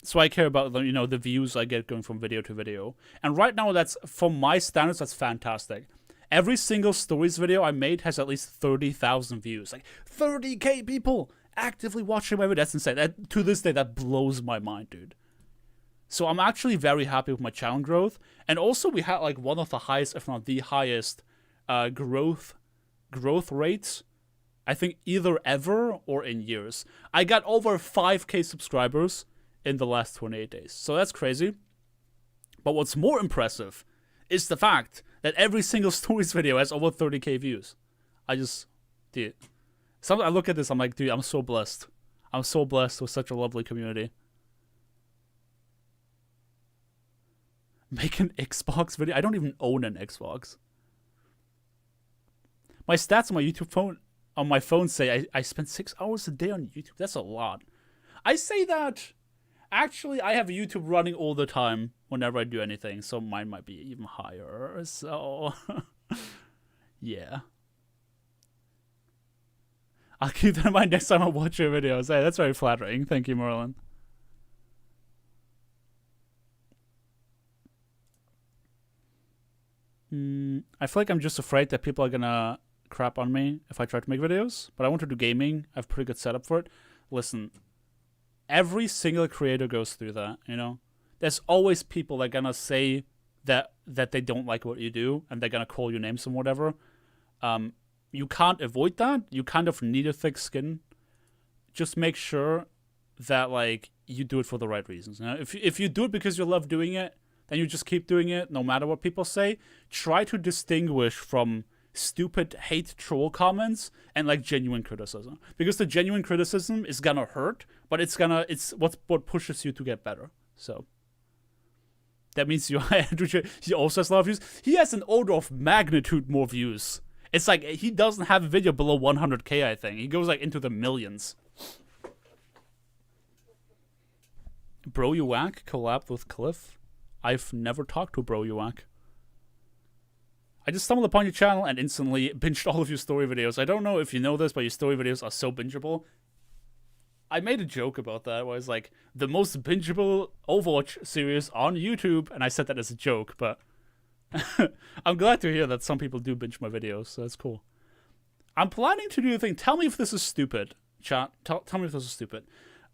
Speaker 1: So I care about, you know, the views I get going from video to video. And right now, that's, for my standards, that's fantastic. Every single stories video I made has at least 30,000 views. Like, 30k people actively watching my video. That's insane. To this day, that blows my mind, dude. So I'm actually very happy with my channel growth. And also, we had, like, one of the highest, if not the highest, growth rates, I think, either ever or in years. I got over 5k subscribers in the last 28 days. So that's crazy. But what's more impressive is the fact that every single stories video has over 30k views. Dude. Sometimes I look at this, I'm like, dude, I'm so blessed. I'm so blessed with such a lovely community. Make an Xbox video? I don't even own an Xbox. My stats on my YouTube phone, on my phone say I spend 6 hours a day on YouTube. That's a lot. I say that... Actually, I have YouTube running all the time whenever I do anything, so mine might be even higher, so... yeah. I'll keep that in mind next time I watch your videos. Hey, that's very flattering. Thank you, Merlin. I feel like I'm just afraid that people are gonna crap on me if I try to make videos, but I want to do gaming. I have a pretty good setup for it. Listen... Every single creator goes through that, you know? There's always people that are gonna say that they don't like what you do, and they're gonna call you names and whatever. You can't avoid that. You kind of need a thick skin just make sure that like you do it for the right reasons. You know? If you do it because you love doing it, then you just keep doing it no matter what people say. Try to distinguish from stupid hate troll comments and like genuine criticism, because the genuine criticism is gonna hurt, but it's what pushes you to get better. So that means he also has a lot of views. He has an order of magnitude more views. It's like he doesn't have a video below 100k. I think he goes like into the millions. Bro You Whack collabed with Cliff. I've never talked to Bro You Whack. I just stumbled upon your channel and instantly binged all of your story videos. I don't know if you know this, but your story videos are so bingeable. I made a joke about that, where it's like, the most bingeable Overwatch series on YouTube, and I said that as a joke, but I'm glad to hear that some people do binge my videos, so that's cool. I'm planning to do a thing. Tell me if this is stupid, chat. Tell me if this is stupid.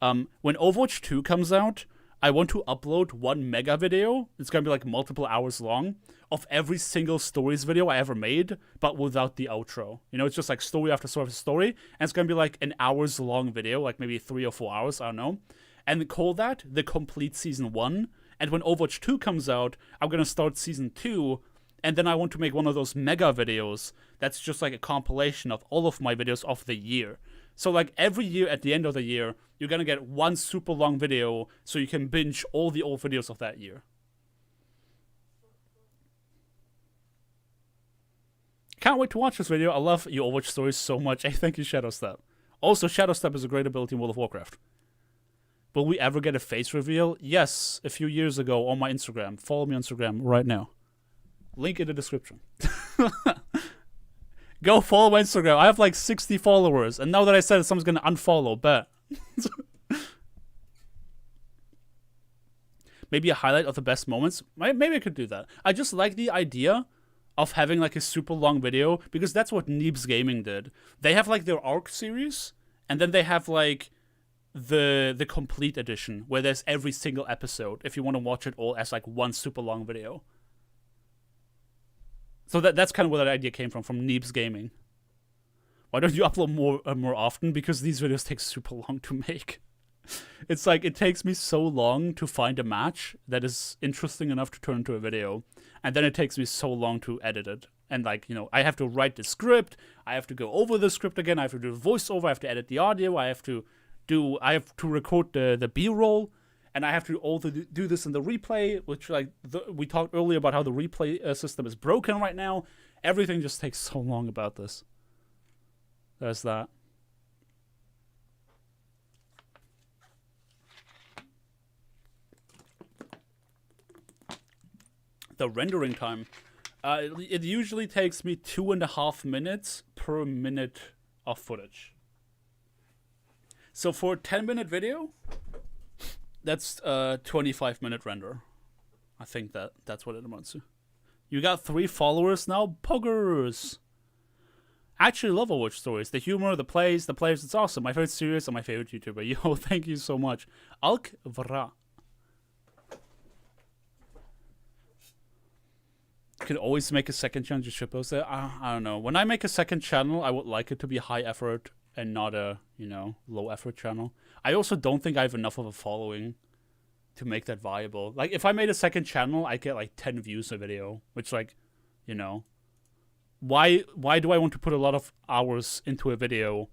Speaker 1: When Overwatch 2 comes out, I want to upload 1 mega video. It's gonna be like multiple hours long of every single stories video I ever made, but without the outro. You know, it's just like story after story after story, and it's gonna be like an hours long video, like maybe 3 or 4 hours, I don't know. And call that the complete season 1. And when Overwatch 2 comes out, I'm gonna start season 2, and then I want to make one of those mega videos that's just like a compilation of all of my videos of the year. So like every year at the end of the year, you're gonna get 1 super long video so you can binge all the old videos of that year. Can't wait to watch this video. I love your Overwatch stories so much. Hey, thank you, Shadowstep. Also, Shadowstep is a great ability in World of Warcraft. Will we ever get a face reveal? Yes, a few years ago on my Instagram. Follow me on Instagram right now. Link in the description. Go follow my Instagram. I have like 60 followers, and now that I said it, someone's gonna unfollow. Bet. Maybe a highlight of the best moments. Maybe I could do that. I just like the idea of having like a super long video, because that's what Neebs Gaming did. They have like their Arc series, and then they have like the complete edition, where there's every single episode if you want to watch it all as like 1 super long video. So that's kind of where that idea came from Neebs Gaming. Why don't you upload more often? Because these videos take super long to make. It's like, it takes me so long to find a match that is interesting enough to turn into a video, and then it takes me so long to edit it. And like, you know, I have to write the script, I have to go over the script again, I have to do the voiceover, I have to edit the audio, I have to record the B-roll, and I have to also do this in the replay, which like we talked earlier about how the replay system is broken right now. Everything just takes so long about this. There's that. The rendering time. It usually takes me 2.5 minutes per minute of footage. So for a 10-minute video, that's a 25-minute render. I think that's what it amounts to. You got 3 followers now? Poggers! I actually love Overwatch stories. The humor, the players, it's awesome. My favorite series and my favorite YouTuber. Yo, thank you so much. Alk Vra. Could always make a second channel, just shitpost it. I don't know. When I make a second channel, I would like it to be high effort and not a, you know, low effort channel. I also don't think I have enough of a following to make that viable. Like, if I made a second channel, I'd get like 10 views a video, which, like, you know, why do I want to put a lot of hours into a video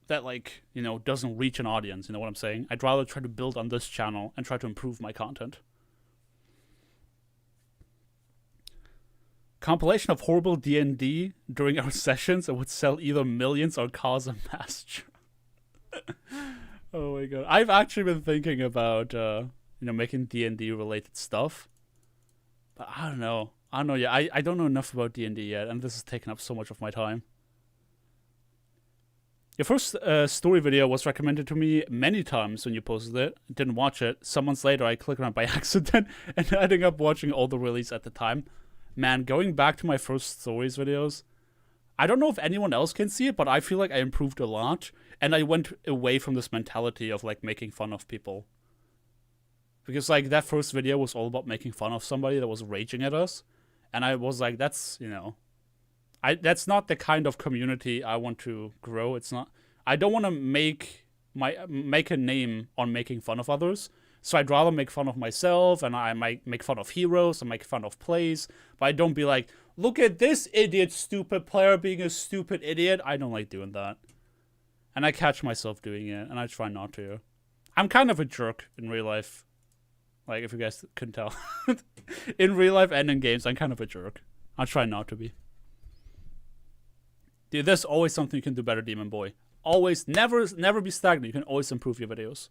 Speaker 1: that, like, you know, doesn't reach an audience? You know what I'm saying? I'd rather try to build on this channel and try to improve my content. Compilation of horrible D&D during our sessions, it would sell either millions or cause a mass. Oh my god. I've actually been thinking about, you know, making D&D related stuff. But I don't know. Yeah, I don't know enough about D&D yet, and this has taken up so much of my time. Your first story video was recommended to me many times when you posted it. Didn't watch it. Some months later, I clicked on it by accident and ending up watching all the release at the time. Man, going back to my first stories videos, I don't know if anyone else can see it, but I feel like I improved a lot. And I went away from this mentality of, like, making fun of people. Because, like, that first video was all about making fun of somebody that was raging at us. And I was like, that's, you know, that's not the kind of community I want to grow. It's not, I don't want to make a name on making fun of others. So I'd rather make fun of myself, and I might make fun of heroes and make fun of plays, but I don't be like, look at this idiot stupid player being a stupid idiot. I don't like doing that. And I catch myself doing it, and I try not to. I'm kind of a jerk in real life. Like, if you guys couldn't tell. In real life and in games, I'm kind of a jerk. I try not to be. Dude, there's always something you can do better, Demon Boy. Always, never be stagnant. You can always improve your videos.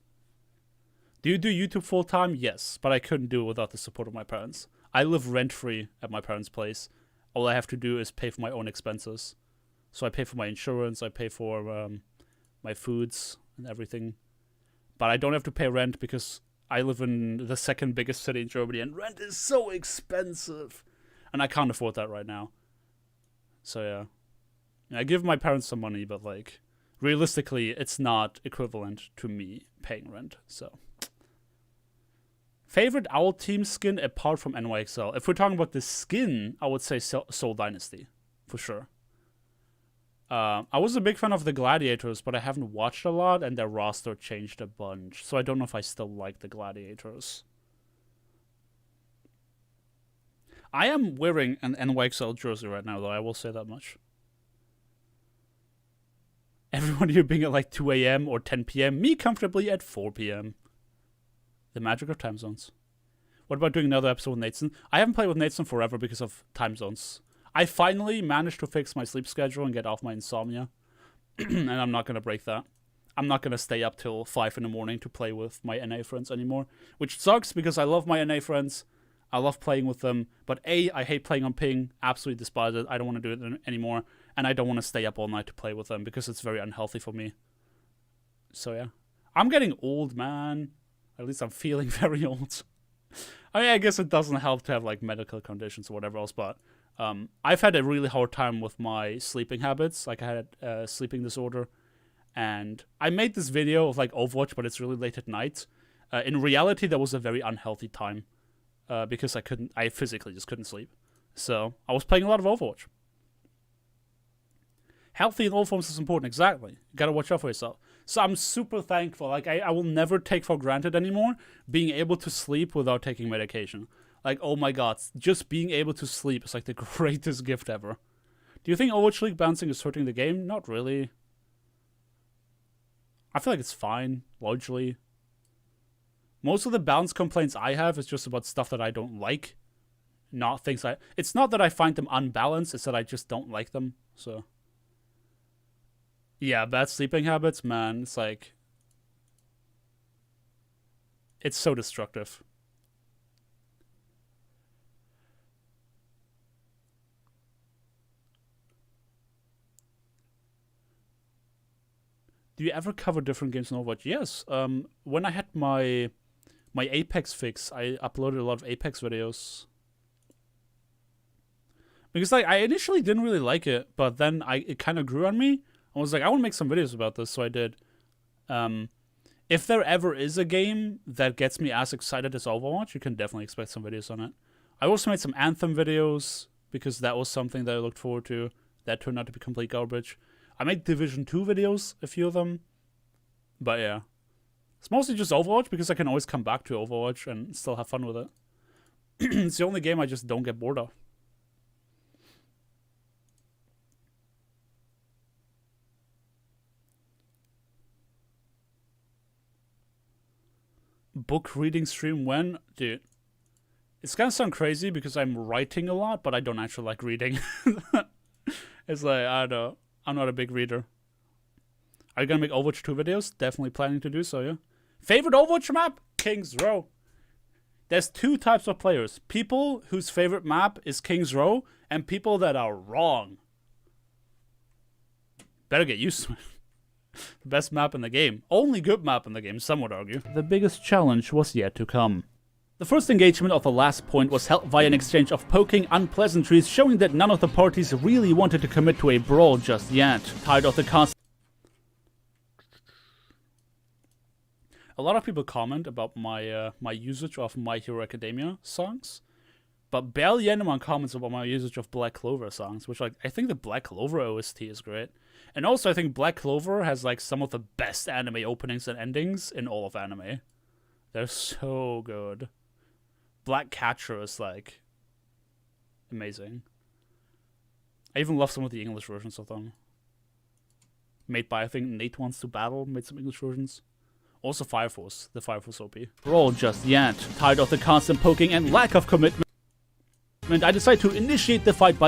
Speaker 1: Do you do YouTube full-time? Yes, but I couldn't do it without the support of my parents. I live rent-free at my parents' place. All I have to do is pay for my own expenses. So I pay for my insurance, I pay for my foods and everything. But I don't have to pay rent because I live in the second biggest city in Germany and rent is so expensive. And I can't afford that right now. So yeah. I give my parents some money, but like, realistically, it's not equivalent to me paying rent, so... Favorite Owl Team skin apart from NYXL? If we're talking about the skin, I would say Soul Dynasty, for sure. I was a big fan of the Gladiators, but I haven't watched a lot, and their roster changed a bunch, so I don't know if I still like the Gladiators. I am wearing an NYXL jersey right now, though, I will say that much. Everyone here being at like 2 a.m. or 10 p.m., me comfortably at 4 p.m. The magic of time zones. What about doing another episode with Nathan? I haven't played with Nathan forever because of time zones. I finally managed to fix my sleep schedule and get off my insomnia. And I'm not going to break that. I'm not going to stay up till 5 in the morning to play with my NA friends anymore. Which sucks because I love my NA friends. I love playing with them. But A, I hate playing on ping. Absolutely despise it. I don't want to do it anymore. And I don't want to stay up all night to play with them because it's very unhealthy for me. So yeah. I'm getting old, man. At least I'm feeling very old. I mean, I guess it doesn't help to have like medical conditions or whatever else, but I've had a really hard time with my sleeping habits. Like I had a sleeping disorder, and I made this video of like Overwatch, but it's really late at night. In reality, that was a very unhealthy time because I physically just couldn't sleep. So I was playing a lot of Overwatch. Healthy in all forms is important, exactly. You gotta watch out for yourself. So I'm super thankful. Like, I will never take for granted anymore being able to sleep without taking medication. Like, oh my god, just being able to sleep is like the greatest gift ever. Do you think Overwatch League bouncing is hurting the game? Not really. I feel like it's fine, largely. Most of the balance complaints I have is just about stuff that I don't like. Not things it's not that I find them unbalanced, it's that I just don't like them, so... Yeah, bad sleeping habits, man, it's like... It's so destructive. Do you ever cover different games in Overwatch? Yes. When I had my Apex fix, I uploaded a lot of Apex videos. Because like I initially didn't really like it, but then it kind of grew on me. I was like, I want to make some videos about this, so I did. If there ever is a game that gets me as excited as Overwatch, you can definitely expect some videos on it. I also made some Anthem videos, because that was something that I looked forward to. That turned out to be complete garbage. I made Division 2 videos, a few of them. But yeah. It's mostly just Overwatch, because I can always come back to Overwatch and still have fun with it. It's the only game I just don't get bored of. Book reading stream when? Dude. It's gonna sound crazy because I'm writing a lot, but I don't actually like reading. It's like, I don't know. I'm not a big reader. Are you gonna make Overwatch 2 videos? Definitely planning to do so, yeah. Favorite Overwatch map? King's Row. There's two types of players. People whose favorite map is King's Row, and people that are wrong. Better get used to it. The best map in the game. Only good map in the game, some would argue. The biggest challenge was yet to come. The first engagement of the last point was held via an exchange of poking unpleasantries, showing that none of the parties really wanted to commit to a brawl just yet. Tired of the cast. A lot of people comment about my my usage of My Hero Academia songs, but barely anyone comments about my usage of Black Clover songs, which, like, I think the Black Clover OST is great. And also, I think Black Clover has, like, some of the best anime openings and endings in all of anime. They're so good. Black Catcher is, like, amazing. I even love some of the English versions of them. Made by, I think, Nate Wants to Battle made some English versions. Also Fire Force, the Fire Force OP. We're all just yet tired of the constant poking and lack of commitment. I decide to initiate the fight by...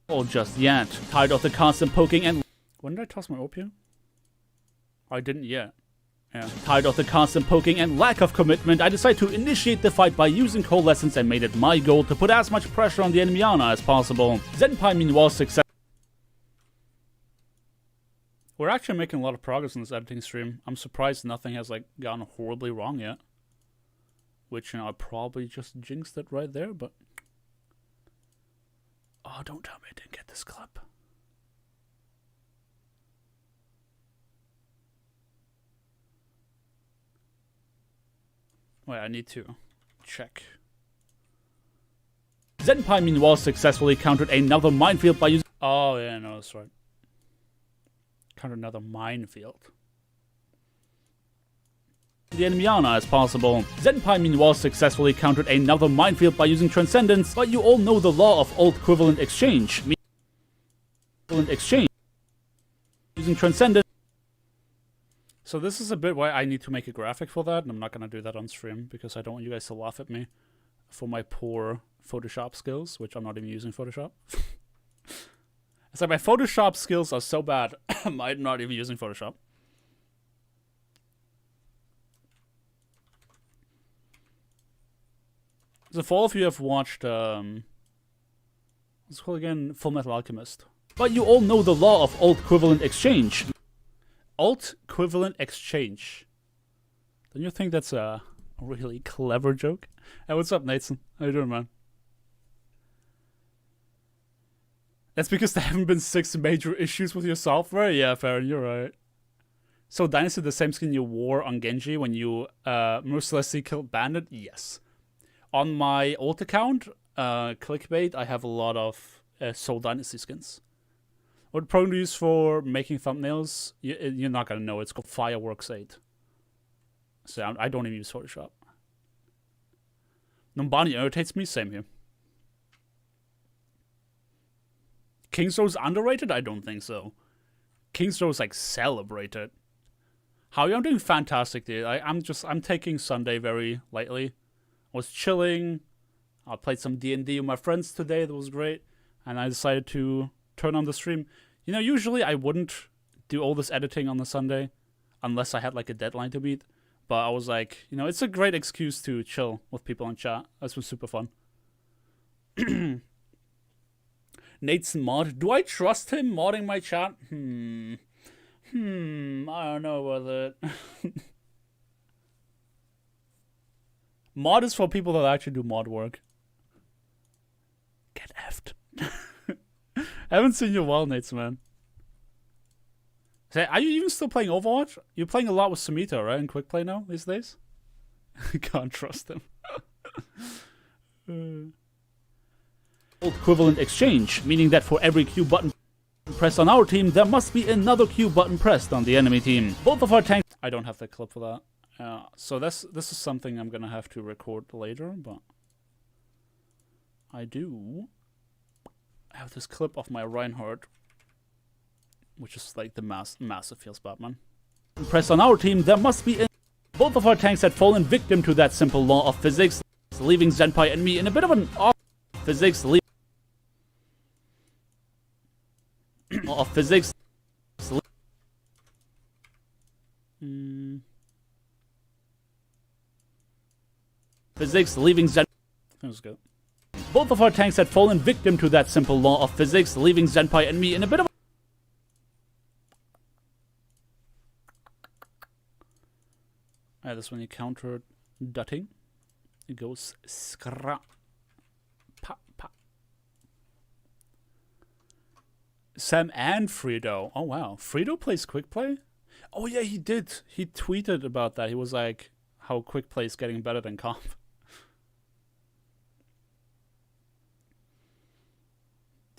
Speaker 1: All just yet tired of the constant poking and... When did I toss my opium? I didn't yet. Yeah. Tired of the constant poking and lack of commitment, I decide to initiate the fight by using coalescence and made it my goal to put as much pressure on the enemy Ana as possible. Zenpai meanwhile success. We're actually making a lot of progress in this editing stream. I'm surprised nothing has, like, gone horribly wrong yet. Which, you know, I probably just jinxed it right there, but... Oh, don't tell me I didn't get this clip. Wait, I need to check. Zenpai meanwhile successfully countered another minefield by using... Oh, yeah, no, that's right. Countered another minefield. The enemy Ana as possible. Zenpai meanwhile successfully countered another minefield by using Transcendence, but you all know the law of old equivalent exchange. Using Transcendence. So this is a bit why I need to make a graphic for that, and I'm not going to do that on stream, because I don't want you guys to laugh at me for my poor Photoshop skills, which I'm not even using Photoshop. It's like my Photoshop skills are so bad, I'm not even using Photoshop. So for all of you who have watched, what's it called again? Full Metal Alchemist. But you all know the law of alt equivalent exchange. Alt equivalent exchange. Don't you think that's a really clever joke? Hey, what's up, Nathan? How you doing, man? That's because there haven't been 6 major issues with your software? Yeah, Farron, you're right. So Dynasty, the same skin you wore on Genji when you mercilessly killed Bandit? Yes. On my old account, Clickbait, I have a lot of Soul Dynasty skins. What program to use for making thumbnails? You're not going to know. It's called Fireworks 8. So I don't even use Photoshop. Numbani irritates me. Same here. King's Row is underrated? I don't think so. King's Row is like celebrated. How are you? I'm doing fantastic, dude. I'm taking Sunday very lightly. I was chilling. I played some D&D with my friends today. That was great. And I decided to turn on the stream. You know, usually I wouldn't do all this editing on the Sunday unless I had like a deadline to meet. But I was like, you know, it's a great excuse to chill with people in chat. This was super fun. Nate's mod. Do I trust him modding my chat? I don't know about that. Mod is for people that actually do mod work. Get effed. I haven't seen you well, Nates, man. Say, are you even still playing Overwatch? You're playing a lot with Sumito, right? In quick play now these days? Can't trust him. Equivalent exchange, meaning that for every Q button pressed on our team, there must be another Q button pressed on the enemy team. Both of our tanks... I don't have the clip for that. So this is something I'm gonna have to record later, but I do have this clip of my Reinhardt, which is like the massive feels Batman. Press on our team, there must be both of our tanks had fallen victim to that simple law of physics, leaving Zenpai and me in a bit of an physics of physics. Physics leaving Zen. That was good. Both of our tanks had fallen victim to that simple law of physics, leaving Zenpai and me in a bit of this when you counter dutting. It goes skra. Pa, pa. Sam and Frito. Oh wow. Frito plays quick play? Oh yeah, he did. He tweeted about that. He was like, how quick play is getting better than comp.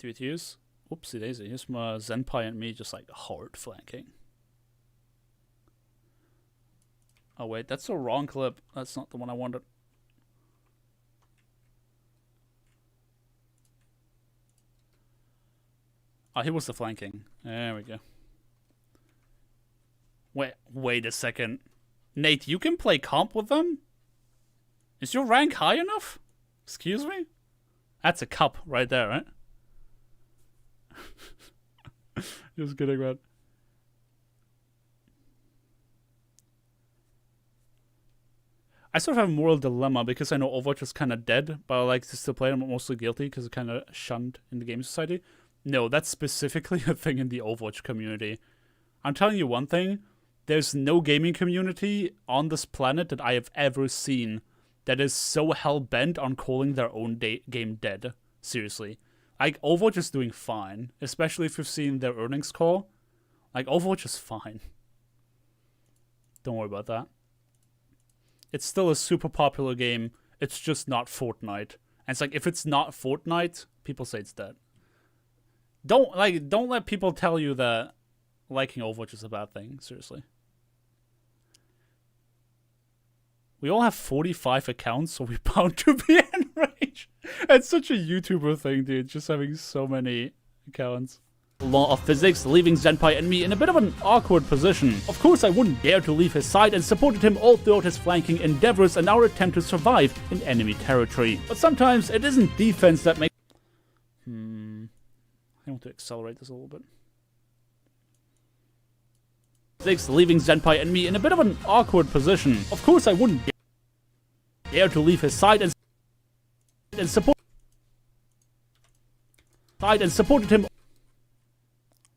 Speaker 1: Terios. Whoopsie daisy. Here's my Zenpai and me just like hard flanking. Oh wait, that's the wrong clip. That's not the one I wanted. Oh, here was the flanking. There we go. Wait a second. Nate, you can play comp with them? Is your rank high enough? Excuse me? That's a cup right there, right? Just kidding, man. I sort of have a moral dilemma because I know Overwatch is kind of dead, but I like to still play it. I'm mostly guilty because it's kind of shunned in the game society. No, that's specifically a thing in the Overwatch community. I'm telling you one thing. There's no gaming community on this planet that I have ever seen that is so hell-bent on calling their own game dead. Seriously. Like, Overwatch is doing fine. Especially if you've seen their earnings call. Like, Overwatch is fine. Don't worry about that. It's still a super popular game. It's just not Fortnite. And it's like, if it's not Fortnite, people say it's dead. Don't let people tell you that liking Overwatch is a bad thing. Seriously. We all have 45 accounts, so we're bound to be enraged. It's such a YouTuber thing, dude. Just having so many accounts. Law of physics, leaving Zenpai and me in a bit of an awkward position. Of course, I wouldn't dare to leave his side and supported him all throughout his flanking endeavors and our attempt to survive in enemy territory. But sometimes it isn't defense that makes... I want to accelerate this a little bit. Leaving Zenpai and me in a bit of an awkward position. Of course, I wouldn't dare to leave his side and supported him.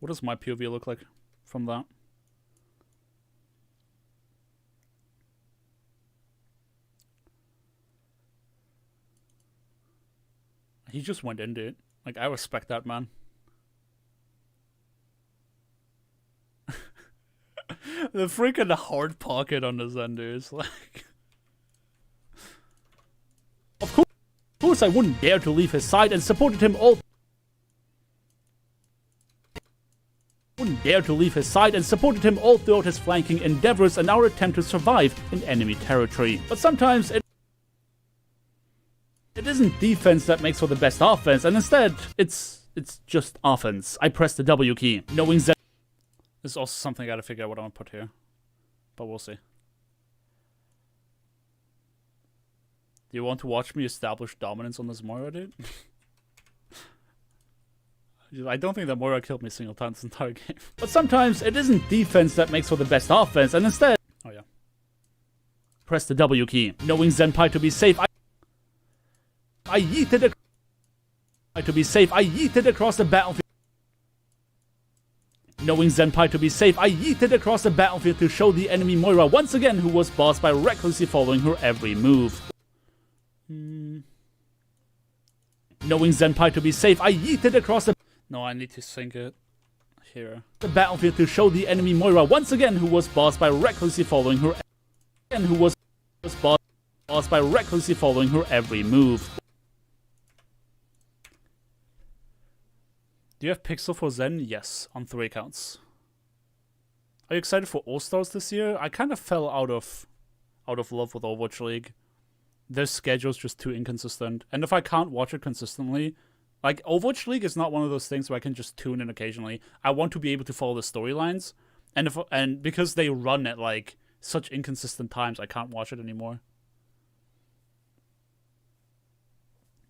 Speaker 1: What does my POV look like from that? He just went into it. Like, I respect that, man. The freaking hard pocket on the Zender is like... Of course I wouldn't dare to leave his side and supported him all... throughout his flanking endeavors and our attempt to survive in enemy territory. But sometimes it isn't defense that makes for the best offense, and instead, it's just offense. I press the W key, knowing that... This is also something I gotta figure out what I want to put here. But we'll see. Do you want to watch me establish dominance on this Moira, dude? I don't think that Moira killed me a single time this entire game. But sometimes it isn't defense that makes for the best offense, and instead... Oh yeah. Press the W key, knowing Zenpai to be safe. I yeeted across the battlefield. Knowing Zenpai to be safe, I yeeted across the battlefield to show the enemy Moira once again who was bossed by recklessly following her every move. Knowing Zenpai to be safe, I yeeted across the... No, I need to sync it here. The battlefield to show the enemy Moira once again who was bossed by recklessly following her... every move. Do you have Pixel for Zen? Yes, on 3 accounts. Are you excited for All-Stars this year? I kind of fell out of love with Overwatch League. Their schedule's just too inconsistent. And if I can't watch it consistently, like, Overwatch League is not one of those things where I can just tune in occasionally. I want to be able to follow the storylines. And because they run at, like, such inconsistent times, I can't watch it anymore.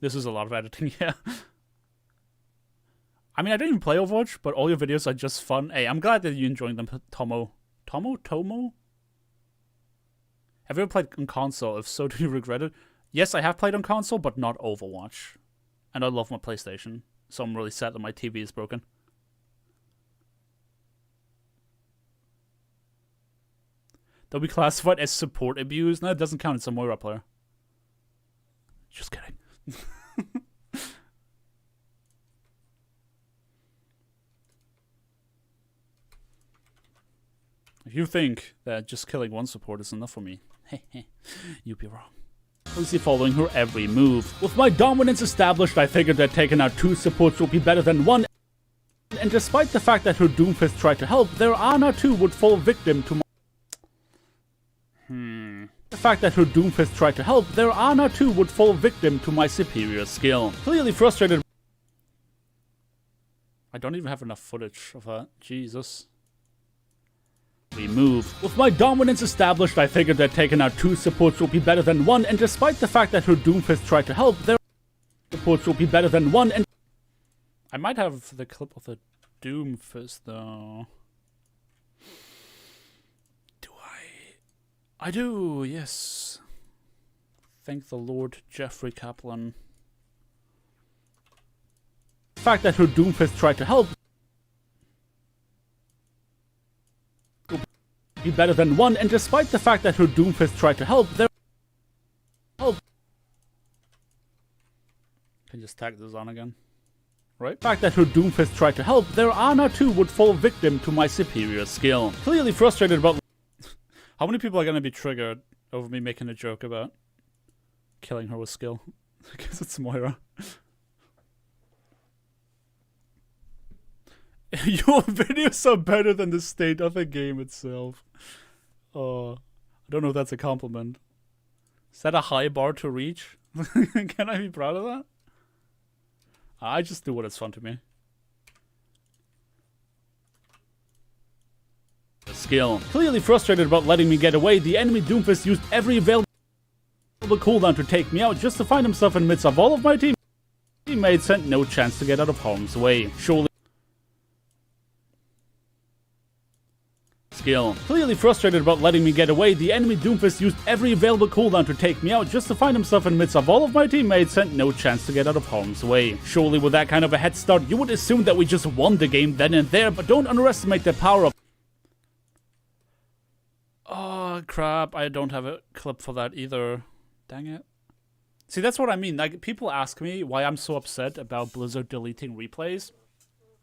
Speaker 1: This is a lot of editing, yeah. I mean, I didn't even play Overwatch, but all your videos are just fun. Hey, I'm glad that you're enjoying them, Tomo? Have you ever played on console? If so, do you regret it? Yes, I have played on console, but not Overwatch. And I love my PlayStation, so I'm really sad that my TV is broken. They'll be classified as support abuse. No, it doesn't count. It's a Moira player. Just kidding. If you think that just killing one support is enough for me, you'd be wrong. closely following her every move. With my dominance established, I figured that taking out 2 supports would be better than 1, and despite the fact that her Doomfist tried to help, their Ana 2 would fall victim to my... The fact that her Doomfist tried to help, their Ana 2 would fall victim to my superior skill. Clearly frustrated... I don't even have enough footage of that. Jesus. Move. With my dominance established, I figured that taking out 2 supports would be better than 1, and despite the fact that her Doomfist tried to help, their supports would be better than 1, and... I might have the clip of the Doomfist, though. Do I? I do, yes. Thank the Lord, Jeffrey Kaplan. The fact that her Doomfist tried to help be better than 1, and despite the fact that her Doomfist tried to help, their help. Can just tag this on again. Right? The fact that her Doomfist tried to help, their Ana 2 would fall victim to my superior skill. Clearly frustrated about... How many people are gonna be triggered over me making a joke about killing her with skill? Because it's Moira. Your videos are better than the state of the game itself. Oh, I don't know if that's a compliment. Is that a high bar to reach? Can I be proud of that? I just do what is fun to me. Skill. Clearly frustrated about letting me get away, the enemy Doomfist used every available cooldown to take me out just to find himself in the midst of all of my teammates and no chance to get out of harm's way. Surely. Skill. Clearly frustrated about letting me get away, the enemy Doomfist used every available cooldown to take me out just to find himself in the midst of all of my teammates and no chance to get out of harm's way. Surely with that kind of a head start, you would assume that we just won the game then and there, but don't underestimate the power of... Oh crap, I don't have a clip for that either. Dang it. See, that's what I mean. Like, people ask me why I'm so upset about Blizzard deleting replays.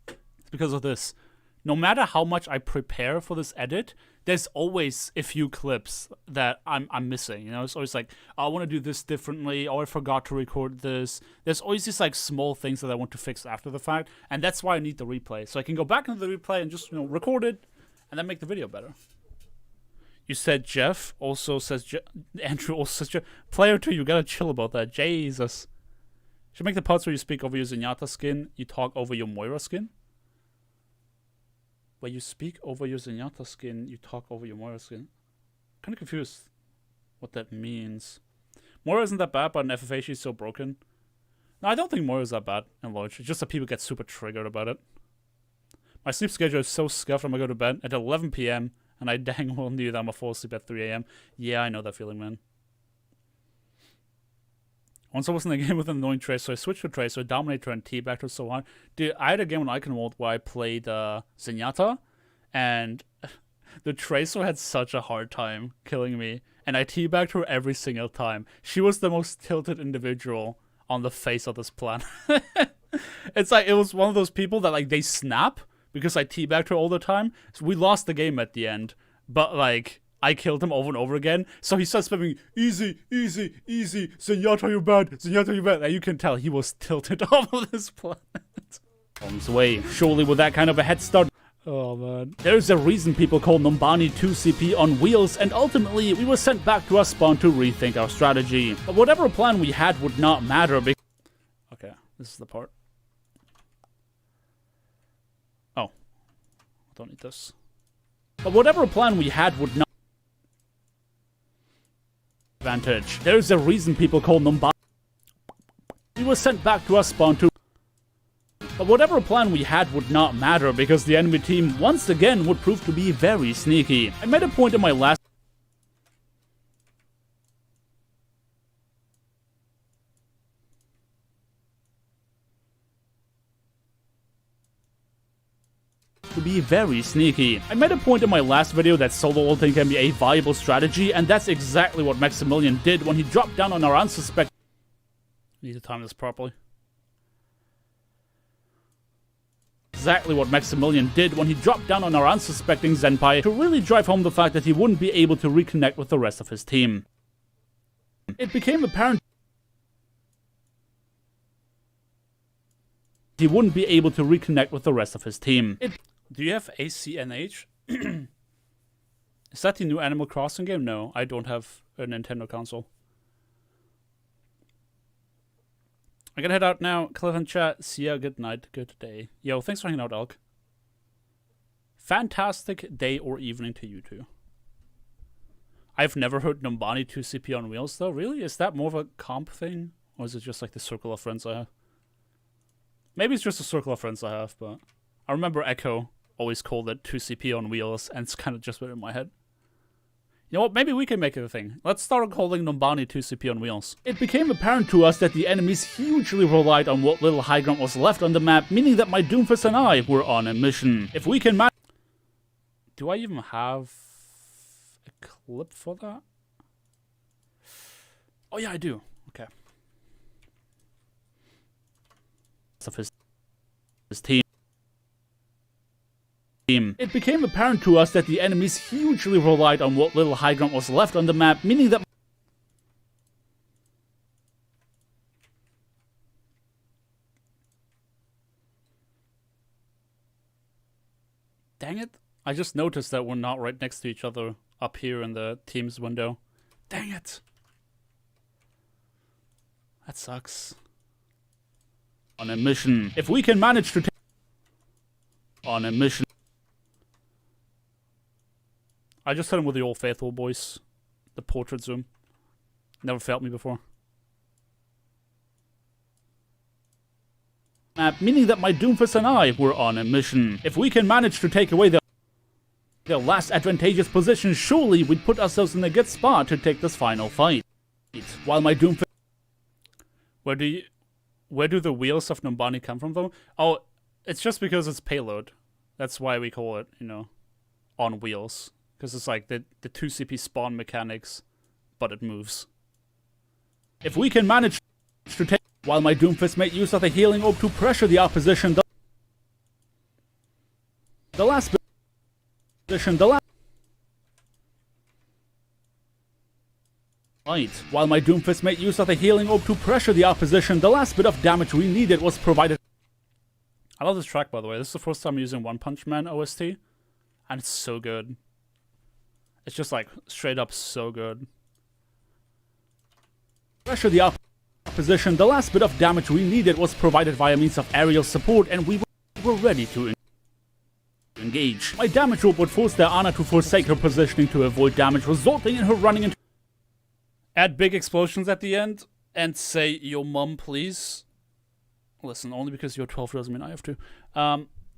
Speaker 1: It's because of this. No matter how much I prepare for this edit, there's always a few clips that I'm missing. You know, it's always like, oh, I want to do this differently, or I forgot to record this. There's always these like small things that I want to fix after the fact, and that's why I need the replay. So I can go back into the replay and just, you know, record it, and then make the video better. You said Jeff, also says Andrew, also says Jeff. Player 2, you gotta chill about that. Jesus. Should make the parts where you speak over your Zenyatta skin, you talk over your Moira skin? Where you speak over your Zenyatta skin, you talk over your Moira skin. Kind of confused what that means. Moira isn't that bad, but in FFA she's so broken. No, I don't think Moira is that bad in large. It's just that people get super triggered about it. My sleep schedule is so scuffed. I'm gonna go to bed at 11 p.m. and I dang well knew that I'm gonna fall asleep at 3 a.m. Yeah, I know that feeling, man. Once I was in a game with an annoying Tracer, so I switched to Tracer, Dominator, and T-Backed her so hard. Dude, I had a game on Icon World where I played Zenyatta, and the Tracer had such a hard time killing me, and I T-Backed her every single time. She was the most tilted individual on the face of this planet. It's like, it was one of those people that, like, they snap because I T-Backed her all the time. So we lost the game at the end, but, like, I killed him over and over again, so he starts spamming, easy, easy, easy, Zenyatta, you're bad, Zenyatta, you're bad. And you can tell he was tilted off of this planet. Harm's way. Surely with that kind of a head start. Oh man. There's a reason people call Numbani 2CP on wheels, and ultimately we were sent back to our spawn to rethink our strategy. But whatever plan we had would not matter because... Okay, this is the part. Oh. I don't need this. But whatever plan we had would not... Advantage. There's a reason people call Numbani. We were sent back to our spawn to... But whatever plan we had would not matter because the enemy team once again would prove to be very sneaky. I made a point in my last... to be very sneaky. I made a point in my last video that solo ulting can be a viable strategy, and that's exactly what Maximilian did when he dropped down on our unsuspecting... Need to time this properly. Exactly what Maximilian did when he dropped down on our unsuspecting Zenpai to really drive home the fact that he wouldn't be able to reconnect with the rest of his team. It became apparent he wouldn't be able to reconnect with the rest of his team. Do you have ACNH? Is that the new Animal Crossing game? No, I don't have a Nintendo console. I gotta head out now. Cliff and chat. See ya. Good night. Good day. Yo, thanks for hanging out, Elk. Fantastic day or evening to you too. I've never heard Numbani 2CP on wheels though. Really? Is that more of a comp thing? Or is it just like the circle of friends I have? Maybe it's just a circle of friends I have, but I remember Echo always called it 2CP on wheels, and it's kind of just been in my head. You know what, maybe we can make it a thing. Let's start calling Numbani 2CP on wheels. It became apparent to us that the enemies hugely relied on what little high ground was left on the map, meaning that my Doomfist and I were on a mission. If we can manage... Do I even have a clip for that? Oh yeah, I do. Okay. Of his team. It became apparent to us that the enemies hugely relied on what little high ground was left on the map, meaning that... Dang it. I just noticed that we're not right next to each other up here in the Teams window. Dang it. That sucks. On a mission. If we can manage to take... On a mission. I just hit him with the old faithful voice. The portrait zoom. Never felt me before. Meaning that my Doomfist and I were on a mission. If we can manage to take away their last advantageous position, surely we'd put ourselves in a good spot to take this final fight. While my Doomfist... Where do the wheels of Numbani come from, though? Oh, it's just because it's payload. That's why we call it, you know, on wheels. Because it's like the 2CP spawn mechanics, but it moves. If we can manage to take... While my Doomfist made use of the healing orb to pressure the opposition, the last position, While my Doomfist made use of the healing orb to pressure the opposition, the last bit of damage we needed was provided. I love this track, by the way. This is the first time I'm using One Punch Man OST, and it's so good. It's just like straight up so good. Pressure the opposition, the last bit of damage we needed was provided via means of aerial support, and we were ready to engage. My damage orb would force their Ana to forsake her positioning to avoid damage, resulting in her running into... Add big explosions at the end, and say, yo mum, please. Listen, only because you're 12 doesn't mean I have to.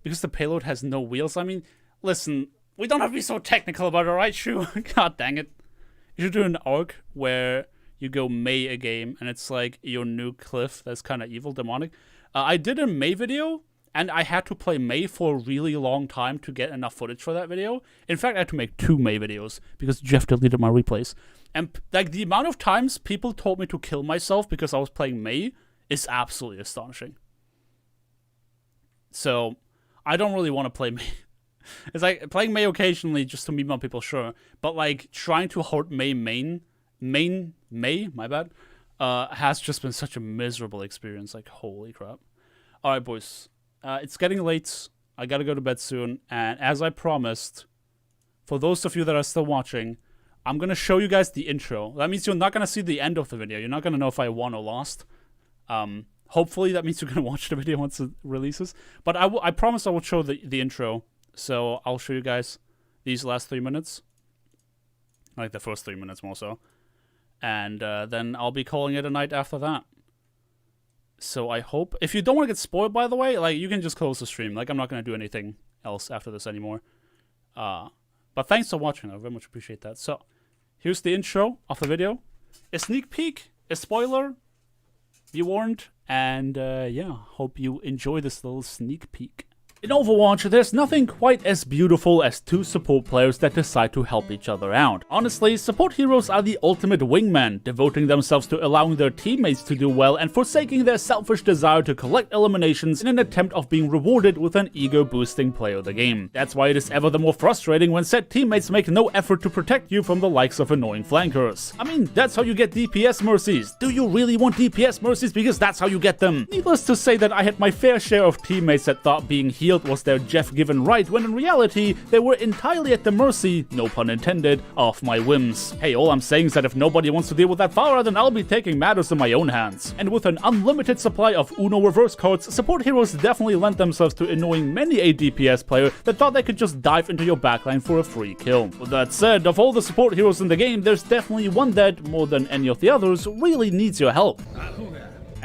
Speaker 1: Because the payload has no wheels, I mean, listen, we don't have to be so technical about it, right, Shu? God dang it. You should do an arc where you go Mei a game, and it's like your new Cliff that's kind of evil, demonic. I did a Mei video, and I had to play Mei for a really long time to get enough footage for that video. In fact, I had to make 2 Mei videos, because Jeff deleted my replays. And like the amount of times people told me to kill myself because I was playing Mei is absolutely astonishing. So, I don't really want to play Mei. It's like, playing Mei occasionally just to meme on people, sure. But like, trying to hold Mei my bad, has just been such a miserable experience. Like, holy crap. Alright, boys. It's getting late. I gotta go to bed soon. And as I promised, for those of you that are still watching, I'm gonna show you guys the intro. That means you're not gonna see the end of the video. You're not gonna know if I won or lost. Hopefully that means you're gonna watch the video once it releases. But I promise I will show the intro. So I'll show you guys these last 3 minutes. Like the first 3 minutes more so. And then I'll be calling it a night after that. So I hope... If you don't want to get spoiled, by the way, like, you can just close the stream. Like, I'm not going to do anything else after this anymore. But thanks for watching. I very much appreciate that. So, here's the intro of the video. A sneak peek, a spoiler. Be warned. And, yeah, hope you enjoy this little sneak peek. In Overwatch, there's nothing quite as beautiful as two support players that decide to help each other out. Honestly, support heroes are the ultimate wingman, devoting themselves to allowing their teammates to do well and forsaking their selfish desire to collect eliminations in an attempt of being rewarded with an ego-boosting play of the game. That's why it is ever the more frustrating when said teammates make no effort to protect you from the likes of annoying flankers. I mean, that's how you get DPS mercies. Do you really want DPS mercies? Because that's how you get them. Needless to say that I had my fair share of teammates that thought being healed was their Jeff given right, when in reality, they were entirely at the mercy, no pun intended, of my whims. Hey, all I'm saying is that if nobody wants to deal with that Farah, then I'll be taking matters in my own hands. And with an unlimited supply of Uno reverse cards, support heroes definitely lent themselves to annoying many a DPS player that thought they could just dive into your backline for a free kill. With that said, of all the support heroes in the game, there's definitely one that, more than any of the others, really needs your help.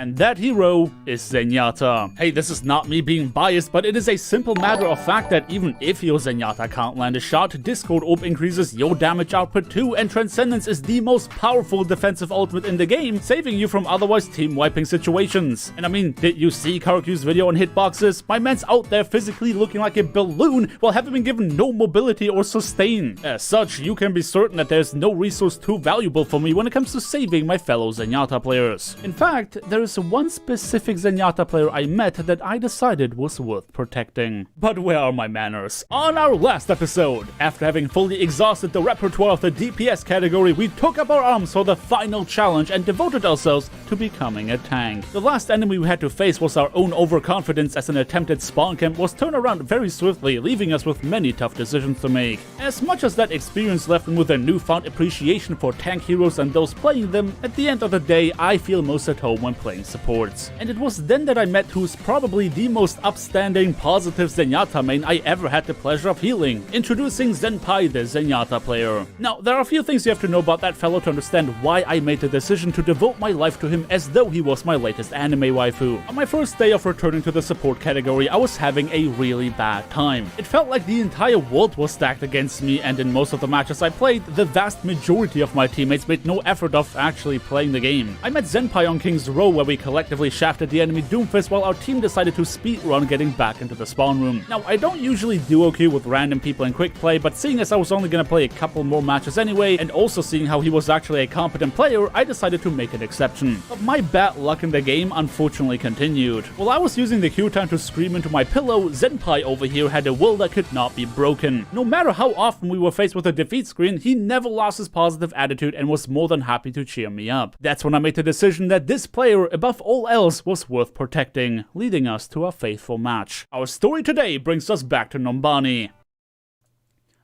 Speaker 1: And that hero is Zenyatta. Hey, this is not me being biased, but it is a simple matter of fact that even if your Zenyatta can't land a shot, Discord Orb increases your damage output too, and Transcendence is the most powerful defensive ultimate in the game, saving you from otherwise team-wiping situations. And I mean, did you see Karaku's video on hitboxes? My man's out there physically looking like a balloon while having been given no mobility or sustain. As such, you can be certain that there's no resource too valuable for me when it comes to saving my fellow Zenyatta players. In fact, there is one specific Zenyatta player I met that I decided was worth protecting. But where are my manners? On our last episode, after having fully exhausted the repertoire of the DPS category, we took up our arms for the final challenge and devoted ourselves to becoming a tank. The last enemy we had to face was our own overconfidence, as an attempted spawn camp was turned around very swiftly, leaving us with many tough decisions to make. As much as that experience left me with a newfound appreciation for tank heroes and those playing them, at the end of the day, I feel most at home when playing supports. And it was then that I met who's probably the most upstanding positive Zenyatta main I ever had the pleasure of healing. Introducing Zenpai, the Zenyatta player. Now, there are a few things you have to know about that fellow to understand why I made the decision to devote my life to him as though he was my latest anime waifu. On my first day of returning to the support category, I was having a really bad time. It felt like the entire world was stacked against me, and in most of the matches I played, the vast majority of my teammates made no effort of actually playing the game. I met Zenpai on King's Row, where we collectively shafted the enemy Doomfist while our team decided to speedrun getting back into the spawn room. Now, I don't usually duo queue with random people in quick play, but seeing as I was only gonna play a couple more matches anyway, and also seeing how he was actually a competent player, I decided to make an exception. But my bad luck in the game unfortunately continued. While I was using the queue time to scream into my pillow, Zenpai over here had a will that could not be broken. No matter how often we were faced with a defeat screen, he never lost his positive attitude and was more than happy to cheer me up. That's when I made the decision that this player, above all else, was worth protecting, leading us to our faithful match. Our story today brings us back to Nombani.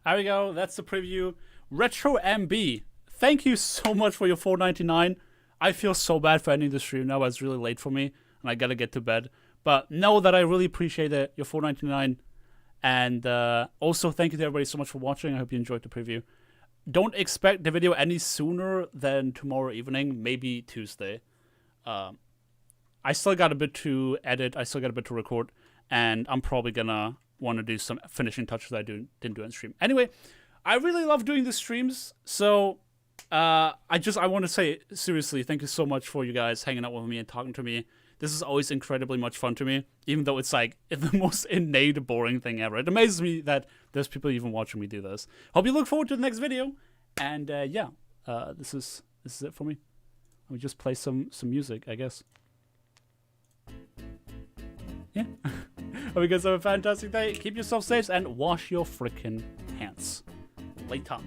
Speaker 1: There we go, that's the preview. Retro MB, thank you so much for your $4.99. I feel so bad for ending the stream now, it's really late for me, and I gotta get to bed. But know that I really appreciate it, your $4.99. And also thank you to everybody so much for watching. I hope you enjoyed the preview. Don't expect the video any sooner than tomorrow evening, maybe Tuesday. I still got a bit to edit, I still got a bit to record, and I'm probably gonna want to do some finishing touches that I didn't do in stream. Anyway, I really love doing the streams, so I want to say, seriously, thank you so much for you guys hanging out with me and talking to me. This is always incredibly much fun to me, even though it's like the most innate, boring thing ever. It amazes me that there's people even watching me do this. Hope you look forward to the next video, and yeah, this is it for me. Let me just play some music, I guess. Yeah. Hope you guys have a fantastic day. Keep yourself safe and wash your freaking hands. Later.